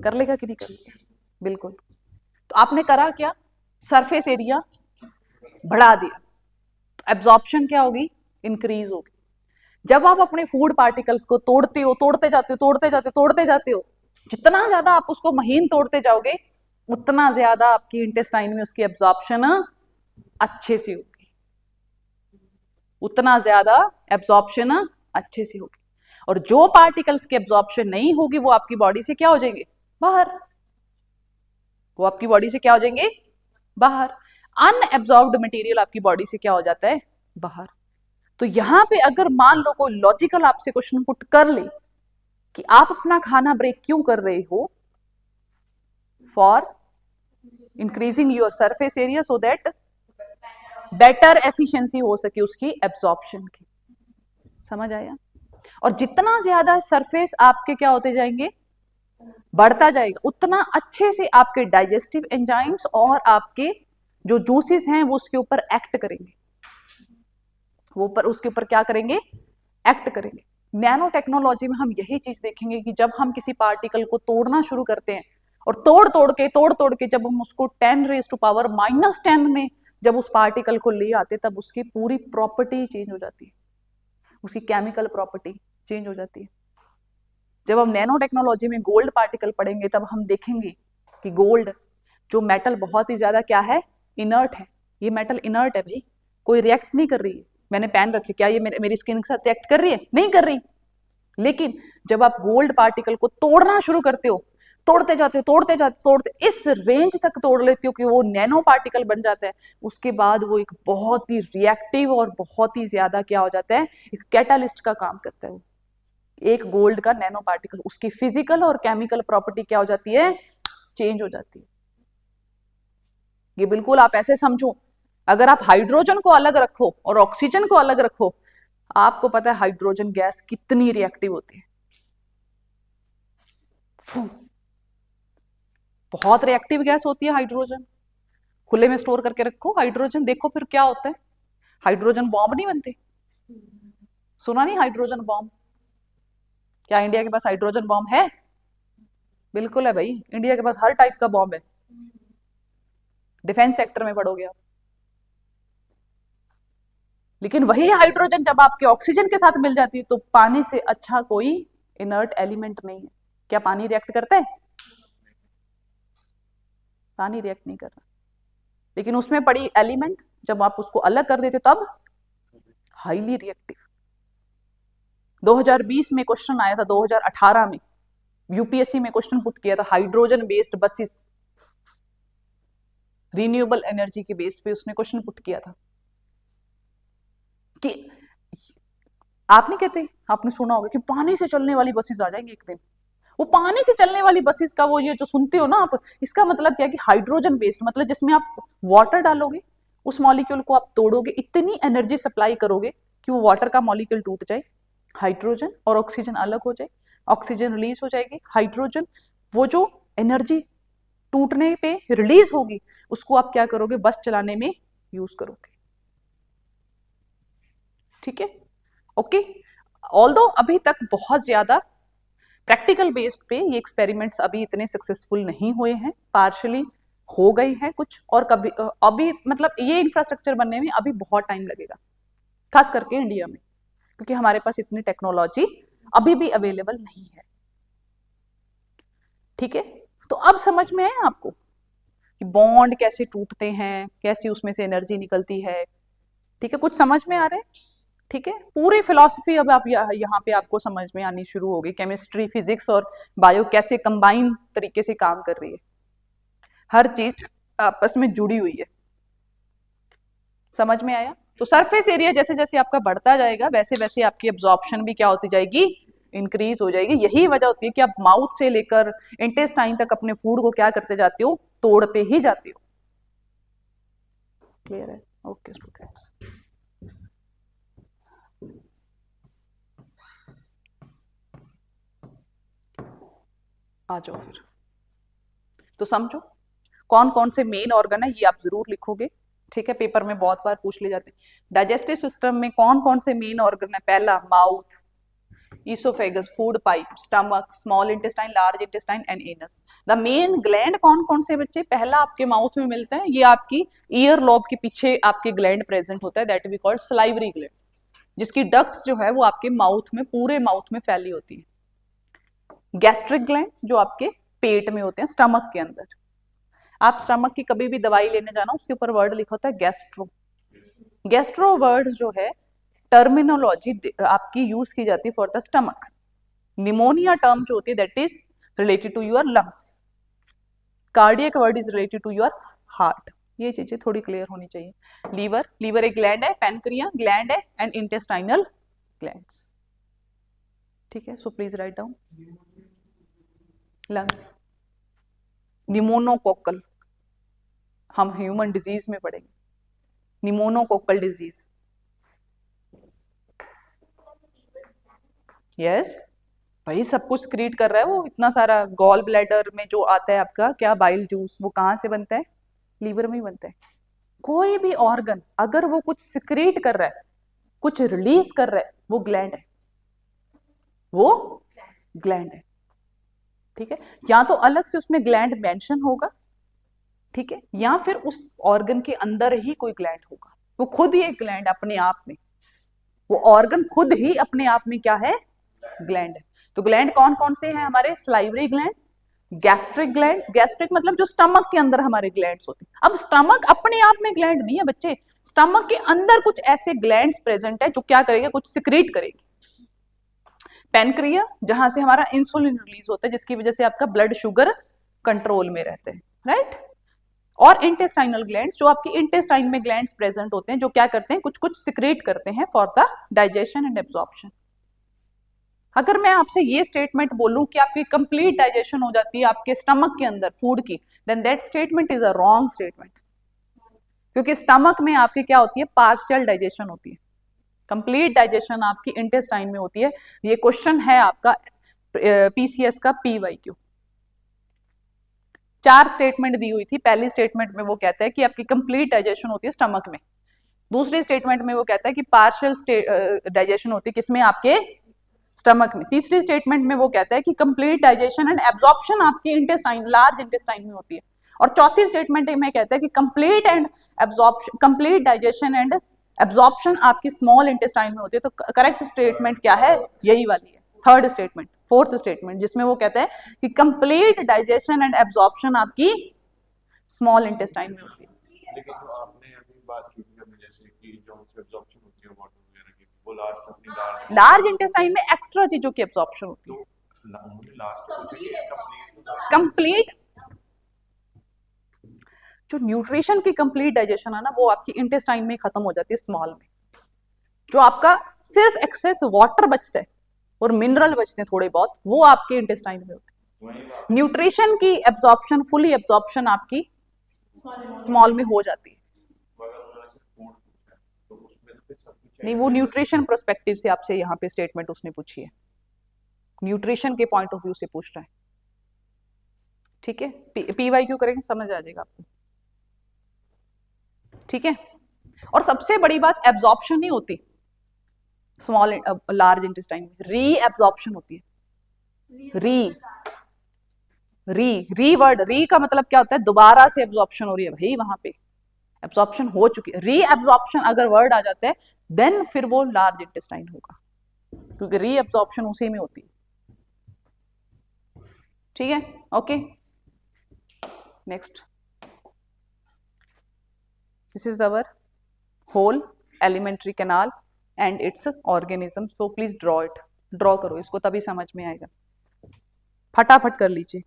कर लेगा कि नहीं कर लेगा? बिल्कुल। तो आपने करा क्या? सरफेस एरिया बढ़ा दिया, तो एब्जॉर्प्शन क्या होगी? इंक्रीज होगी। जब आप अपने फूड पार्टिकल्स को तोड़ते हो, तोड़ते जाते हो, तोड़ते जाते हो, तोड़ते जाते हो, जितना ज्यादा आप उसको महीन तोड़ते जाओगे, उतना ज्यादा आपकी इंटेस्टाइन में उसकी एब्जॉर्प्शन अच्छे से होगी, उतना ज्यादा एब्जॉर्प्शन अच्छे से होगी। और जो पार्टिकल्स की एब्जॉर्प्शन नहीं होगी वो आपकी बॉडी से क्या हो जाएंगे? बाहर। वो आपकी बॉडी से क्या हो जाएंगे? बाहर। अनएब्जॉर्ब्ड मटेरियल आपकी बॉडी से क्या हो जाता है? बाहर। तो यहां पे अगर मान लो कोई लॉजिकल आपसे क्वेश्चन पुट कर ले कि आप अपना खाना ब्रेक क्यों कर रहे हो? For increasing your surface area, so that better efficiency हो सके उसकी एब्जॉर्प्शन की। समझ आया? और जितना ज्यादा सरफेस आपके क्या होते जाएंगे? बढ़ता जाएगा, उतना अच्छे से आपके डाइजेस्टिव एंजाइम्स और आपके जो जूसेस हैं वो उसके ऊपर एक्ट करेंगे, वो पर उसके ऊपर क्या करेंगे? एक्ट करेंगे। नैनो टेक्नोलॉजी में हम यही चीज देखेंगे कि जब हम किसी पार्टिकल को तोड़ना शुरू करते हैं, और तोड़ तोड़ के जब हम उसको 10⁻⁻10 में जब उस पार्टिकल को ले आते, तब उसकी पूरी प्रॉपर्टी चेंज हो जाती है, उसकी केमिकल प्रॉपर्टी चेंज हो जाती है। जब हम नैनो टेक्नोलॉजी में गोल्ड पार्टिकल पढ़ेंगे, तब हम देखेंगे कि गोल्ड जो मेटल बहुत ही ज्यादा क्या है? इनर्ट है। ये मेटल इनर्ट है भाई, कोई रिएक्ट नहीं कर रही है। मैंने पहन रखी, क्या ये मेरी स्किन के साथ रिएक्ट कर रही है? नहीं कर रही। लेकिन जब आप गोल्ड पार्टिकल को तोड़ना शुरू करते हो, तोड़ते जाते हो, तोड़ते जाते, तोड़ते इस रेंज तक तोड़ लेते हो कि वो नैनो पार्टिकल बन जाता है, उसके बाद वो एक बहुत ही रिएक्टिव और बहुत ही ज्यादा क्या हो जाता है? एक कैटालिस्ट का काम करता है। वो एक गोल्ड का नैनो पार्टिकल, उसकी फिजिकल और केमिकल प्रॉपर्टी क्या हो जाती है? चेंज हो जाती है। ये बिल्कुल आप ऐसे समझो, अगर आप हाइड्रोजन को अलग रखो और ऑक्सीजन को अलग रखो, आपको पता है हाइड्रोजन गैस कितनी रिएक्टिव होती है? बहुत रिएक्टिव गैस होती है हाइड्रोजन। खुले में स्टोर करके रखो हाइड्रोजन, देखो फिर क्या होता है? हाइड्रोजन बॉम्ब नहीं बनते। सुना नहीं हाइड्रोजन बॉम्ब? क्या इंडिया के पास हाइड्रोजन बॉम्ब है? बिल्कुल है भाई, इंडिया के पास हर टाइप का बॉम्ब है। डिफेंस सेक्टर में पढ़ोगे आप। लेकिन वही हाइड्रोजन जब आपके ऑक्सीजन के साथ मिल जाती है तो पानी से अच्छा कोई इनर्ट एलिमेंट नहीं है। क्या पानी रिएक्ट करता है? पानी रिएक्ट नहीं कर रहा, लेकिन उसमें पड़ी एलिमेंट जब आप उसको अलग कर देते तब हाईली रिएक्टिव। 2020 में क्वेश्चन आया था, 2018 में यूपीएससी में क्वेश्चन पुट किया था, hydrogen based buses, renewable energy के बेस पे उसने क्वेश्चन पुट किया था कि आप नहीं कहते, आपने सुना होगा कि पानी से चलने वाली बसेस आ जाएंगी एक दिन। वो पानी से चलने वाली बसेस का वो ये जो सुनते हो ना आप, इसका मतलब क्या कि हाइड्रोजन बेस्ड, मतलब जिसमें आप वाटर डालोगे, उस मॉलिक्यूल को आप तोड़ोगे, इतनी एनर्जी सप्लाई करोगे कि वो वाटर का मॉलिक्यूल टूट जाए, हाइड्रोजन और ऑक्सीजन अलग हो जाए, ऑक्सीजन रिलीज हो जाएगी, हाइड्रोजन वो जो एनर्जी टूटने पे रिलीज होगी उसको आप क्या करोगे, बस चलाने में यूज करोगे। ठीक है, ओके। ऑल्दो अभी तक बहुत ज्यादा प्रैक्टिकल बेस्ड पे ये एक्सपेरिमेंट्स अभी इतने सक्सेसफुल नहीं हुए हैं, पार्शली हो गए हैं कुछ, और कभी अभी मतलब ये इंफ्रास्ट्रक्चर बनने में अभी बहुत टाइम लगेगा, खास करके इंडिया में, क्योंकि हमारे पास इतनी टेक्नोलॉजी अभी भी अवेलेबल नहीं है। ठीक है, तो अब समझ में आया आपको कि बॉन्ड कैसे टूटते हैं, कैसे उसमें से एनर्जी निकलती है। ठीक है, कुछ समझ में आ रहा है? ठीक है, पूरी फिलॉसफी अब आप यहाँ पे आपको समझ में आनी शुरू होगी, केमिस्ट्री, फिजिक्स और बायो कैसे कंबाइन तरीके से काम कर रही है, हर चीज आपस में जुड़ी हुई है। समझ में आया? तो सरफेस एरिया जैसे जैसे आपका बढ़ता जाएगा वैसे वैसे आपकी एब्जॉर्प्शन भी क्या होती जाएगी, इंक्रीज हो जाएगी। यही वजह होती है कि आप माउथ से लेकर इंटेस्टाइन तक अपने फूड को क्या करते जाते हो, तोड़ते ही जाते हो। क्लियर है? ओके स्टूडेंट्स, आ जाओ फिर। तो समझो कौन कौन से मेन ऑर्गन है, ये आप जरूर लिखोगे। ठीक है, पेपर में बहुत बार पूछ ले जाते हैं। डाइजेस्टिव सिस्टम में कौन कौन से मेन ऑर्गन है? पहला mouth, oesophagus food pipe, stomach, small intestine, large intestine and anus. The main gland कौन कौन से बच्चे? पहला आपके माउथ में मिलता है, ये आपकी ईयर लॉब के पीछे आपके ग्लैंड प्रेजेंट होता है, that we called salivary gland, जिसकी डक्ट्स जो है वो आपके माउथ में, पूरे माउथ में फैली होती है। गैस्ट्रिक ग्लैंड्स जो आपके पेट में होते हैं, स्टमक के अंदर। आप स्टमक की कभी भी दवाई लेने जाना, उसके ऊपर वर्ड लिखा होता है गैस्ट्रो। गैस्ट्रो वर्ड जो है टर्मिनोलॉजी आपकी यूज की जाती है for the stomach. Pneumonia term जो होती है that is related to your lungs. Cardiac word is related to your heart. ये चीजें थोड़ी क्लियर होनी चाहिए। लीवर, लीवर एक ग्लैंड है, पैनक्रिया ग्लैंड है, एंड इंटेस्टाइनल ग्लैंड्स। ठीक है, so please write down. Lungs, pneumococcal, हम ह्यूमन डिजीज में पढ़ेंगे, निमोनोकोकल डिजीज। यस भाई, सब कुछ क्रिएट कर रहा है वो, इतना सारा गॉल ब्लैडर में जो आता है आपका क्या बाइल जूस, वो कहाँ से बनता है? लीवर में ही बनता है। कोई भी ऑर्गन अगर वो कुछ सिक्रीट कर रहा है, कुछ रिलीज कर रहा है, वो ग्लैंड है, वो ग्लैंड है। ठीक है, या तो अलग से उसमें ग्लैंड मेंशन होगा, ठीक है, या फिर उस ऑर्गन के अंदर ही कोई ग्लैंड होगा, वो खुद ही एक ग्लैंड अपने आप में, वो ऑर्गन खुद ही अपने आप में क्या है? ग्लैंड है। तो ग्लैंड कौन कौन से हैं हमारे? Salivary gland, gastric glands, gastric मतलब जो स्टमक के अंदर हमारे ग्लैंड्स होते हैं। अब स्टमक अपने आप में ग्लैंड नहीं है बच्चे, स्टमक के अंदर कुछ ऐसे ग्लैंड्स प्रेजेंट है जो क्या करेंगे, कुछ सिक्रीट करेंगे। पैनक्रिया, जहां से हमारा इंसुलिन रिलीज होता है, जिसकी वजह से आपका ब्लड शुगर कंट्रोल में रहते हैं, राइट। और इंटेस्टाइनल ग्लैंड्स, जो आपकी इंटेस्टाइन में ग्लैंड्स प्रेजेंट होते हैं, जो क्या करते हैं, कुछ कुछ सिक्रेट करते हैं for the digestion and absorption. अगर मैं आपसे ये स्टेटमेंट बोलूं कि आपकी कंप्लीट डाइजेशन हो जाती है आपके स्टमक के अंदर फूड की, then that statement is a wrong statement, क्योंकि स्टमक में आपकी क्या होती है? पार्शियल डाइजेशन होती है, कंप्लीट डाइजेशन आपकी इंटेस्टाइन में होती है। ये क्वेश्चन है आपका पीसीएस का PYQ। 4 स्टेटमेंट दी हुई थी, पहली स्टेटमेंट में वो कहता है कि आपकी कंप्लीट डाइजेशन होती है स्टमक में, दूसरी स्टेटमेंट में वो कहता है कि पार्शियल डाइजेशन होती है किसमें, आपके स्टमक में। तीसरी स्टेटमेंट में वो कहता है कि कंप्लीट डाइजेशन एंड एब्जॉर्प्शन आपके इंटेस्टाइन, लार्ज इंटेस्टाइन में होती है। और चौथी स्टेटमेंट में कहता है कि complete and absorption, complete digestion and absorption आपकी स्मॉल इंटेस्टाइन में होती है। तो करेक्ट स्टेटमेंट क्या है, यही वाली है, थर्ड स्टेटमेंट, फोर्थ स्टेटमेंट, जिसमें वो कहता है कि कंप्लीट डाइजेशन एंड एब्जॉर्प्शन आपकी स्मॉल इंटेस्टाइन में होती है। लेकिन जो आपने अभी बात की थी हमें, जैसे कि जो हमसे एब्जॉर्प्शन होती है वाटर वगैरह की, वो लास्ट अपनी लार्ज इंटेस्टाइन में एक्स्ट्रा चीजों की एब्जॉर्प्शन होती है। उन्होंने लास्ट में पूछा कि कंप्लीट कंप्लीट जो न्यूट्रिशन की कंप्लीट डाइजेशन है ना, वो आपकी इंटेस्टाइन में खत्म हो जाती है, स्मॉल में। जो आपका सिर्फ एक्सेस वाटर बचता है और मिनरल बचते हैं थोड़े बहुत, वो आपके इंटेस्टाइन में होते हैं। न्यूट्रिशन की एब्जॉर्प्शन, फुली एब्जॉर्प्शन आपकी स्मॉल में हो जाती है। नहीं, वो न्यूट्रिशन प्रोस्पेक्टिव से आपसे यहाँ पे स्टेटमेंट उसने पूछी है, न्यूट्रिशन के पॉइंट ऑफ व्यू से पूछ रहा है। ठीक है, PYQ करेंगे, समझ आ जाएगा आपको। ठीक है, और सबसे बड़ी बात एब्जॉर्प्शन नहीं होती स्मॉल लार्ज इंटेस्टाइन में, री एब्जॉर्प्शन होती है। री वर्ड, री का मतलब क्या होता है, दोबारा से एब्जॉर्प्शन हो रही है भाई, वहां पे एब्जॉर्प्शन हो चुकी है। री एब्जॉर्प्शन अगर वर्ड आ जाता है देन फिर वो लार्ज इंटेस्टाइन होगा, क्योंकि री एब्जॉर्प्शन उसी में होती है। ठीक है, okay, next. This is our whole alimentary canal and its organism. So please draw it, draw करो इसको, तभी समझ में आएगा। फटाफट कर लीजिए।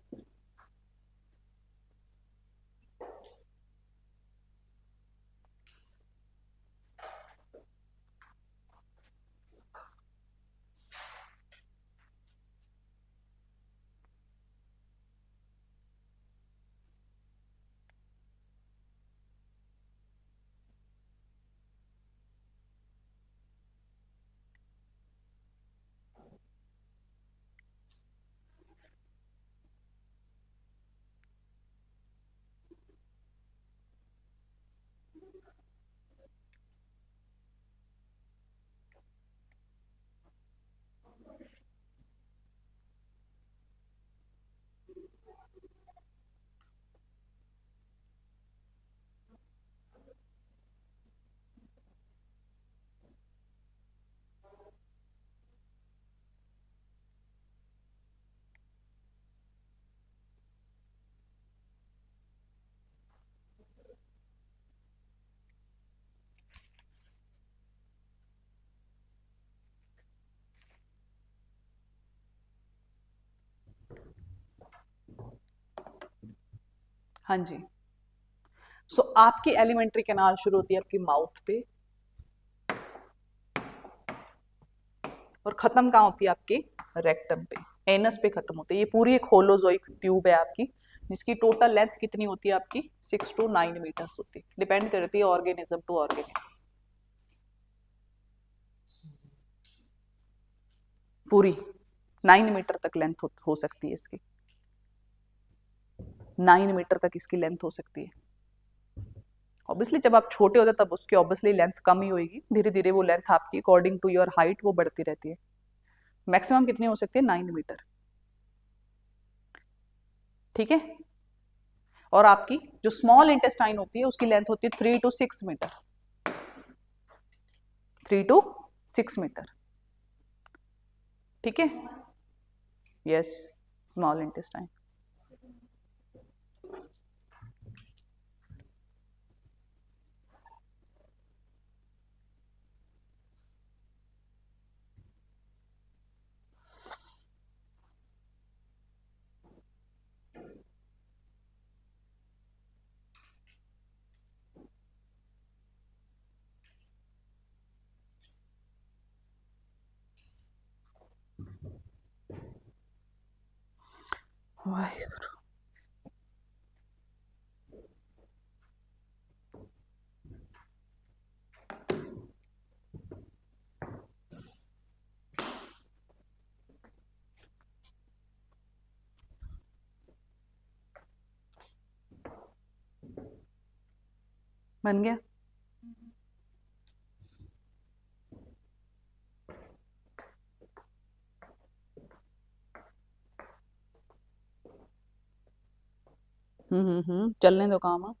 हाँ जी, सो आपकी एलिमेंट्री कैनाल शुरू होती है आपकी माउथ पे और खत्म कहाँ होती है, आपके रेक्टम पे, एनस पे खत्म होती है। ये पूरी एक होलोजोइक ट्यूब है आपकी, जिसकी टोटल लेंथ कितनी होती है आपकी, 6 to 9 मीटर्स होती है, डिपेंड करती है ऑर्गेनिज्म टू ऑर्गेनिज्म। पूरी 9 मीटर तक लेंथ हो सकती है इसकी, 9 मीटर तक इसकी लेंथ हो सकती है। ऑब्वियसली जब आप छोटे होते तब उसकी ऑब्वियसली लेंथ कम ही होगी, धीरे धीरे वो लेंथ आपकी अकॉर्डिंग टू योर हाइट वो बढ़ती रहती है। मैक्सिमम कितनी हो सकती है, 9 मीटर। ठीक है, और आपकी जो स्मॉल इंटेस्टाइन होती है उसकी लेंथ होती है 3 to 6 मीटर, 3 to 6 मीटर। ठीक है, यस, स्मॉल इंटेस्टाइन। वाहिगुरु। बन गया। चलने दो काम। हाँ।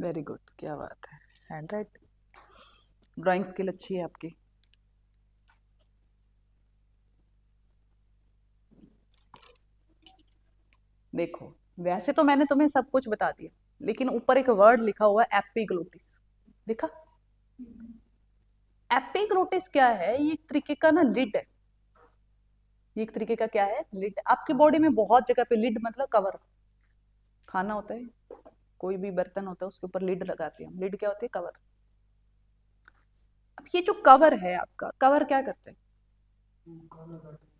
वेरी गुड, क्या बात है, हैंड राइट, ड्राइंग स्किल अच्छी है आपकी। देखो, वैसे तो मैंने तुम्हें सब कुछ बता दिया, लेकिन ऊपर एक वर्ड लिखा हुआ है एपिग्लोटिस, देखा? एपिग्लोटिस क्या है? ये एक तरीके का ना लिड है। ये एक तरीके का क्या है? लिड। आपकी बॉडी में बहुत जगह पे लिड मतलब कवर, खाना होता है, कोई भी बर्तन होता है उसके ऊपर लिड लगाते हैं हम। लिड क्या होती है? कवर। अब ये जो कवर है आपका, कवर क्या करते हैं?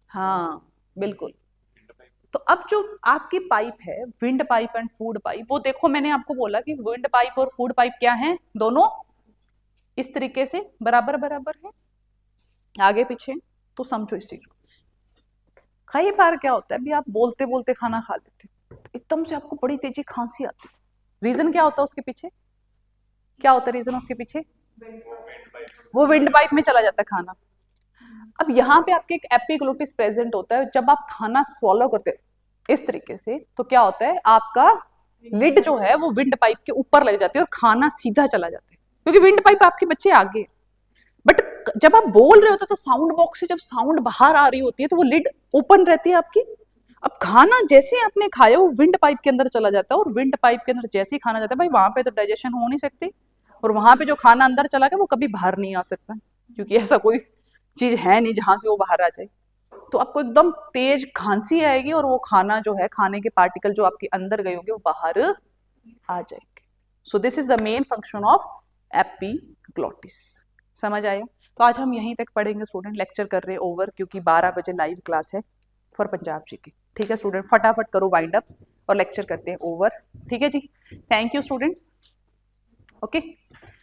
हाँ, बिल्कुल। तो अब जो आपकी पाइप है, wind pipe and food pipe, वो देखो मैंने आपको बोला कि विंड पाइप और फूड पाइप क्या है, दोनों इस तरीके से बराबर बराबर है, आगे पीछे। तो समझो इस चीज को। कई बार क्या होता है, अभी आप बोलते बोलते खाना खा लेते हो, एकदम से आपको बड़ी तेजी खांसी आती है, रीजन क्या होता है उसके पीछे? क्या होता है रीजन उसके पीछे? वो विंड पाइप में चला जाता है खाना। अब यहाँ पे आपके एक एपिग्लोटिस प्रेजेंट होता है। जब आप खाना स्वॉलो करते हो इस तरीके से, तो क्या होता है, आपका लिड जो है वो विंड पाइप के ऊपर लग जाती है और खाना सीधा चला जाता है, क्योंकि विंड पाइप आपके बच्चे आगे। बट जब आप बोल रहे होते हो तो साउंड बॉक्स से जब साउंड बाहर आ रही होती है तो वो लिड ओपन रहती है आपकी। अब खाना जैसे आपने खाया वो विंड पाइप के अंदर चला जाता है, और विंड पाइप के अंदर जैसे ही खाना जाता है, भाई वहां पे तो डाइजेशन हो नहीं सकती, और वहां पे जो खाना अंदर चला गया वो कभी बाहर नहीं आ सकता, क्योंकि ऐसा कोई चीज है नहीं जहां से वो बाहर आ जाए। तो आपको एकदम तेज खांसी आएगी, और वो खाना जो है, खाने के पार्टिकल जो आपके अंदर गए होंगे वो बाहर आ जाएंगे। So this is the main function of epiglottis. समझ आया? तो आज हम यहीं तक पढ़ेंगे स्टूडेंट, लेक्चर कर रहे हैं ओवर, क्योंकि 12 बजे लाइव क्लास है फॉर पंजाब जी की। ठीक है स्टूडेंट, फटाफट करो वाइंड अप और लेक्चर करते हैं ओवर। ठीक है जी, थैंक यू स्टूडेंट्स। ओके।